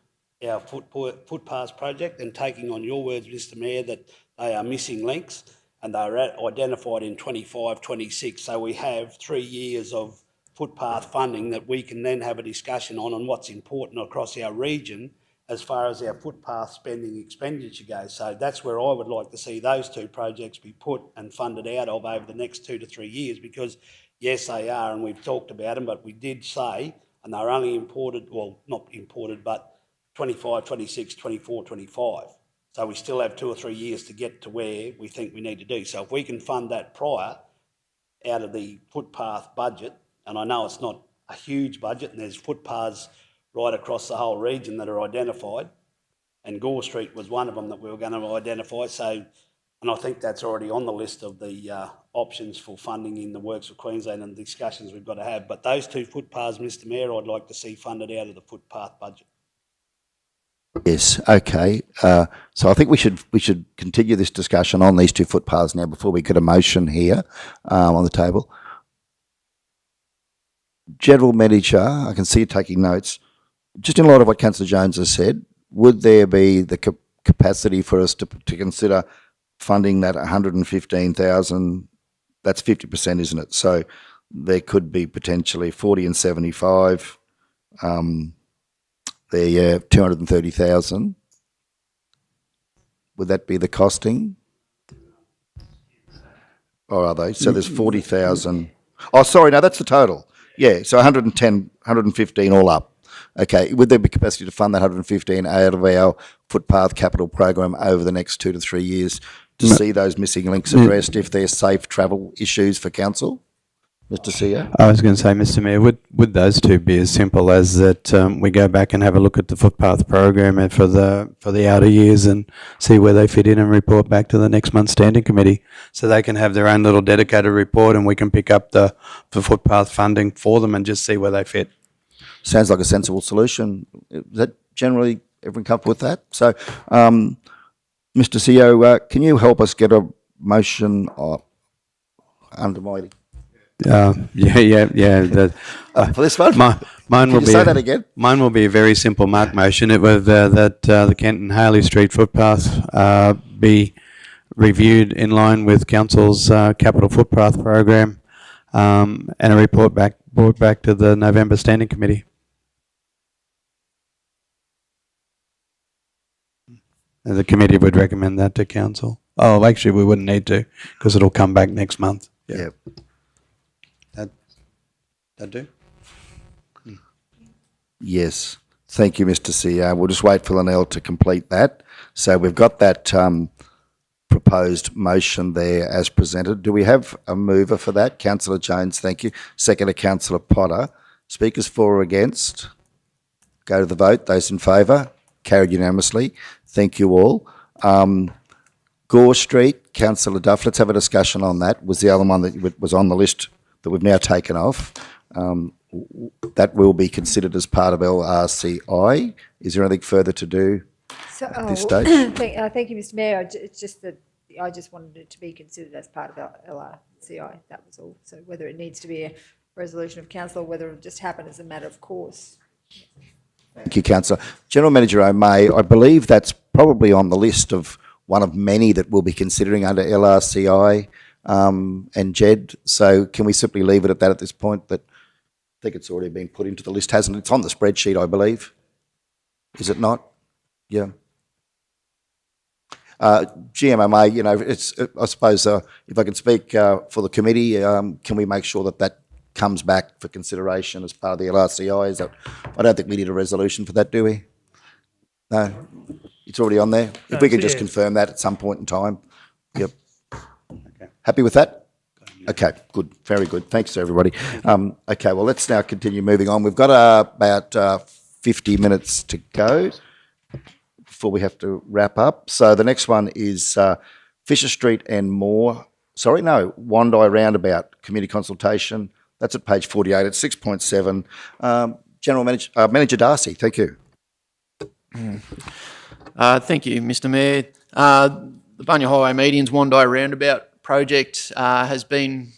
our footpaths project and taking on your words, Mr Mayor, that they are missing links and they're identified in 25, 26. So we have 3 years of footpath funding that we can then have a discussion on what's important across our region as far as our footpath spending expenditure goes. So that's where I would like to see those two projects be put and funded out of over the next 2 to 3 years, because yes, they are, and we've talked about them, but we did say, and they're only imported, well, not imported, but 25, 26, 24, 25. So we still have 2 or 3 years to get to where we think we need to do. So if we can fund that prior out of the footpath budget, and I know it's not a huge budget, and there's footpaths right across the whole region that are identified, and Gore Street was one of them that we were going to identify. So, and I think that's already on the list of the options for funding in the Works of Queensland and the discussions we've got to have. But those two footpaths, Mr Mayor, I'd like to see funded out of the footpath budget. Yes. Okay. So I think we should continue this discussion on these two footpaths now before we get a motion here on the table. General Manager, I can see you taking notes. Just in light of what Councillor Jones has said, would there be the capacity for us to consider funding that 115,000? That's 50%, isn't it? So there could be potentially 40 and 75. There, 230,000. Would that be the costing? Or are they? So there's 40,000. Oh, sorry, no, that's the total. Yeah, so 110, 115 all up. Okay, would there be capacity to fund that 115 out of our footpath capital program over the next 2 to 3 years to see those missing links addressed if there's safe travel issues for council? Mr CEO? I was going to say, Mr Mayor, would those two be as simple as that we go back and have a look at the footpath program for the outer years and see where they fit in and report back to the next month's standing committee, so they can have their own little dedicated report and we can pick up the footpath funding for them and just see where they fit? Sounds like a sensible solution. Is that generally everyone comfortable with that? So, Mr CEO, can you help us get a motion under my... Yeah. For this one? Mine will be say that again? Mine will be a very simple mark motion. It was that the Kent and Harley Street footpath be reviewed in line with Council's capital footpath program, and a report brought back to the November Standing Committee. And the committee would recommend that to Council. Oh, actually, we wouldn't need to because it'll come back next month. Yeah. That do? Yes. Thank you, Mr CEO. We'll just wait for Lynelle to complete that. So we've got that proposed motion there as presented. Do we have a mover for that? Councillor Jones, thank you. Seconder, Councillor Potter. Speakers for or against? Go to the vote. Those in favour? Carried unanimously. Thank you all. Gore Street, Councillor Duff, let's have a discussion on that. Was the other one that was on the list that we've now taken off. That will be considered as part of LRCI. Is there anything further to do at this stage? Thank you, Mr Mayor. It's just that I just wanted it to be considered as part of LRCI. That was all. So whether it needs to be a resolution of council or whether it just happen as a matter of course. Thank you, Councillor. General Manager O'May, I believe that's probably on the list of one of many that we'll be considering under LRCI and JED. So can we simply leave it at that at this point? That I think it's already been put into the list, hasn't it? It's on the spreadsheet, I believe. Is it not? Yeah. GMMA, you know, it's, I suppose, if I can speak for the committee, can we make sure that that comes back for consideration as part of the LRCI? Is that, I don't think we need a resolution for that, do we? No, it's already on there. If we can just confirm that at some point in time. Yep. Okay. Happy with that? Okay, good, very good. Thanks to everybody. Okay, well, let's now continue moving on. We've got about 50 minutes to go before we have to wrap up. So the next one is Fisher Street and more. Sorry, no, Wandai Roundabout community consultation. That's at page 48. It's 6.7. General Manager Darcy, thank you. Thank you, Mr. Mayor. The Bunya Highway Medians Wandai Roundabout project has been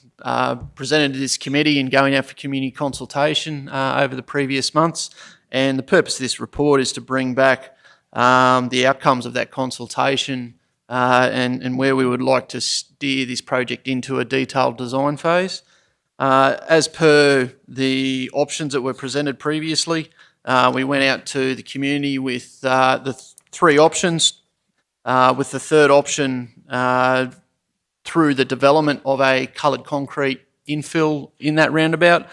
presented to this committee and going out for community consultation over the previous months. And the purpose of this report is to bring back the outcomes of that consultation and where we would like to steer this project into a detailed design phase. As per the options that were presented previously, we went out to the community with the three options, with the third option through the development of a coloured concrete infill in that roundabout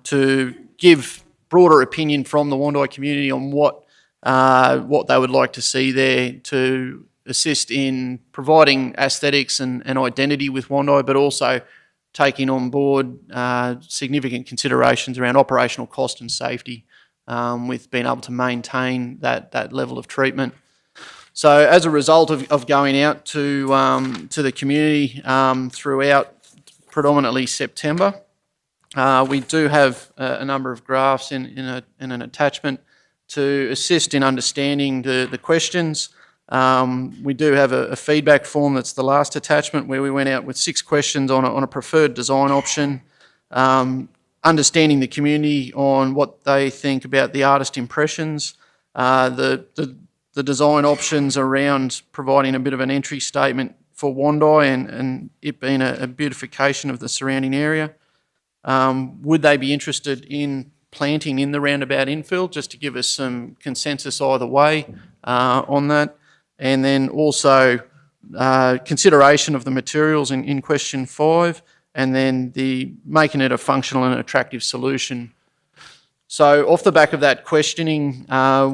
to give broader opinion from the Wandai community on what they would like to see there to assist in providing aesthetics and identity with Wandai, but also taking on board significant considerations around operational cost and safety with being able to maintain that level of treatment. So as a result of going out to the community throughout predominantly September, we do have a number of graphs in an attachment to assist in understanding the questions. We do have a feedback form that's the last attachment where we went out with 6 questions on a preferred design option, understanding the community on what they think about the artist impressions, the design options around providing a bit of an entry statement for Wandai and it being a beautification of the surrounding area. Would they be interested in planting in the roundabout infill, just to give us some consensus either way on that? And then also consideration of the materials in question 5, and then the making it a functional and attractive solution. So off the back of that questioning,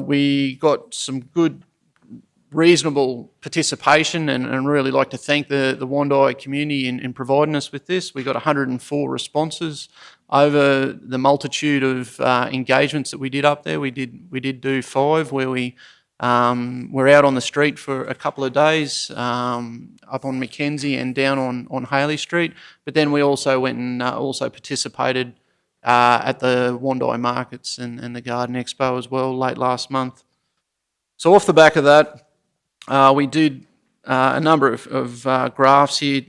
we got some good, reasonable participation and really like to thank the Wandai community in providing us with this. We got 104 responses over the multitude of engagements that we did up there. We did do 5 where we were out on the street for a couple of days up on Mackenzie and down on Haley Street. But then we also went and also participated at the Wandai Markets and the Garden Expo as well late last month. So off the back of that, we did a number of graphs here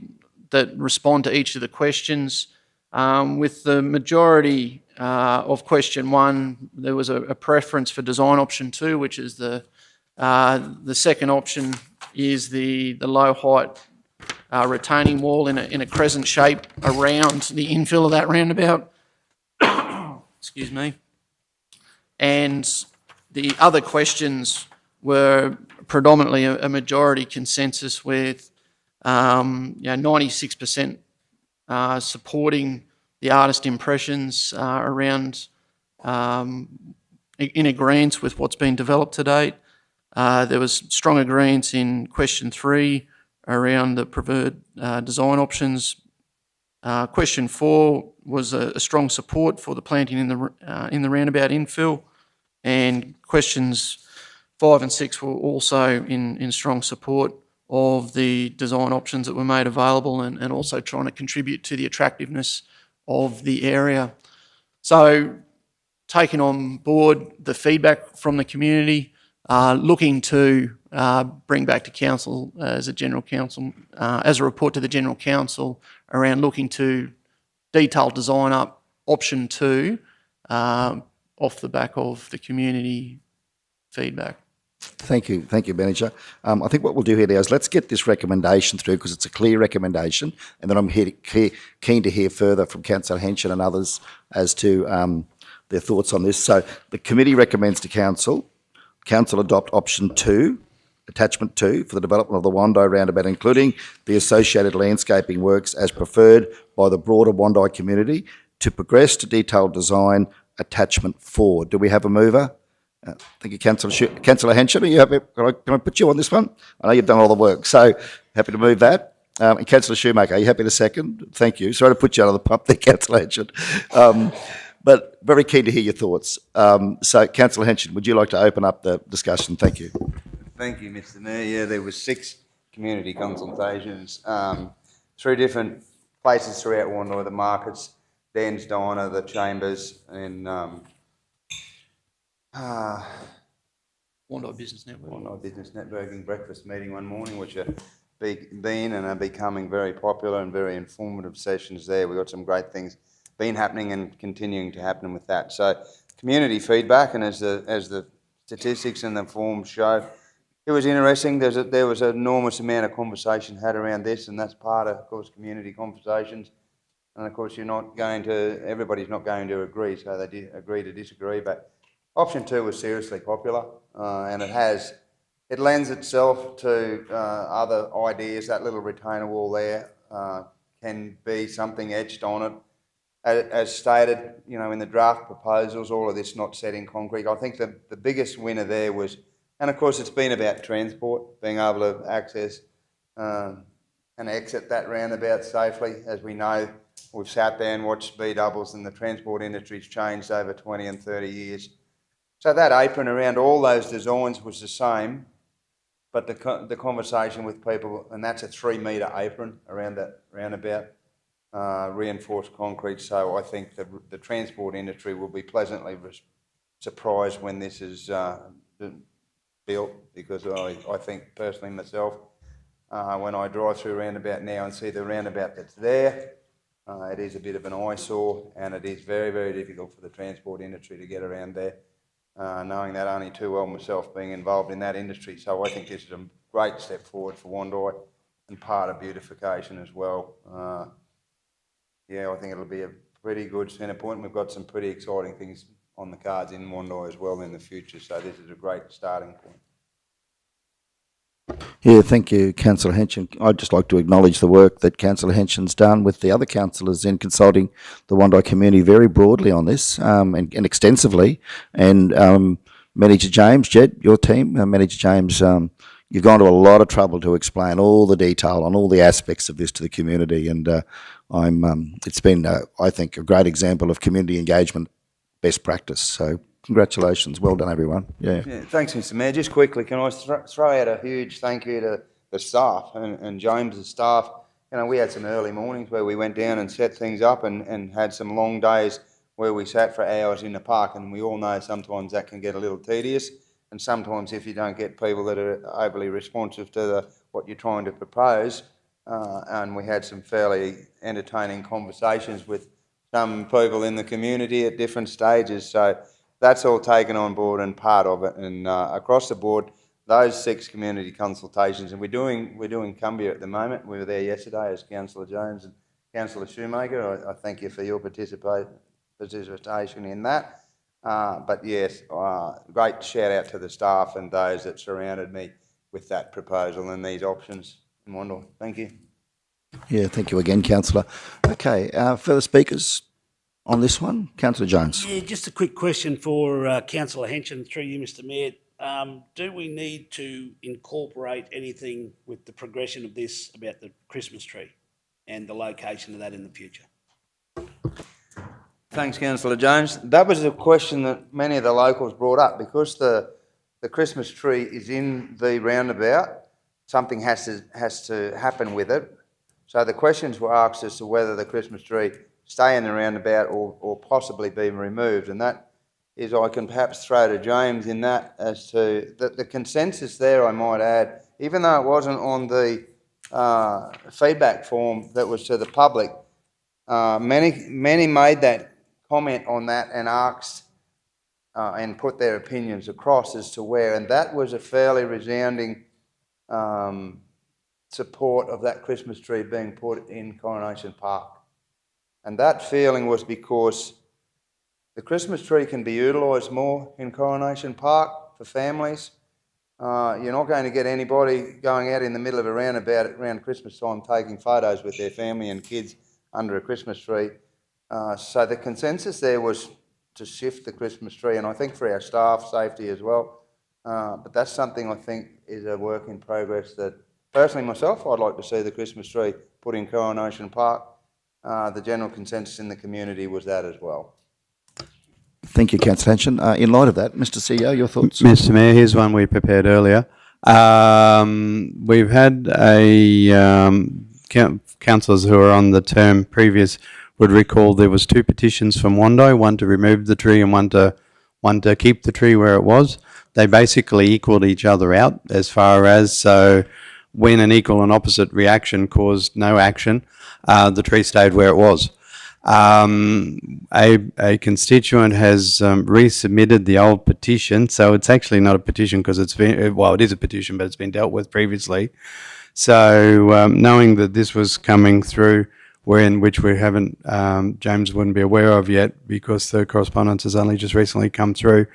that respond to each of the questions. With the majority of question 1, there was a preference for design option 2, which is the second option is the low height retaining wall in a crescent shape around the infill of that roundabout. Excuse me. And the other questions were predominantly a majority consensus with 96% supporting the artist impressions around in agreement with what's been developed to date. There was strong agreement in question 3 around the preferred design options. Question 4 was a strong support for the planting in the roundabout infill, and questions 5 and 6 were also in strong support of the design options that were made available and also trying to contribute to the attractiveness of the area. So taking on board the feedback from the community, looking to bring back to council as a report to the General Council around looking to detailed design up option 2 off the back of the community feedback. Thank you, Manager. I think what we'll do here now is let's get this recommendation through because it's a clear recommendation, and then I'm keen to hear further from Councillor Henshin and others as to their thoughts on this. So the committee recommends to Council adopt option 2 Attachment 2 for the development of the Wandai roundabout, including the associated landscaping works as preferred by the broader Wandai community, to progress to detailed design. Attachment 4. Do we have a mover? Thank you, Councillor Henson. Are you happy? Can I put you on this one? I know you've done all the work, so happy to move that. And Councillor Shoemaker, are you happy to second? Thank you. Sorry to put you out of the pump there, Councillor Henson. But very keen to hear your thoughts. So, Councillor Henson, would you like to open up the discussion? Thank you. Thank you, Mr. Mayor. Yeah, there was 6 community consultations, 3 different places throughout Wandai, the markets, Dan's Diner, the Chambers, and Wandai Business Network. Wandai Business Networking breakfast meeting one morning, which have been and are becoming very popular and very informative sessions there. We've got some great things been happening and continuing to happen with that. So community feedback, and as the statistics and the forms show, it was interesting. There was an enormous amount of conversation had around this, and that's part of course, community conversations. And of course, everybody's not going to agree, so they did agree to disagree. But option 2 was seriously popular, and it lends itself to other ideas. That little retainer wall there can be something etched on it. As stated, in the draft proposals, all of this not set in concrete. I think the biggest winner there was, and of course it's been about transport, being able to access and exit that roundabout safely. As we know, we've sat there and watched speed doubles, and the transport industry's changed over 20 and 30 years. So that apron around all those designs was the same, but the conversation with people, and that's a 3-metre apron around that roundabout, reinforced concrete. So I think the transport industry will be pleasantly surprised when this is built, because I think personally myself, when I drive through roundabout now and see the roundabout that's there, it is a bit of an eyesore, and it is very, very difficult for the transport industry to get around there, knowing that only too well myself, being involved in that industry. So I think this is a great step forward for Wandai and part of beautification as well. I think it'll be a pretty good centre point. We've got some pretty exciting things on the cards in Wandai as well in the future, so this is a great starting point. Yeah, thank you, Councillor Henson. I'd just like to acknowledge the work that Councillor Henson's done with the other councillors in consulting the Wandai community very broadly on this and extensively. And Manager James, Jed, your team, Manager James, you've gone to a lot of trouble to explain all the detail on all the aspects of this to the community, and it's been, I think, a great example of community engagement best practice. So congratulations. Well done, everyone. Yeah, thanks, Mr. Mayor. Just quickly, can I throw out a huge thank you to the staff and James' staff. We had some early mornings where we went down and set things up and had some long days where we sat for hours in the park, and we all know sometimes that can get a little tedious, and sometimes if you don't get people that are overly responsive to what you're trying to propose, and we had some fairly entertaining conversations with some people in the community at different stages. So that's all taken on board and part of it. And across the board, those 6 community consultations, and we're doing Cumbria at the moment. We were there yesterday as Councillor Jones and Councillor Shoemaker. I thank you for your participation in that. But yes, great shout out to the staff and those that surrounded me with that proposal and these options in Wandai. Thank you. Yeah, thank you again, Councillor. Okay, further speakers on this one? Councillor Jones. Yeah, just a quick question for Councillor Henson, through you, Mr. Mayor. Do we need to incorporate anything with the progression of this about the Christmas tree and the location of that in the future? Thanks, Councillor Jones. That was a question that many of the locals brought up. Because the Christmas tree is in the roundabout, something has to happen with it. So the questions were asked as to whether the Christmas tree stay in the roundabout or possibly be removed. And that is, I can perhaps throw to James in that, as to the consensus there, I might add, even though it wasn't on the feedback form that was to the public, many made that comment on that and asked and put their opinions across as to where, and that was a fairly resounding support of that Christmas tree being put in Coronation Park. And that feeling was because the Christmas tree can be utilised more in Coronation Park for families. You're not going to get anybody going out in the middle of a roundabout around Christmas time taking photos with their family and kids under a Christmas tree. So the consensus there was to shift the Christmas tree, and I think for our staff safety as well. But that's something I think is a work in progress that, personally myself, I'd like to see the Christmas tree put in Coronation Park. The general consensus in the community was that as well. Thank you, Councillor Hanshin. In light of that, Mr CEO, your thoughts? Mr. Mayor, here's one we prepared earlier. We've had councillors who are on the term previous would recall there was 2 petitions from Wando, one to remove the tree and one to keep the tree where it was. They basically equalled each other out as far as, so when an equal and opposite reaction caused no action, the tree stayed where it was. A constituent has resubmitted the old petition, so it's actually not a petition because it's been, well, it is a petition, but it's been dealt with previously. So knowing that this was coming through, which we haven't, James wouldn't be aware of yet because the correspondence has only just recently come through,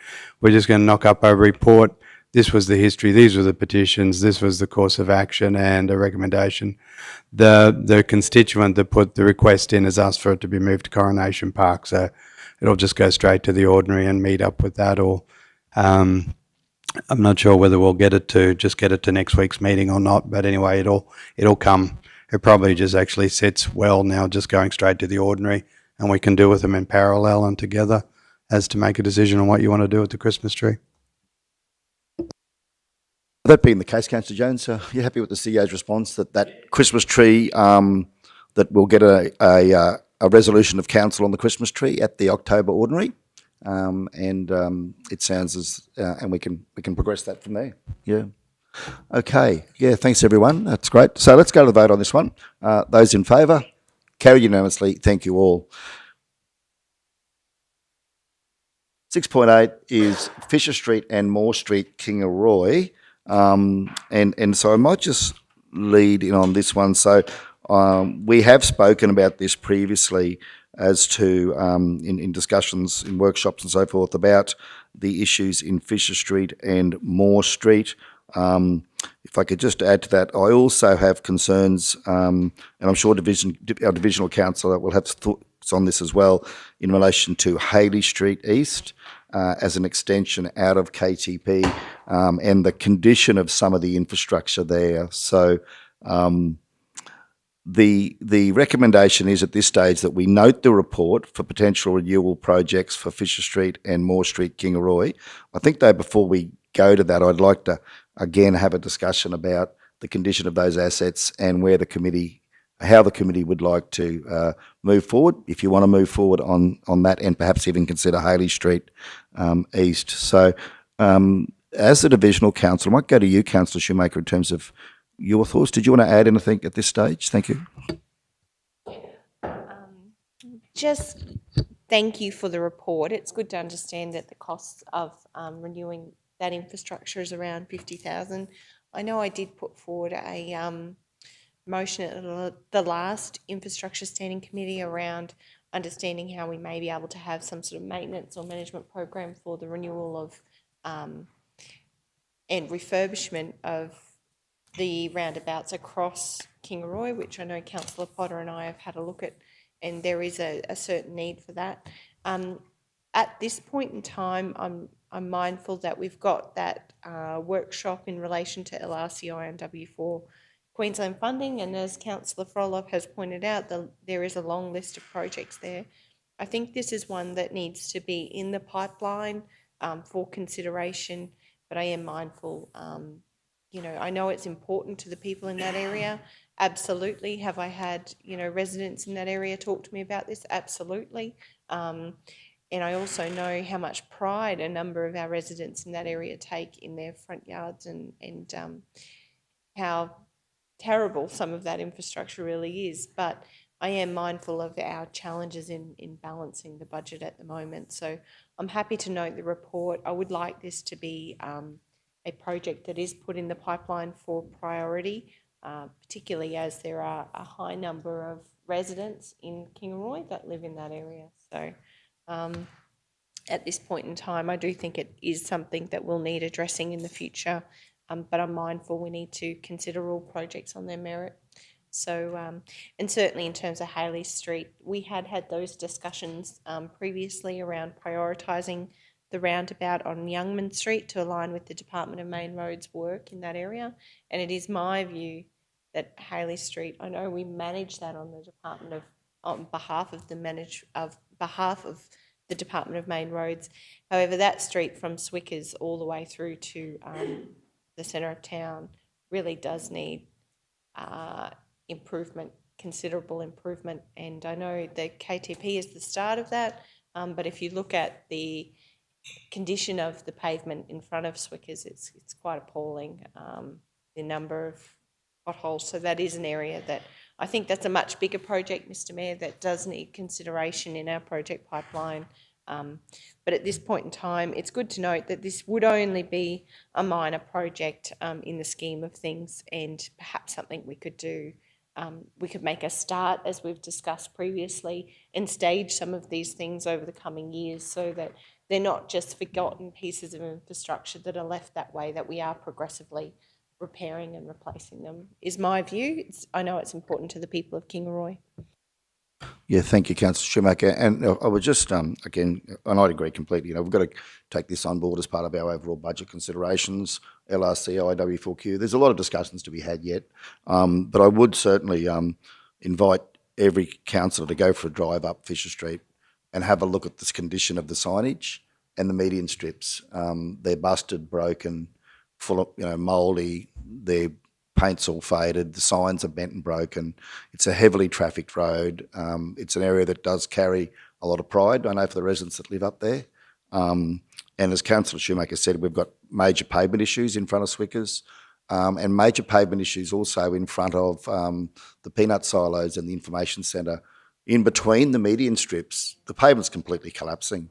we're just going to knock up our report. This was the history, these were the petitions, this was the course of action and a recommendation. The constituent that put the request in has asked for it to be moved to Coronation Park, so it'll just go straight to the ordinary and meet up with that, or I'm not sure whether we'll get it to next week's meeting or not, but anyway, it'll come. It probably just actually sits well now, just going straight to the ordinary, and we can deal with them in parallel and together as to make a decision on what you want to do with the Christmas tree. That being the case, Councillor Jones, you're happy with the CEO's response that Christmas tree, that we'll get a resolution of council on the Christmas tree at the October ordinary, and it sounds as and we can progress that from there. Yeah. Okay. Yeah. Thanks everyone. That's great. So let's go to the vote on this one. Those in favour, carried unanimously. Thank you all. 6.8 is Fisher Street and Moore Street, Kingaroy. And so I might just lead in on this one. So we have spoken about this previously as to in discussions, in workshops and so forth about the issues in Fisher Street and Moore Street. If I could just add to that, I also have concerns, and I'm sure our divisional councillor will have thoughts on this as well, in relation to Hayley Street East as an extension out of KTP and the condition of some of the infrastructure there. So the recommendation is at this stage that we note the report for potential renewal projects for Fisher Street and Moore Street, Kingaroy. I think though before we go to that, I'd like to again have a discussion about the condition of those assets and where how the committee would like to move forward, if you want to move forward on that, and perhaps even consider Hayley Street East. So as the divisional council, I might go to you, Councillor Shoemaker, in terms of your thoughts. Did you want to add anything at this stage? Thank you. Just thank you for the report. It's good to understand that the costs of renewing that infrastructure is around 50,000. I know I did put forward a motion at the last infrastructure standing committee around understanding how we may be able to have some sort of maintenance or management program for the renewal of and refurbishment of the roundabouts across Kingaroy, which I know Councillor Potter and I have had a look at, and there is a certain need for that. At this point in time, I'm mindful that we've got that workshop in relation to LRCI and W4 Queensland funding, and as Councillor Frolov has pointed out, there is a long list of projects there. I think this is one that needs to be in the pipeline for consideration, but I am mindful, I know it's important to the people in that area. Absolutely. Have I had, residents in that area talk to me about this? Absolutely. And I also know how much pride a number of our residents in that area take in their front yards and how terrible some of that infrastructure really is. But I am mindful of our challenges in balancing the budget at the moment. So I'm happy to note the report. I would like this to be a project that is put in the pipeline for priority, particularly as there are a high number of residents in Kingaroy that live in that area. So at this point in time, I do think it is something that will need addressing in the future. but I'm mindful we need to consider all projects on their merit. So, and certainly in terms of Haley Street, we had those discussions previously around prioritising the roundabout on Youngman Street to align with the Department of Main Roads work in that area. And it is my view that Haley Street, I know we manage that on the Department of, on behalf of the Department of Main Roads. However, that street from Swickers all the way through to the centre of town really does need improvement, considerable improvement. And I know the KTP is the start of that, but if you look at the condition of the pavement in front of Swickers, it's quite appalling, the number of potholes. So that is an area that I think that's a much bigger project, Mr Mayor, that does need consideration in our project pipeline. But at this point in time, it's good to note that this would only be a minor project in the scheme of things, and perhaps something we could do. We could make a start, as we've discussed previously, and stage some of these things over the coming years so that they're not just forgotten pieces of infrastructure that are left that way, that we are progressively repairing and replacing them, is my view. I know it's important to the people of Kingaroy. Yeah, thank you, Councillor Schumacher. And I would just, again, and I'd agree completely, we've got to take this on board as part of our overall budget considerations, LRC, IW4Q. There's a lot of discussions to be had yet, but I would certainly invite every councillor to go for a drive up Fisher Street and have a look at this condition of the signage and the median strips. They're busted, broken, full of, mouldy, their paint's all faded, the signs are bent and broken. It's a heavily trafficked road. It's an area that does carry a lot of pride, I know, for the residents that live up there. And as Councillor Schumacher said, we've got major pavement issues in front of Swickers, and major pavement issues also in front of the peanut silos and the information centre. In between the median strips, the pavement's completely collapsing.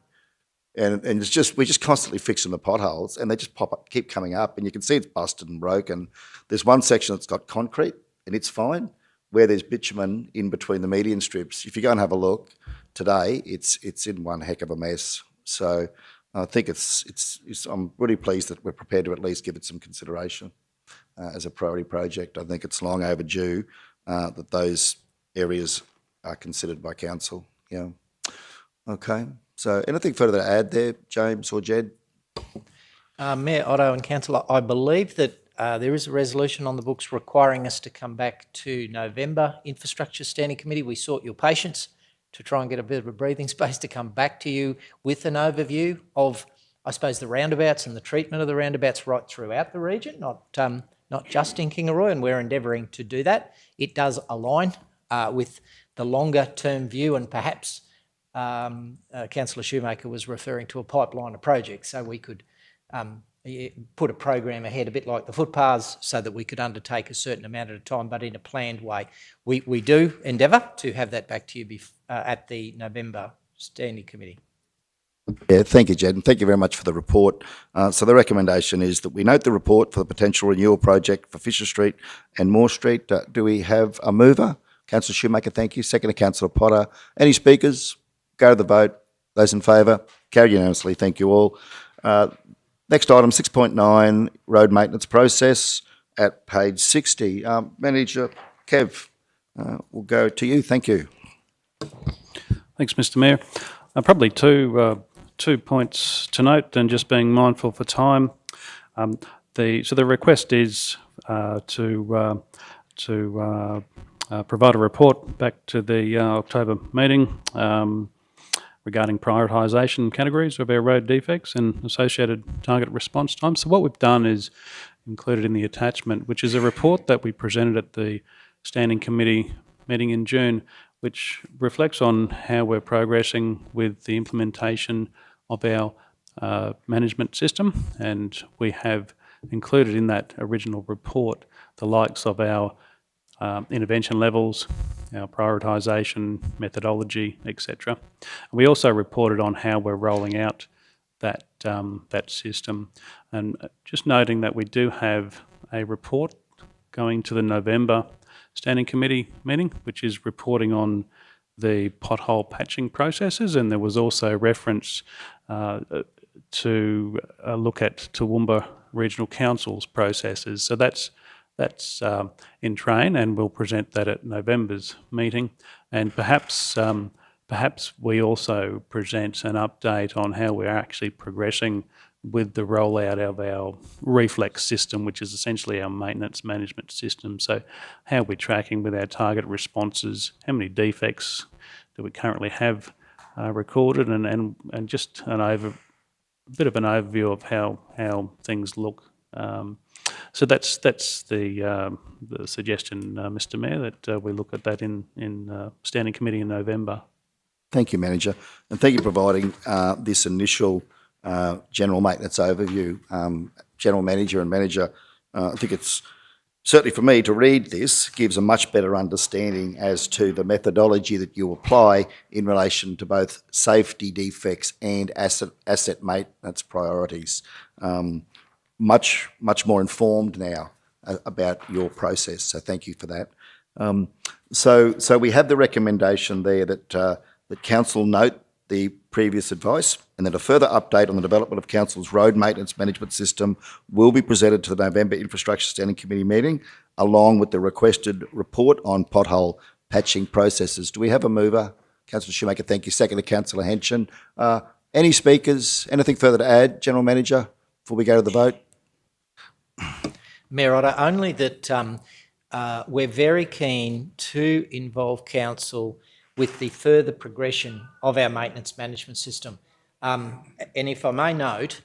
And it's just, we're just constantly fixing the potholes, and they just pop up, keep coming up, and you can see it's busted and broken. There's one section that's got concrete, and it's fine. Where there's bitumen in between the median strips, if you go and have a look today, it's in one heck of a mess. So I think I'm really pleased that we're prepared to at least give it some consideration as a priority project. I think it's long overdue that those areas are considered by council. Yeah. Okay. So anything further to add there, James or Jed? Mayor Otto and Councillor, I believe that there is a resolution on the books requiring us to come back to November Infrastructure Standing Committee. We sought your patience to try and get a bit of a breathing space to come back to you with an overview of, I suppose, the roundabouts and the treatment of the roundabouts right throughout the region, not just in Kingaroy, and we're endeavouring to do that. It does align with the longer term view, and perhaps Councillor Schumacher was referring to a pipeline of projects, so we could put a program ahead, a bit like the footpaths, so that we could undertake a certain amount at a time, but in a planned way. We do endeavour to have that back to you at the November Standing Committee. Yeah, thank you, Jed, and thank you very much for the report. So the recommendation is that we note the report for the potential renewal project for Fisher Street and Moore Street. Do we have a mover? Councillor Schumacher, thank you. Second to Councillor Potter. Any speakers? Go to the vote. Those in favour? Carried unanimously. Thank you all. Next item, 6.9, road maintenance process at page 60. Manager Kev, we'll go to you. Thank you. Thanks, Mr Mayor. Probably two points to note, and just being mindful for time. The request is to provide a report back to the October meeting regarding prioritisation categories of our road defects and associated target response times. So what we've done is included in the attachment, which is a report that we presented at the Standing Committee meeting in June, which reflects on how we're progressing with the implementation of our management system. And we have included in that original report the likes of our intervention levels, our prioritisation methodology, etc. We also reported on how we're rolling out that system, and just noting that we do have a report going to the November Standing Committee meeting, which is reporting on the pothole patching processes, and there was also reference to look at Toowoomba regional councils' processes. So that's in train, and we'll present that at November's meeting. And perhaps we also present an update on how we're actually progressing with the rollout of our reflex system, which is essentially our maintenance management system. So how we're tracking with our target responses, how many defects do we currently have recorded, and just a bit of an overview of how things look. So that's the suggestion, Mr. Mayor, that we look at that in standing committee in November. Thank you, Manager, and thank you for providing this initial general maintenance overview. General Manager and Manager, I think it's certainly for me to read this gives a much better understanding as to the methodology that you apply in relation to both safety defects and asset maintenance priorities. Much more informed now about your process, so thank you for that. So we have the recommendation there that Council note the previous advice, and that a further update on the development of Council's road maintenance management system will be presented to the November Infrastructure Standing Committee meeting, along with the requested report on pothole patching processes. Do we have a mover? Councillor Shoemaker, thank you. Second to Councillor Henson. Any speakers? Anything further to add, General Manager, before we go to the vote? Mayor Otter, only that we're very keen to involve Council with the further progression of our maintenance management system. And if I may note,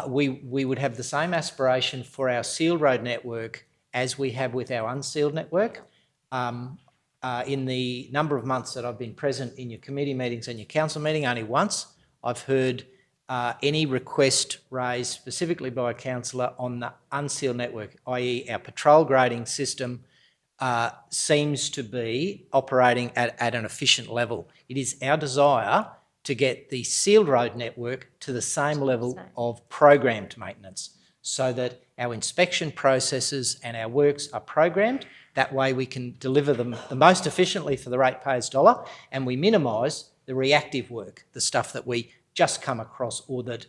we would have the same aspiration for our sealed road network as we have with our unsealed network. In the number of months that I've been present in your committee meetings and your council meeting, only once I've heard any request raised specifically by a councillor on the unsealed network, i.e. our patrol grading system seems to be operating at an efficient level. It is our desire to get the sealed road network to the same level of programmed maintenance, so that our inspection processes and our works are programmed. That way we can deliver them the most efficiently for the ratepayer's dollar, and we minimise the reactive work, the stuff that we just come across or that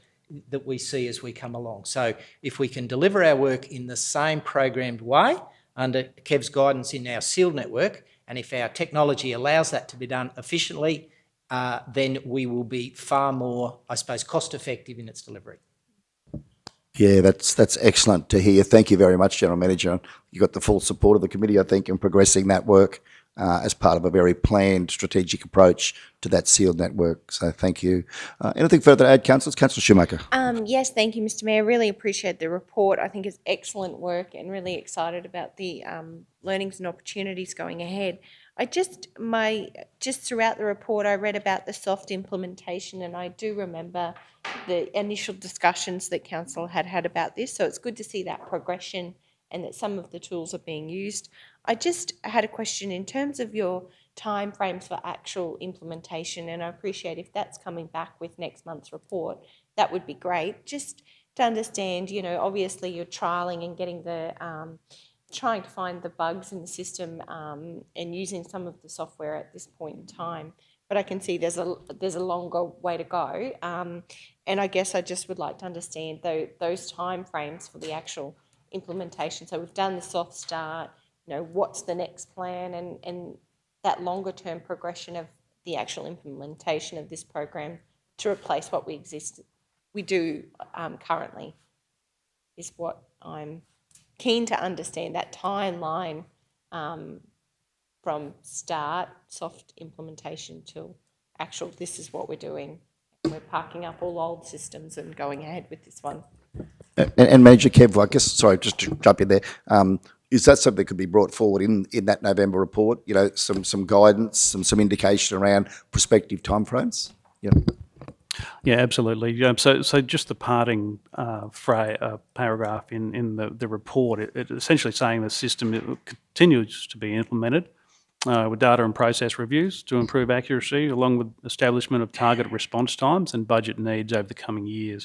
we see as we come along. So if we can deliver our work in the same programmed way under Kev's guidance in our sealed network, and if our technology allows that to be done efficiently, then we will be far more, I suppose, cost effective in its delivery. Yeah, that's excellent to hear. Thank you very much, General Manager. You got the full support of the committee, I think, in progressing that work as part of a very planned strategic approach to that sealed network. So thank you. Anything further to add, councillors? Councillor Shoemaker. Yes, thank you, Mr. Mayor. Really appreciate the report. I think it's excellent work and really excited about the learnings and opportunities going ahead. Just throughout the report, I read about the soft implementation, and I do remember the initial discussions that council had about this. So it's good to see that progression and that some of the tools are being used. I just had a question in terms of your timeframes for actual implementation, and I appreciate if that's coming back with next month's report, that would be great. Just to understand, obviously you're trialling and getting the trying to find the bugs in the system and using some of the software at this point in time. But I can see there's a longer way to go. And I guess I just would like to understand those timeframes for the actual implementation. So we've done the soft start, what's the next plan, and that longer term progression of the actual implementation of this program to replace what we do currently is what I'm keen to understand, that timeline from start, soft implementation, till actual, this is what we're doing. We're parking up all old systems and going ahead with this one. And Manager Kev, I guess, sorry, just to jump in there, is that something that could be brought forward in that November report? Some guidance, some indication around prospective timeframes? Yeah. Yeah, absolutely. So just the parting paragraph in the report, it essentially saying the system continues to be implemented with data and process reviews to improve accuracy, along with establishment of target response times and budget needs over the coming year.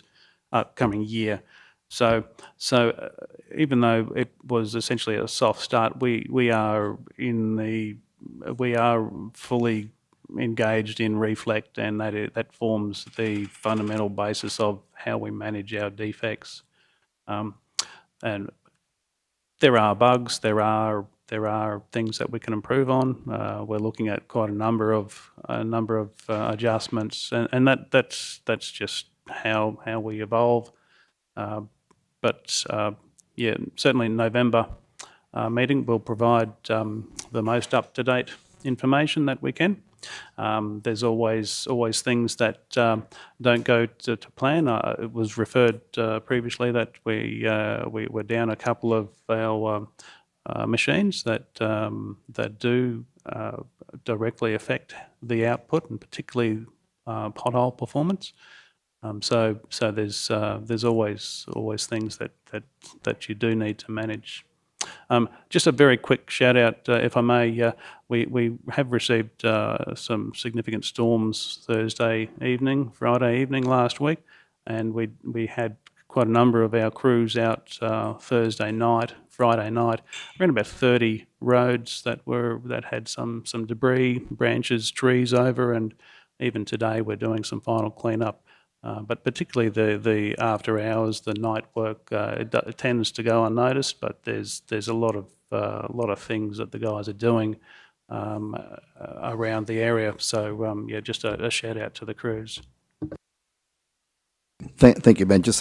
So even though it was essentially a soft start, we are fully engaged in Reflect, and that forms the fundamental basis of how we manage our defects. And there are bugs, there are things that we can improve on. We're looking at quite a number of adjustments, and that's just how we evolve. But yeah, certainly in November meeting, we'll provide the most up-to-date information that we can. There's always things that don't go to plan. It was referred previously that we were down a couple of our machines that do directly affect the output, and particularly pothole performance. So there's always things that you do need to manage. Just a very quick shout out, if I may. We have received some significant storms Thursday evening, Friday evening last week, and we had quite a number of our crews out Thursday night, Friday night. Around about 30 roads that had some debris, branches, trees over, and even today we're doing some final cleanup. But particularly the after hours, the night work, it tends to go unnoticed. But there's a lot of things that the guys are doing around the area. So yeah, just a shout out to the crews. Thank you, Ben. Just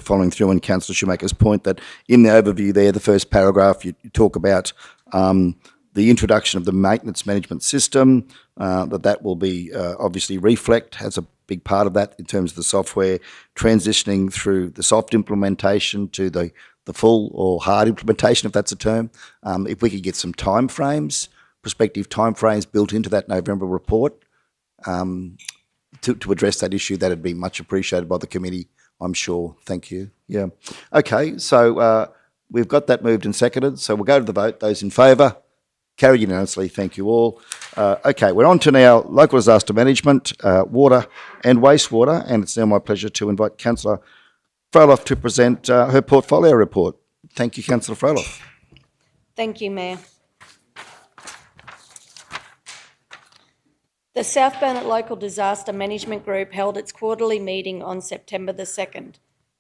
following through on Councillor Shoemaker's point, that in the overview there, the first paragraph, you talk about the introduction of the maintenance management system, that will be obviously Reflect has a big part of that in terms of the software, transitioning through the soft implementation to the full or hard implementation, if that's a term. If we could get some timeframes, prospective timeframes built into that November report to address that issue, that'd be much appreciated by the committee, I'm sure. Thank you. Yeah. Okay, so we've got that moved and seconded, so we'll go to the vote. Those in favour? Carried unanimously. Thank you all. Okay, we're on to now local disaster management, water and wastewater, and it's now my pleasure to invite Councillor Froeloff to present her portfolio report. Thank you, Councillor Froeloff. Thank you, Mayor. The South Burnett Local Disaster Management Group held its quarterly meeting on September the 2nd.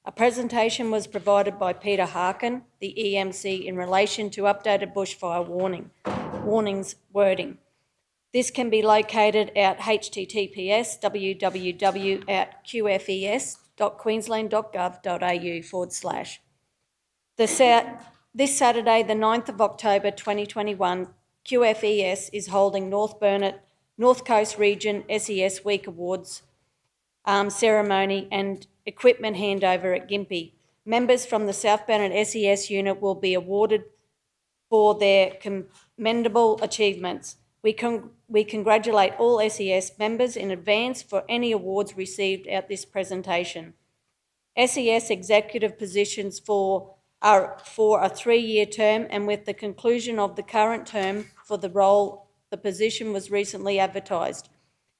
A presentation was provided by Peter Harkin, the EMC, in relation to updated bushfire warnings wording. This can be located at https://qfes.queensland.gov.au/. This Saturday, the 9th of October 2021, QFES is holding North Coast Region SES Week Awards ceremony and equipment handover at Gympie. Members from the South Burnett SES unit will be awarded for their commendable achievements. We congratulate all SES members in advance for any awards received at this presentation. SES executive positions are for a 3-year term, and with the conclusion of the current term for the role, the position was recently advertised.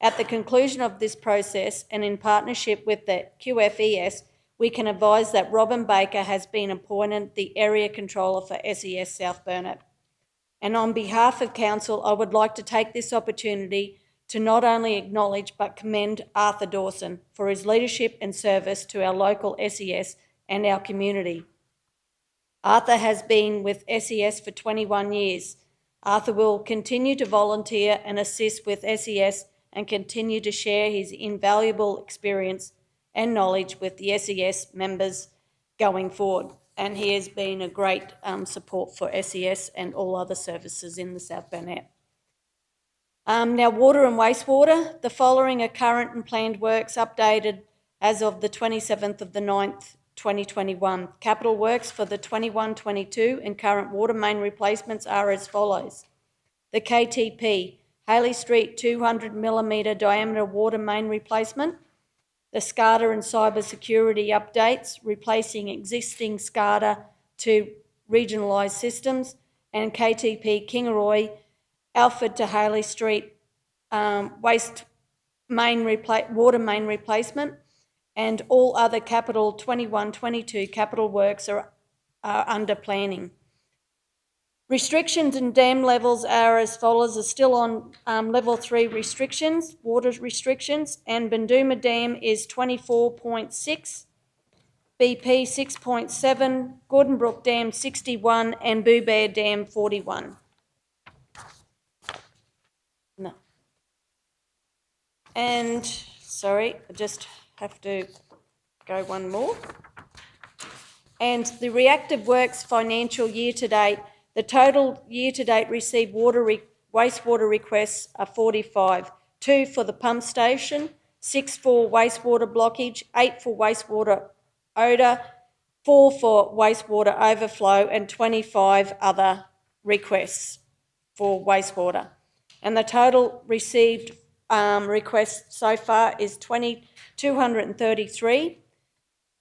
At the conclusion of this process, and in partnership with the QFES, we can advise that Robin Baker has been appointed the Area Controller for SES South Burnett. And on behalf of Council, I would like to take this opportunity to not only acknowledge but commend Arthur Dawson for his leadership and service to our local SES and our community. Arthur has been with SES for 21 years. Arthur will continue to volunteer and assist with SES and continue to share his invaluable experience and knowledge with the SES members going forward. And he has been a great support for SES and all other services in the South Burnett. Now, water and wastewater. The following are current and planned works updated as of the 27th of the 9th, 2021. Capital works for the 21-22 and current water main replacements are as follows. The KTP, Haley Street 200mm diameter water main replacement. The SCADA and cyber security updates, replacing existing SCADA to regionalised systems, and KTP Kingaroy, Alfred to Haley Street water main replacement, and all other capital 21-22 capital works are under planning. Restrictions and dam levels are as follows, are still on level 3 restrictions, water restrictions, and Bunduma Dam is 24.6, BP 6.7, Gordon Brook Dam 61 and Boo Bear Dam 41. No. And, sorry, I just have to go one more. And the reactive works financial year to date, the total year to date received wastewater requests are 45, 2 for the pump station, 6 for wastewater blockage, 8 for wastewater odour, 4 for wastewater overflow, and 25 other requests for wastewater. And the total received requests so far is 233.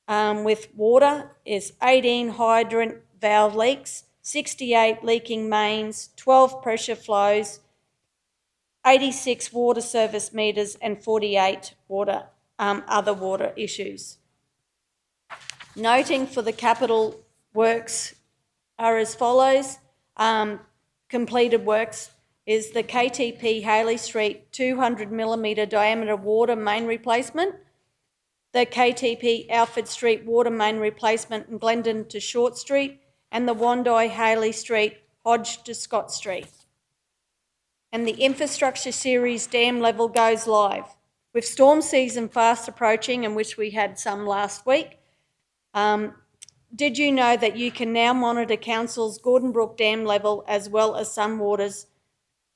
With water is 18 hydrant valve leaks, 68 leaking mains, 12 pressure flows, 86 water service meters, and 48 other water issues. Noting for the capital works are as follows. Completed works is the KTP Haley Street 200mm diameter water main replacement, the KTP Alfred Street water main replacement in Glendon to Short Street, and the Wandai Haley Street Hodge to Scott Street. And the infrastructure series dam level goes live. With storm season fast approaching, in which we had some last week, did you know that you can now monitor Council's Gordon Brook Dam level as well as Sunwater's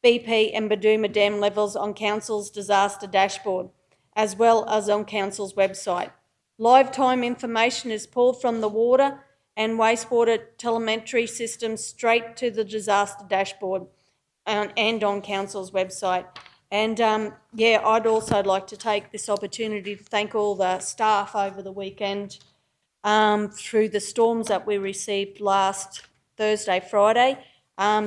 BP and Badooma Dam levels on Council's disaster dashboard, as well as on Council's website? Live time information is pulled from the water and wastewater telemetry systems straight to the disaster dashboard and on Council's website. And I'd also like to take this opportunity to thank all the staff over the weekend through the storms that we received last Thursday, Friday.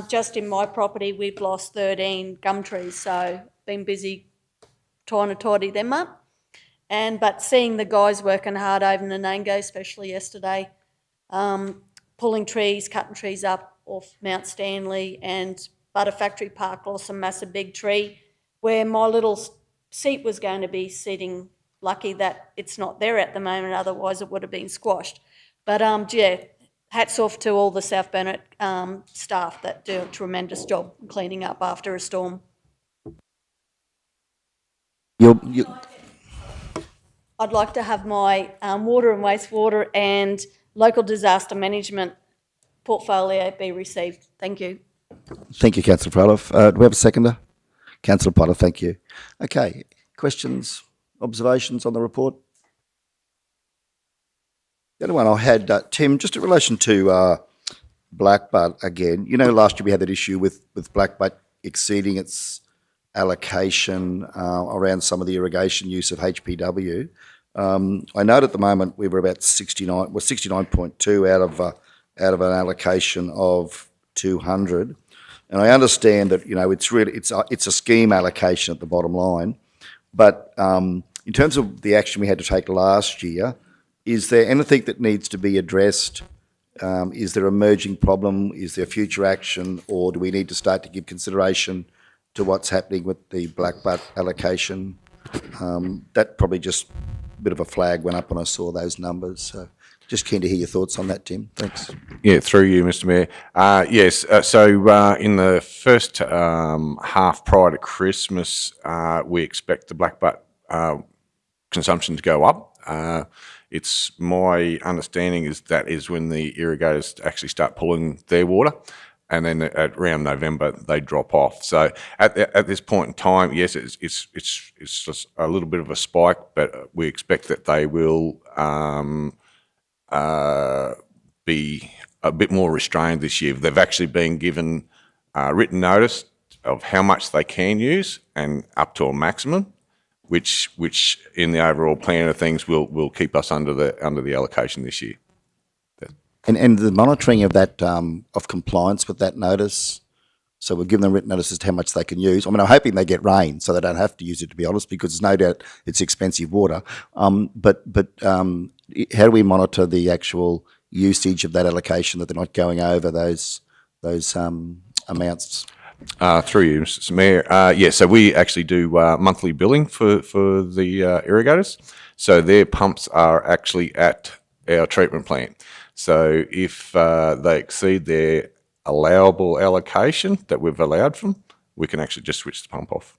Just in my property, we've lost 13 gum trees, so been busy trying to tidy them up. But seeing the guys working hard over in Nanango, especially yesterday, pulling trees, cutting trees up off Mount Stanley, and Butter Factory Park lost a massive big tree where my little seat was going to be sitting. Lucky that it's not there at the moment, otherwise it would have been squashed. But hats off to all the South Burnett staff that do a tremendous job cleaning up after a storm. I'd like to have my water and wastewater and local disaster management portfolio be received. Thank you. Thank you, Councillor Froloff. Do we have a seconder? Councillor Potter, thank you. Okay, questions, observations on the report? The other one I had, Tim, just in relation to Blackbutt again. You know, last year we had that issue with Blackbutt exceeding its allocation around some of the irrigation use of HPW. I note at the moment we were about 69.2 out of an allocation of 200. And I understand that, you know, it's a scheme allocation at the bottom line. But in terms of the action we had to take last year, is there anything that needs to be addressed? Is there an emerging problem? Is there future action? Or do we need to start to give consideration to what's happening with the Blackbutt allocation? That probably just a bit of a flag went up when I saw those numbers. So just keen to hear your thoughts on that, Tim. Thanks. Yeah, through you, Mr Mayor. Yes, so in the first half prior to Christmas, we expect the Blackbutt consumption to go up. It's my understanding is that is when the irrigators actually start pulling their water, and then at around November they drop off. So at this point in time, yes, it's just a little bit of a spike, but we expect that they will be a bit more restrained this year. They've actually been given written notice of how much they can use and up to a maximum, which in the overall plan of things will keep us under the allocation this year. And the monitoring of that of compliance with that notice. So we've given them written notice as to how much they can use. I mean, I'm hoping they get rain so they don't have to use it, to be honest, because there's no doubt it's expensive water. But how do we monitor the actual usage of that allocation, that they're not going over those amounts? Through you, Mr. Mayor. So we actually do monthly billing for the irrigators. So their pumps are actually at our treatment plant. So if they exceed their allowable allocation that we've allowed them, we can actually just switch the pump off.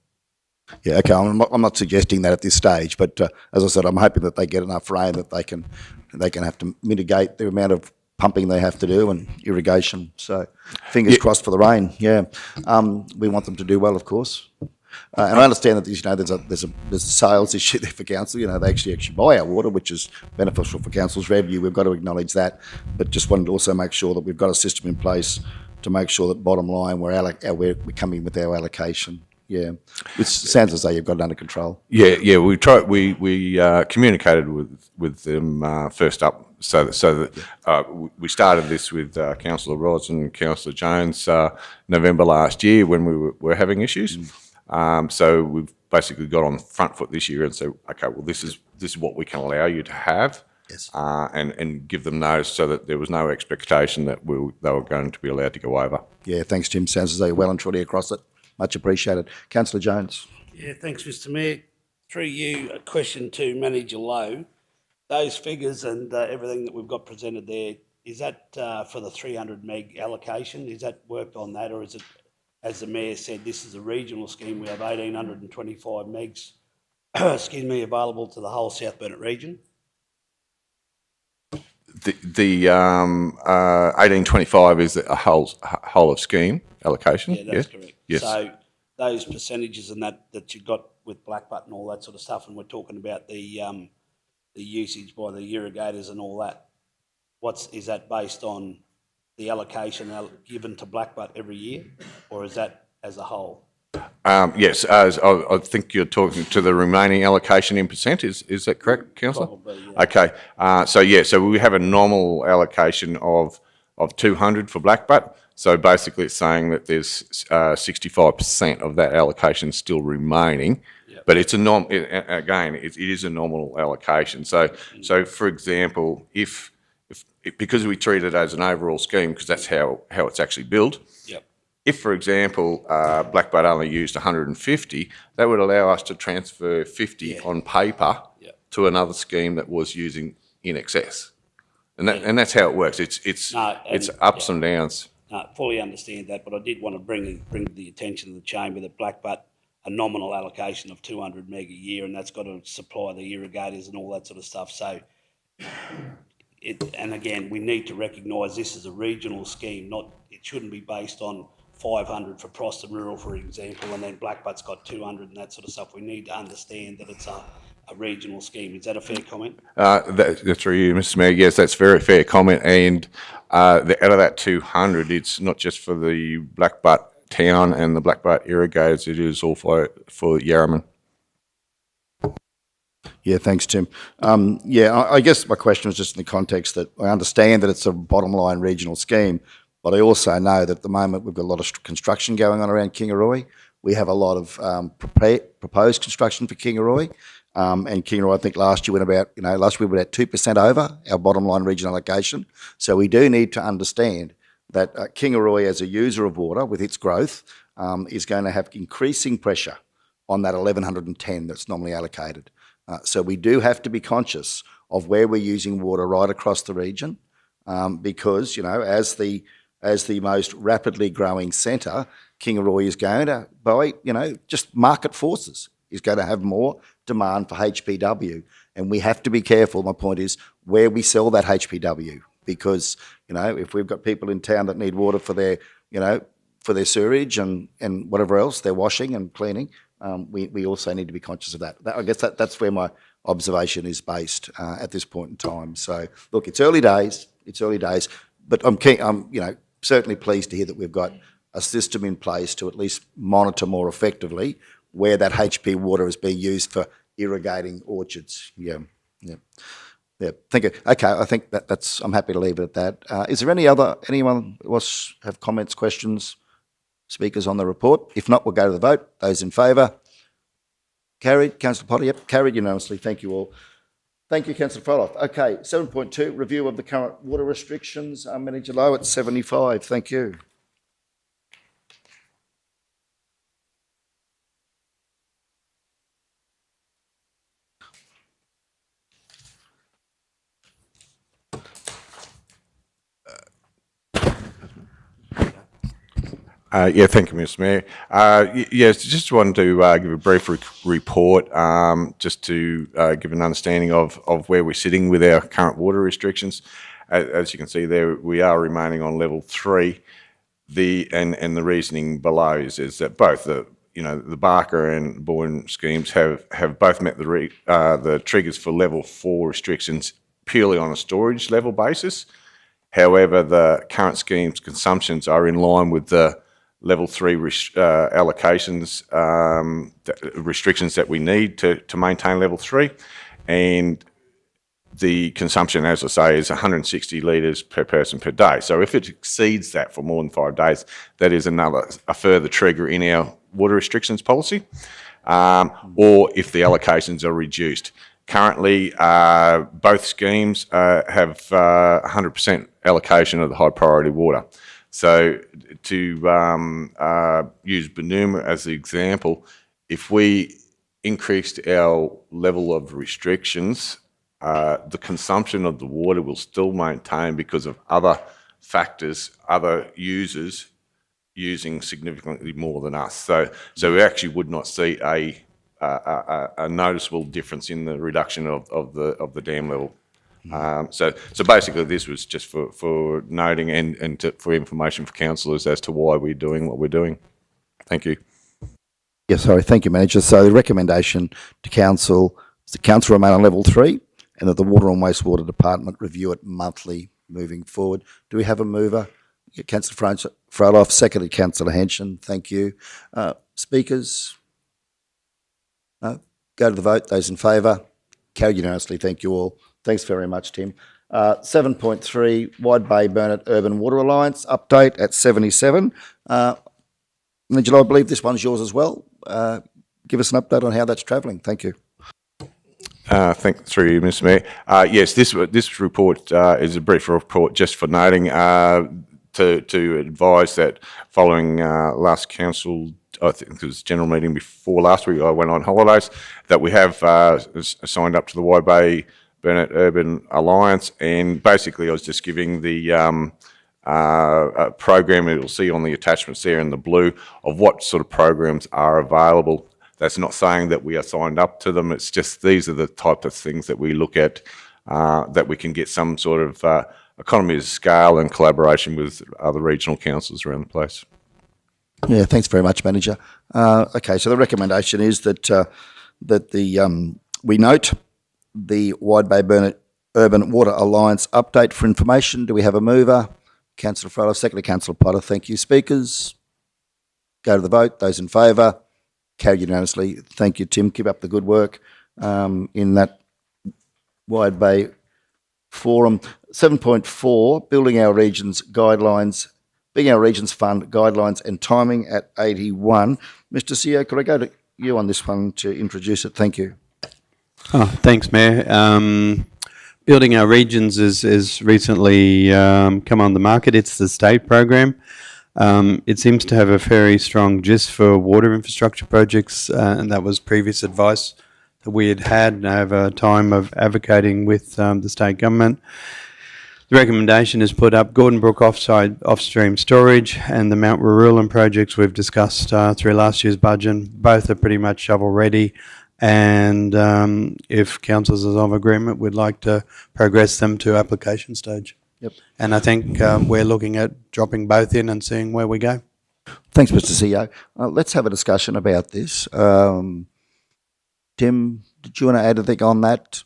Yeah, okay. I'm not suggesting that at this stage, but as I said, I'm hoping that they get enough rain that they can have to mitigate the amount of pumping they have to do and irrigation. So, fingers crossed for the rain. Yeah, we want them to do well, of course. And I understand that there's a sales issue there for council. They actually buy our water, which is beneficial for council's revenue. We've got to acknowledge that, but just wanted to also make sure that we've got a system in place to make sure that bottom line we're coming with our allocation. Yeah, it sounds as though you've got it under control. Yeah. We tried. We communicated with them first up, so that we started this with Councillor Rods and Councillor Jones November last year when we were having issues. So we've basically got on the front foot this year and said, okay, well this is what we can allow you to have. Yes. And give them notice so that there was no expectation that they were going to be allowed to go over. Yeah, thanks, Jim. Sounds as though you're well and truly across it. Much appreciated. Councillor Jones. Yeah, thanks, Mr Mayor. Through you, a question to Manager Lowe. Those figures and everything that we've got presented there, is that for the 300 meg allocation? Is that worked on that, or is it, as the Mayor said, this is a regional scheme, we have 1,825 megs, available to the whole South Burnett region? The 1825 is a whole of scheme allocation. Yeah, that's correct. Yes. So those percentages and that you got with Blackbutt and all that sort of stuff, and we're talking about the usage by the irrigators and all that. Is that based on the allocation given to Blackbutt every year, or is that as a whole? Yes, as I think you're talking to the remaining allocation in percent. Is that correct, Councillor? Probably, yeah. Okay. So we have a normal allocation of 200 for Blackbutt. So basically, it's saying that there's 65% of that allocation still remaining. Yep. But it's it is a normal allocation. So for example, if because we treat it as an overall scheme, because that's how it's actually billed. Yep. If, for example, Blackbutt only used 150, that would allow us to transfer 50 on paper to another scheme that was using in excess, and that's how it works. It's ups and downs. No, fully understand that, but I did want to bring the attention of the chamber that Blackbutt, a nominal allocation of 200 meg a year, and that's got to supply the irrigators and all that sort of stuff. So, and again, we need to recognise this is a regional scheme. It shouldn't be based on 500 for Proston Rural, for example, and then Blackbutt's got 200 and that sort of stuff. We need to understand that it's a regional scheme. Is that a fair comment? That's through you, Mr Mayor. Yes, that's a very fair comment. And out of that 200, it's not just for the Blackbutt town and the Blackbutt irrigators, it is also for Yarraman. Yeah, thanks, Tim. I guess my question was just in the context that I understand that it's a bottom line regional scheme, but I also know that at the moment we've got a lot of construction going on around Kingaroy. We have a lot of proposed construction for Kingaroy. And Kingaroy, I think last year we were about 2% over our bottom line regional allocation. So we do need to understand that Kingaroy as a user of water with its growth is going to have increasing pressure on that 1,110 that's normally allocated. So we do have to be conscious of where we're using water right across the region because, as the most rapidly growing centre, Kingaroy is going to, by, just market forces, is going to have more demand for HPW. And we have to be careful, my point is, where we sell that HPW. Because, if we've got people in town that need water for their, for their sewerage and whatever else, their washing and cleaning, we also need to be conscious of that. I guess that's where my observation is based at this point in time. So, look, it's early days, but I'm certainly pleased to hear that we've got a system in place to at least monitor more effectively where that HP water is being used for irrigating orchards. Yeah. Thank you. Okay, I think that's. I'm happy to leave it at that. Is there anyone else have comments, questions, speakers on the report? If not, we'll go to the vote. Those in favour? Carried. Councillor Potter, yep, carried unanimously. Thank you all. Thank you, Councillor Froloff. Okay, 7.2, review of the current water restrictions. Manager Lowe at 75. Thank you. Yeah, thank you, Mr. Mayor. Yes, just wanted to give a brief report, just to give an understanding of where we're sitting with our current water restrictions. As you can see there, we are remaining on level 3. And the reasoning below is that both the Barker and Bourne schemes have both met the triggers for level 4 restrictions purely on a storage level basis. However, the current scheme's consumptions are in line with the level 3 allocations, restrictions that we need to maintain level 3. And the consumption, as I say, is 160 litres per person per day. So if it exceeds that for more than 5 days, that is a further trigger in our water restrictions policy, or if the allocations are reduced. Currently, both schemes have 100% allocation of the high priority water. So to use Burnett as the example, if we increased our level of restrictions, the consumption of the water will still maintain because of other factors, other users using significantly more than us. So we actually would not see a noticeable difference in the reduction of the dam level. So basically this was just for noting and for information for councillors as to why we're doing what we're doing. Thank you. Yeah, sorry, thank you, Manager. So the recommendation to Council is the Council remain on level 3 and that the Water and Wastewater Department review it monthly moving forward. Do we have a mover? Yeah, Councillor Froloff, seconded Councillor Henson. Thank you. Speakers? No? Go to the vote. Those in favour? Carried unanimously. Thank you all. Thanks very much, Tim. 7.3, Wide Bay Burnett Urban Water Alliance update at 77. Angela, I believe this one's yours as well. Give us an update on how that's travelling. Thank you. Through you, Mr. Mayor. Yes, this report is a brief report just for noting to advise that following last council, I think it was general meeting before last week, I went on holidays, that we have signed up to the Wide Bay Burnett Urban Alliance, and basically I was just giving the program, you'll see on the attachments there in the blue, of what sort of programs are available. That's not saying that we are signed up to them, it's just these are the type of things that we look at, that we can get some sort of economy of scale and collaboration with other regional councils around the place. Yeah, thanks very much, Manager. Okay, so the recommendation is that we note the Wide Bay Burnett Urban Water Alliance update for information. Do we have a mover? Councillor Frollo, secondly Councillor Potter. Thank you. Speakers? Go to the vote. Those in favour? Carried unanimously. Thank you, Tim. Keep up the good work in that Wide Bay Forum. 7.4, Building Our Regions Guidelines, Being Our Regions Fund Guidelines and Timing at 81. Mr. CEO, could I go to you on this one to introduce it? Thank you. Oh, thanks, Mayor. Building Our Regions is recently come on the market. It's the state program. It seems to have a very strong gist for water infrastructure projects, and that was previous advice that we had over time of advocating with the state government. The recommendation is put up Gordon Brook off-stream storage and the Mount Rurulan projects we've discussed through last year's budget. Both are pretty much shovel ready, and if councils is of agreement, we'd like to progress them to application stage. Yep. And I think we're looking at dropping both in and seeing where we go. Thanks, Mr. CEO. Let's have a discussion about this. Tim, did you want to add anything on that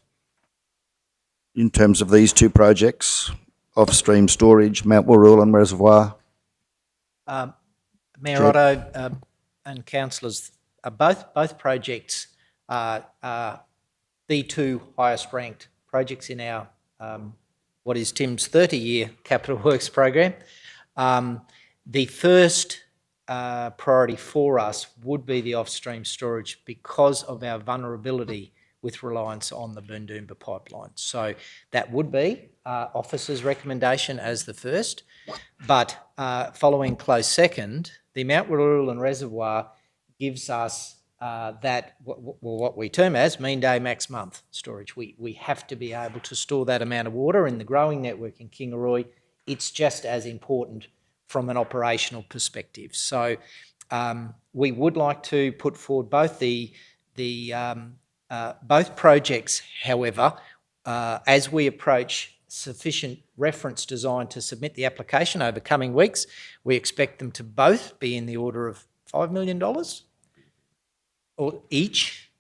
in terms of these two projects, off-stream storage, Mount Rurulan Reservoir? Mayor Otto and councillors, both projects are the two highest ranked projects in our what is Tim's 30-year capital works program. The first priority for us would be the off-stream storage because of our vulnerability with reliance on the Bundoomba pipeline. So that would be officer's recommendation as the first, but following close second, the Mount Rurulan Reservoir gives us what we term as mean day, max month storage. We have to be able to store that amount of water in the growing network in Kingaroy. It's just as important from an operational perspective. So we would like to put forward both both projects. However, as we approach sufficient reference design to submit the application over coming weeks, we expect them to both be in the order of $5 million or each.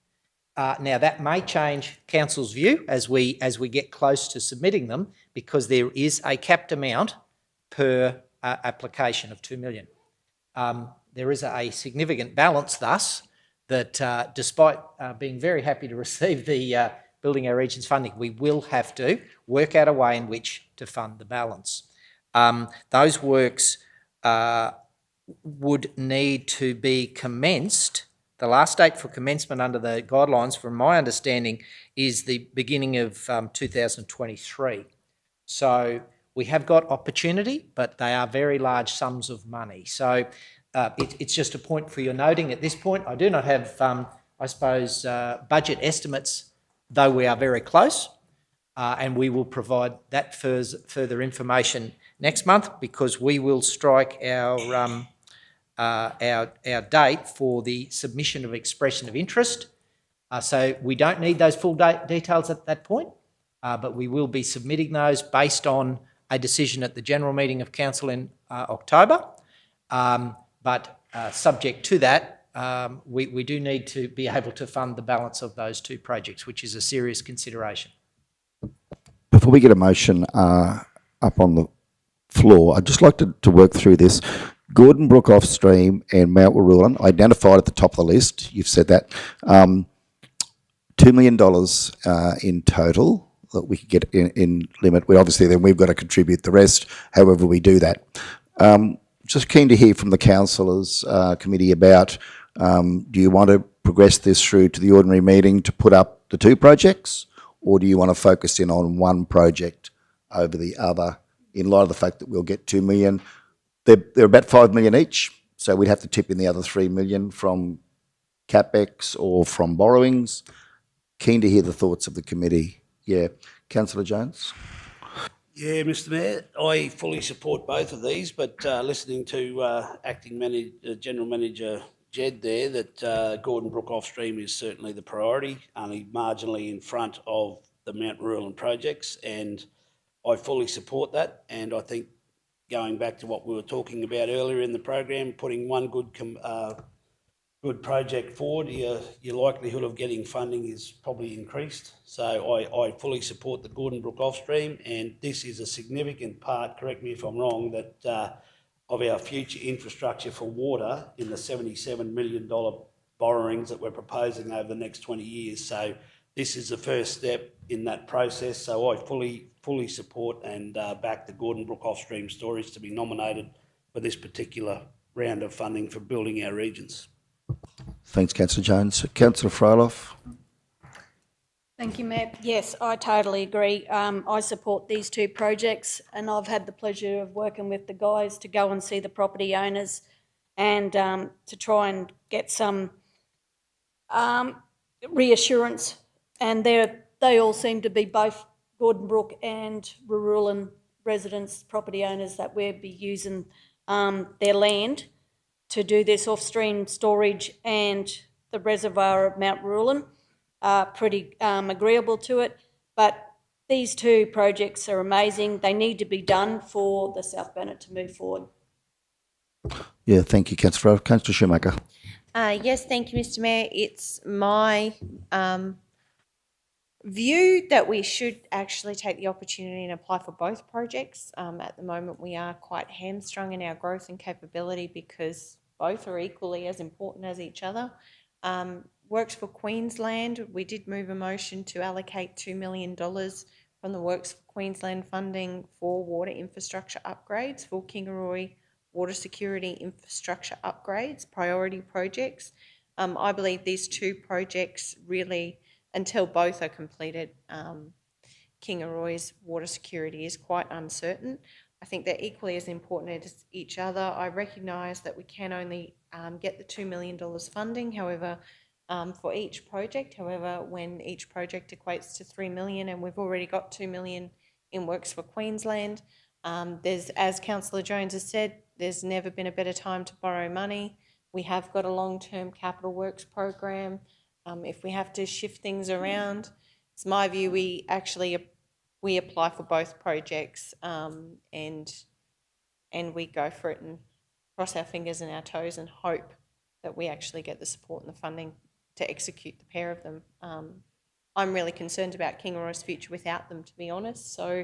Now that may change council's view as we get close to submitting them, because there is a capped amount per application of $2 million. There is a significant balance thus that despite being very happy to receive the Building Our Regions funding, we will have to work out a way in which to fund the balance. Those works would need to be commenced. The last date for commencement under the guidelines, from my understanding, is the beginning of 2023. So we have got opportunity, but they are very large sums of money. So it's just a point for your noting at this point. I do not have, I suppose, budget estimates, though we are very close, and we will provide that further information next month, because we will strike our date for the submission of expression of interest. So we don't need those full details at that point, but we will be submitting those based on a decision at the general meeting of council in October. But subject to that, we do need to be able to fund the balance of those two projects, which is a serious consideration. Before we get a motion up on the floor, I'd just like to work through this. Gordon Brook Off-Stream and Mount Warrulan identified at the top of the list. You've said that. $2 million in total that we could get in limit. Obviously, then we've got to contribute the rest, however we do that. Just keen to hear from the councillors committee about, do you want to progress this through to the ordinary meeting to put up the two projects, or do you want to focus in on one project over the other, in light of the fact that we'll get $2 million? They're about $5 million each, so we'd have to tip in the other $3 million from CapEx or from borrowings. Keen to hear the thoughts of the committee. Yeah, Councillor Jones. Yeah, Mr Mayor, I fully support both of these, but listening to Acting General Manager Jed there, that Gordon Brook Off-Stream is certainly the priority, only marginally in front of the Mount Warrulan projects, and I fully support that. And I think, going back to what we were talking about earlier in the program, putting one good project forward, your likelihood of getting funding is probably increased. So I fully support the Gordon Brook Off-Stream, and this is a significant part, correct me if I'm wrong, that of our future infrastructure for water in the $77 million borrowings that we're proposing over the next 20 years. So this is the first step in that process. So I fully support and back the Gordon Brook Off-Stream storage to be nominated for this particular round of funding for Building Our Regions. Thanks, Councillor Jones. Councillor Fryloff. Thank you, Mayor. Yes, I totally agree. I support these two projects, and I've had the pleasure of working with the guys to go and see the property owners and to try and get some reassurance. And they all seem to be, both Gordon Brook and Warrulan residents, property owners, that we'll be using their land to do this off-stream storage and the reservoir of Mount Warrulan. Pretty agreeable to it, but these two projects are amazing. They need to be done for the South Burnett to move forward. Yeah, thank you, Councillor. Councillor Schumacher. Yes, thank you, Mr Mayor. It's my view that we should actually take the opportunity and apply for both projects. At the moment, we are quite hamstrung in our growth and capability because both are equally as important as each other. Works for Queensland, we did move a motion to allocate $2 million from the Works for Queensland funding for water infrastructure upgrades, for Kingaroy water security infrastructure upgrades, priority projects. I believe these two projects really, until both are completed, Kingaroy's water security is quite uncertain. I think they're equally as important as each other. I recognise that we can only get the $2 million funding, however, for each project. However, when each project equates to $3 million, and we've already got $2 million in Works for Queensland, there's, as Councillor Jones has said, there's never been a better time to borrow money. We have got a long-term capital works program. If we have to shift things around, it's my view we actually we apply for both projects and we go for it and cross our fingers and our toes and hope that we actually get the support and the funding to execute the pair of them. I'm really concerned about Kingaroy's future without them, to be honest. So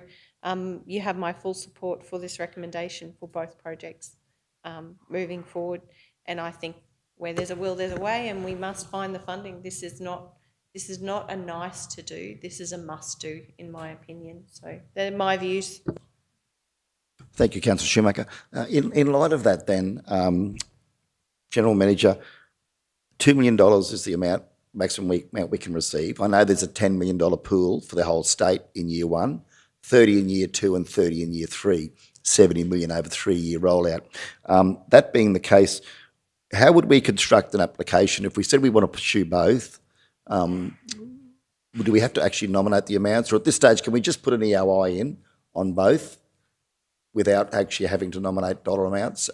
you have my full support for this recommendation for both projects moving forward. And I think where there's a will, there's a way, and we must find the funding. This is not a nice to do. This is a must do, in my opinion. So they're my views. Thank you, Councillor Schumacher. In light of that then, General Manager, $2 million is the maximum amount we can receive. I know there's a $10 million pool for the whole state in year one, 30 in year two and 30 in year three, 70 million over 3-year rollout. That being the case, how would we construct an application if we said we want to pursue both? Do we have to actually nominate the amounts, or at this stage can we just put an EOI in on both without actually having to nominate dollar amounts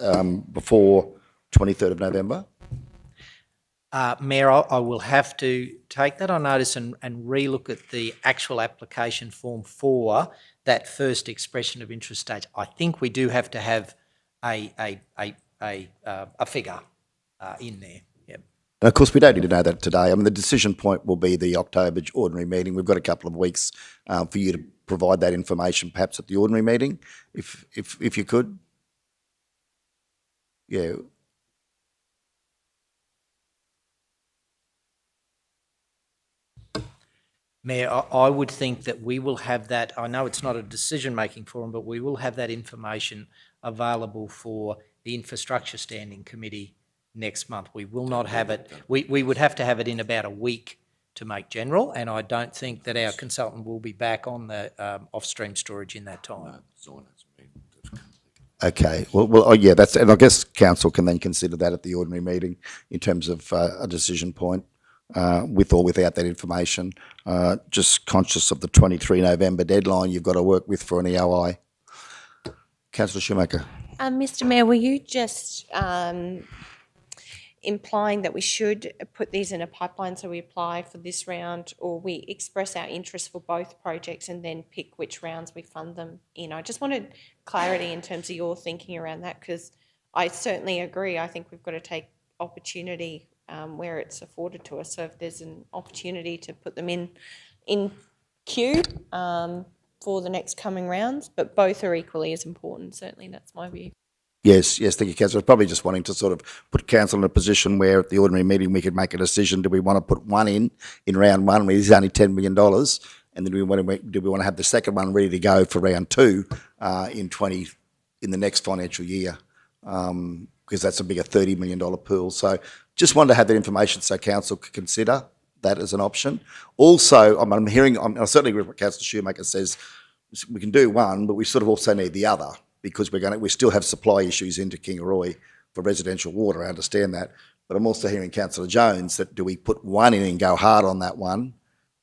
before 23rd of November? Mayor, I will have to take that on notice and relook at the actual application form for that first expression of interest stage. I think we do have to have a figure in there. Yep. And of course, we don't need to know that today. I mean, the decision point will be the October ordinary meeting. We've got a couple of weeks for you to provide that information, perhaps at the ordinary meeting, if you could. Yeah. Mayor, I would think that we will have that. I know it's not a decision-making forum, but we will have that information available for the Infrastructure Standing Committee next month. We will not have it. We would have to have it in about a week to make general, and I don't think that our consultant will be back on the off-stream storage in that time. Okay. Well, yeah. And I guess council can then consider that at the ordinary meeting in terms of a decision point. With or without that information, just conscious of the 23 November deadline you've got to work with for an EOI. Councillor Schumacher. Mr Mayor, were you just implying that we should put these in a pipeline so we apply for this round, or we express our interest for both projects and then pick which rounds we fund them in? I just wanted clarity in terms of your thinking around that, because I certainly agree. I think we've got to take opportunity where it's afforded to us. So if there's an opportunity to put them in queue for the next coming rounds, but both are equally as important. Certainly, that's my view. Yes, thank you, Councillor. Probably just wanting to sort of put council in a position where at the ordinary meeting we could make a decision. Do we want to put one in round one, where there's only $10 million, and then do we want to have the second one ready to go for round two in the next financial year? Because that's a bigger $30 million pool. So just wanted to have that information so council could consider that as an option. Also, I certainly agree with what Councillor Schumacher says. We can do one, but we sort of also need the other, because we still have supply issues into Kingaroy for residential water. I understand that. But I'm also hearing Councillor Jones that do we put one in and go hard on that one,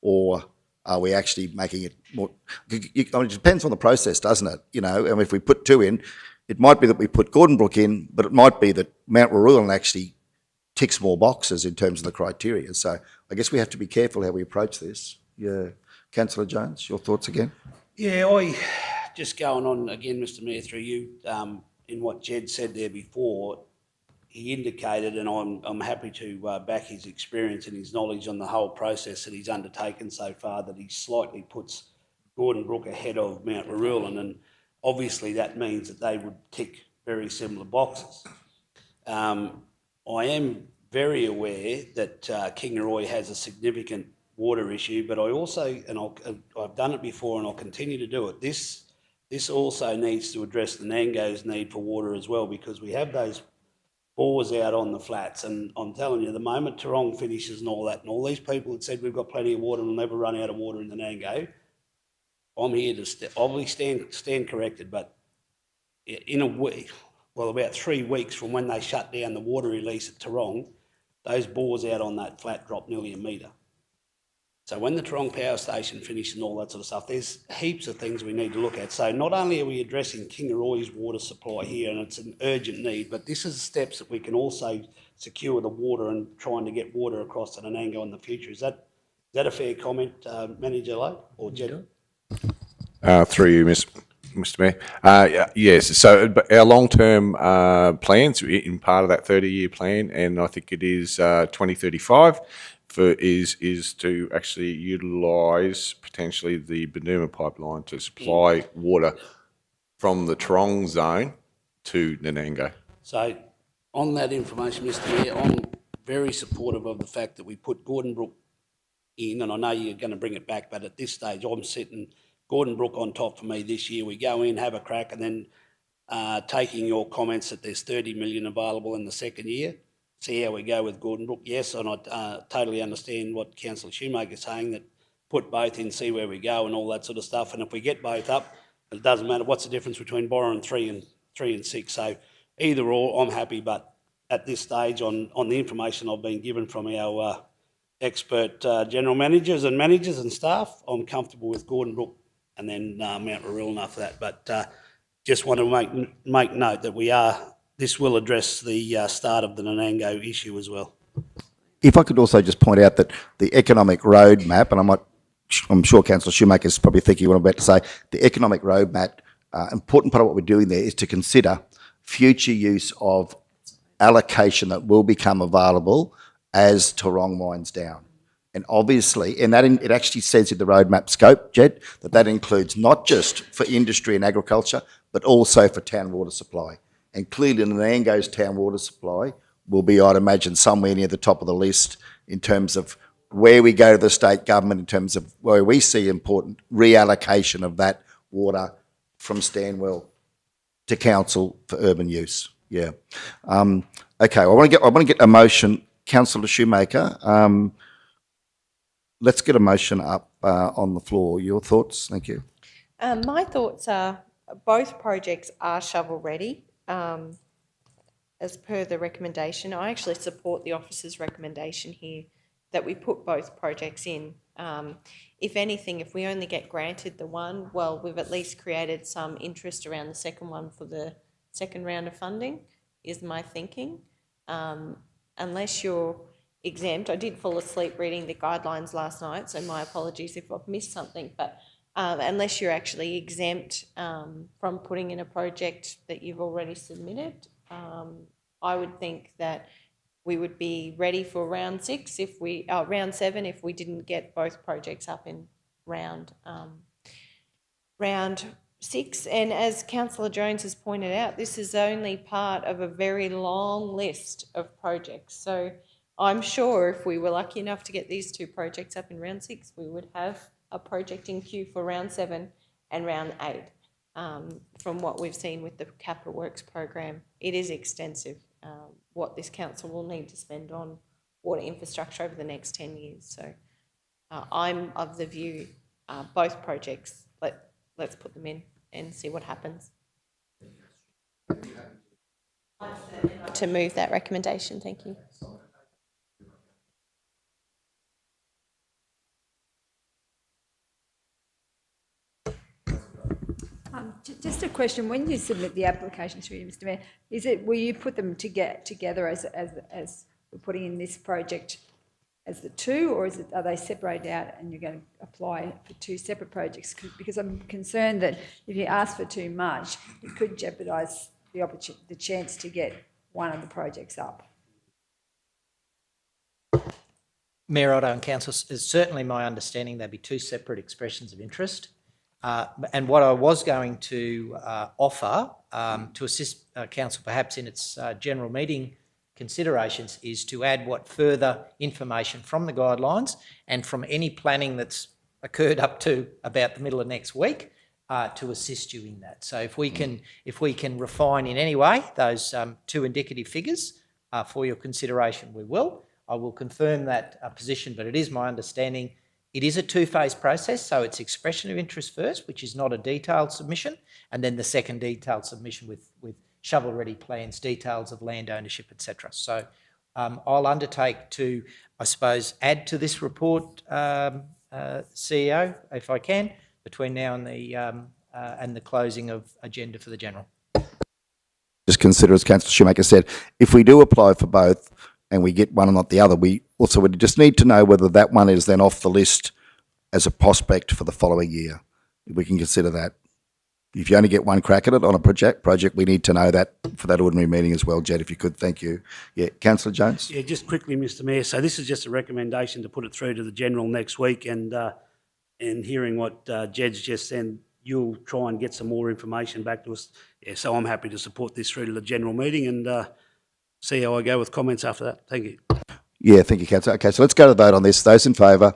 or are we actually making it more? It depends on the process, doesn't it? And if we put two in, it might be that we put Gordon Brook in, but it might be that Mount Warrulan actually ticks more boxes in terms of the criteria. So I guess we have to be careful how we approach this. Yeah. Councillor Jones, your thoughts again? Yeah, just going on again, Mr Mayor, through you, in what Jed said there before, he indicated, and I'm happy to back his experience and his knowledge on the whole process that he's undertaken so far, that he slightly puts Gordon Brook ahead of Mount Warrulan, and obviously that means that they would tick very similar boxes. I am very aware that Kingaroy has a significant water issue, but I also, and I've done it before and I'll continue to do it, this also needs to address the Nango's need for water as well, because we have those bores out on the flats, and I'm telling you, the moment Tarong finishes and all that, and all these people that said we've got plenty of water and we'll never run out of water in the Nango, I'm here to obviously stand corrected, but in a week, well, about 3 weeks from when they shut down the water release at Tarong, those bores out on that flat dropped nearly a metre. So when the Toronto Power Station finishes and all that sort of stuff, there's heaps of things we need to look at. So not only are we addressing Kingaroy's water supply here, and it's an urgent need, but this is steps that we can also secure the water and trying to get water across to Nanango in the future. Is that a fair comment, Manager Lowe or Jed? Through you, Mr. Mayor. Yes, so but our long-term plans in part of that 30-year plan, and I think it is 2035, is to actually utilise potentially the Burnett pipeline to supply water from the Torong zone to Nanango. So on that information, Mr. Mayor, I'm very supportive of the fact that we put Gordon Brook in, and I know you're going to bring it back, but at this stage I'm sitting Gordon Brook on top for me this year. We go in, have a crack, and then taking your comments that there's 30 million available in the second year, see how we go with Gordon Brook. Yes, and I totally understand what Councillor Shoemaker's saying, that put both in, see where we go and all that sort of stuff. And if we get both up, it doesn't matter. What's the difference between borrowing 3 and 6? So either or, I'm happy. But at this stage, on the information I've been given from our expert general managers and staff, I'm comfortable with Gordon Brook and then Mount Warilla after that. But just want to make note that this will address the start of the Nanango issue as well. If I could also just point out that the economic roadmap, and I'm sure Councillor Shoemaker is probably thinking what I'm about to say, the economic roadmap, important part of what we're doing there is to consider future use of allocation that will become available as Torong winds down. And obviously, and that it actually says in the roadmap scope, Jed, that includes not just for industry and agriculture, but also for town water supply. And clearly Nanango's town water supply will be, I'd imagine, somewhere near the top of the list in terms of where we go to the state government, in terms of where we see important reallocation of that water from Stanwell to council for urban use. Yeah. Okay, I want to get a motion. Councillor Shoemaker, let's get a motion up on the floor. Your thoughts? Thank you. My thoughts are both projects are shovel ready. As per the recommendation, I actually support the officer's recommendation here that we put both projects in. If anything, if we only get granted the one, well, we've at least created some interest around the second one for the second round of funding, is my thinking. Unless you're exempt, I did fall asleep reading the guidelines last night, so my apologies if I've missed something, but unless you're actually exempt from putting in a project that you've already submitted, I would think that we would be ready for round 6 round 7 if we didn't get both projects up in round 6. And as Councillor Jones has pointed out, this is only part of a very long list of projects. So I'm sure if we were lucky enough to get these 2 projects up in round 6, we would have a project in queue for round 7 and round 8. From what we've seen with the Capital Works program, it is extensive, what this council will need to spend on water infrastructure over the next 10 years. So I'm of the view, both projects, let's put them in and see what happens. To move that recommendation, thank you. Just a question, when you submit the application through you, Mr Mayor, will you put them together as we're putting in this project as the 2, or are they separated out and you're going to apply for 2 separate projects? Because I'm concerned that if you ask for too much, it could jeopardise the chance to get one of the projects up. Mayor Otto and Council, it's certainly my understanding there'd be 2 separate expressions of interest. And what I was going to offer to assist Council perhaps in its general meeting considerations is to add what further information from the guidelines and from any planning that's occurred up to about the middle of next week to assist you in that. So if we can refine in any way those 2 indicative figures for your consideration, we will. I will confirm that position, but it is my understanding it is a 2-phase process, so it's expression of interest first, which is not a detailed submission, and then the second detailed submission with shovel-ready plans, details of land ownership, etc. So I'll undertake to, I suppose, add to this report, CEO, if I can, between now and the closing of agenda for the general. Just consider, as Councillor Shoemaker said, if we do apply for both and we get one and not the other, we also would just need to know whether that one is then off the list as a prospect for the following year. We can consider that. If you only get one crack at it on a project, we need to know that for that ordinary meeting as well, Jed, if you could. Thank you. Yeah, Councillor Jones? Yeah, just quickly, Mr Mayor. So this is just a recommendation to put it through to the general next week, and hearing what Jed's just said, you'll try and get some more information back to us. Yeah, so I'm happy to support this through to the general meeting and see how I go with comments after that. Thank you. Yeah, thank you, Councillor. Okay, so let's go to the vote on this. Those in favour?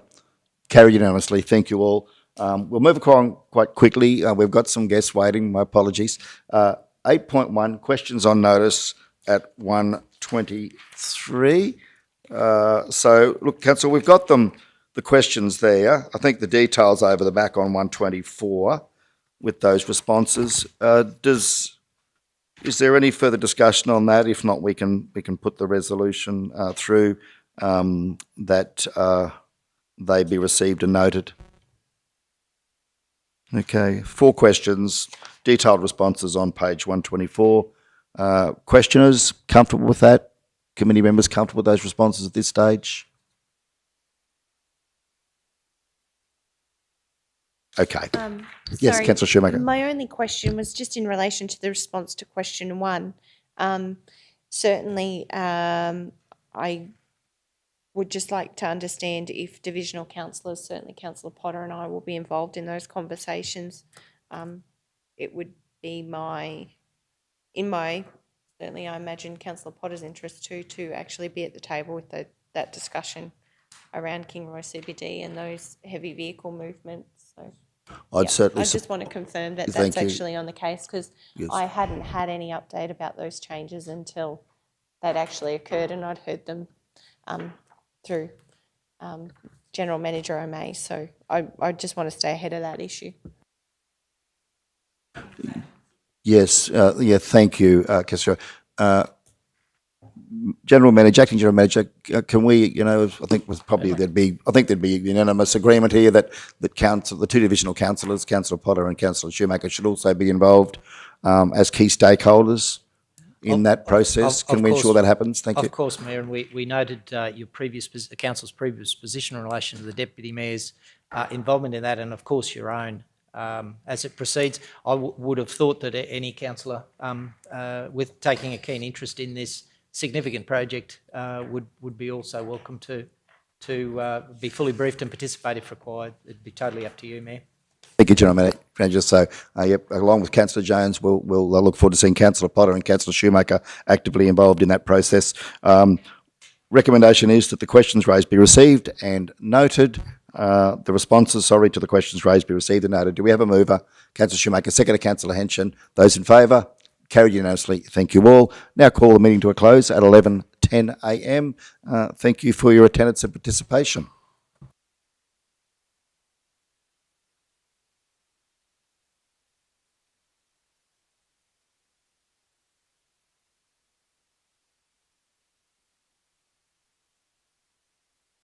Carried unanimously. Thank you all. We'll move on quite quickly. We've got some guests waiting. My apologies. 8.1, questions on notice at 1:23. So, look, Councillor, we've got the questions there. I think the details over the back on 124 with those responses. Is there any further discussion on that? If not, we can put the resolution through that they be received and noted. Okay, 4 questions, detailed responses on page 124. Questioners, comfortable with that? Committee members comfortable with those responses at this stage? Okay. Yes, Sorry, Councillor Shoemaker. My only question was just in relation to the response to question 1. Certainly, I would just like to understand if divisional councillors, certainly Councillor Potter and I, will be involved in those conversations. It would be certainly I imagine Councillor Potter's interest too, to actually be at the table with that discussion around Kingroy CBD and those heavy vehicle movements. So I just want to confirm that Thank that's you. actually on the case, because Yes. I hadn't had any update about those changes until that actually occurred, and I'd heard them through General Manager O'May. So I just want to stay ahead of that issue. Yes, thank you, Councillor. General Manager, Acting General Manager, can we, I think there'd be unanimous agreement here that the 2 divisional councillors, Councillor Potter and Councillor Shoemaker, should also be involved as key stakeholders in that process. Can we ensure that happens? Thank you. Of course, Mayor, and we noted the council's previous position in relation to the Deputy Mayor's involvement in that, and of course your own. As it proceeds, I would have thought that any councillor with taking a keen interest in this significant project would be also welcome to be fully briefed and participate if required. It'd be totally up to you, Mayor. Thank you, General Manager. So, along with Councillor Jones, we'll look forward to seeing Councillor Potter and Councillor Shoemaker actively involved in that process. Recommendation is that the questions raised be received and noted. The responses, to the questions raised be received and noted. Do we have a mover? Councillor Shoemaker, second to Councillor Henshin. Those in favour? Carried unanimously. Thank you all. Now call the meeting to a close at 11:10 a.m. Thank you for your attendance and participation.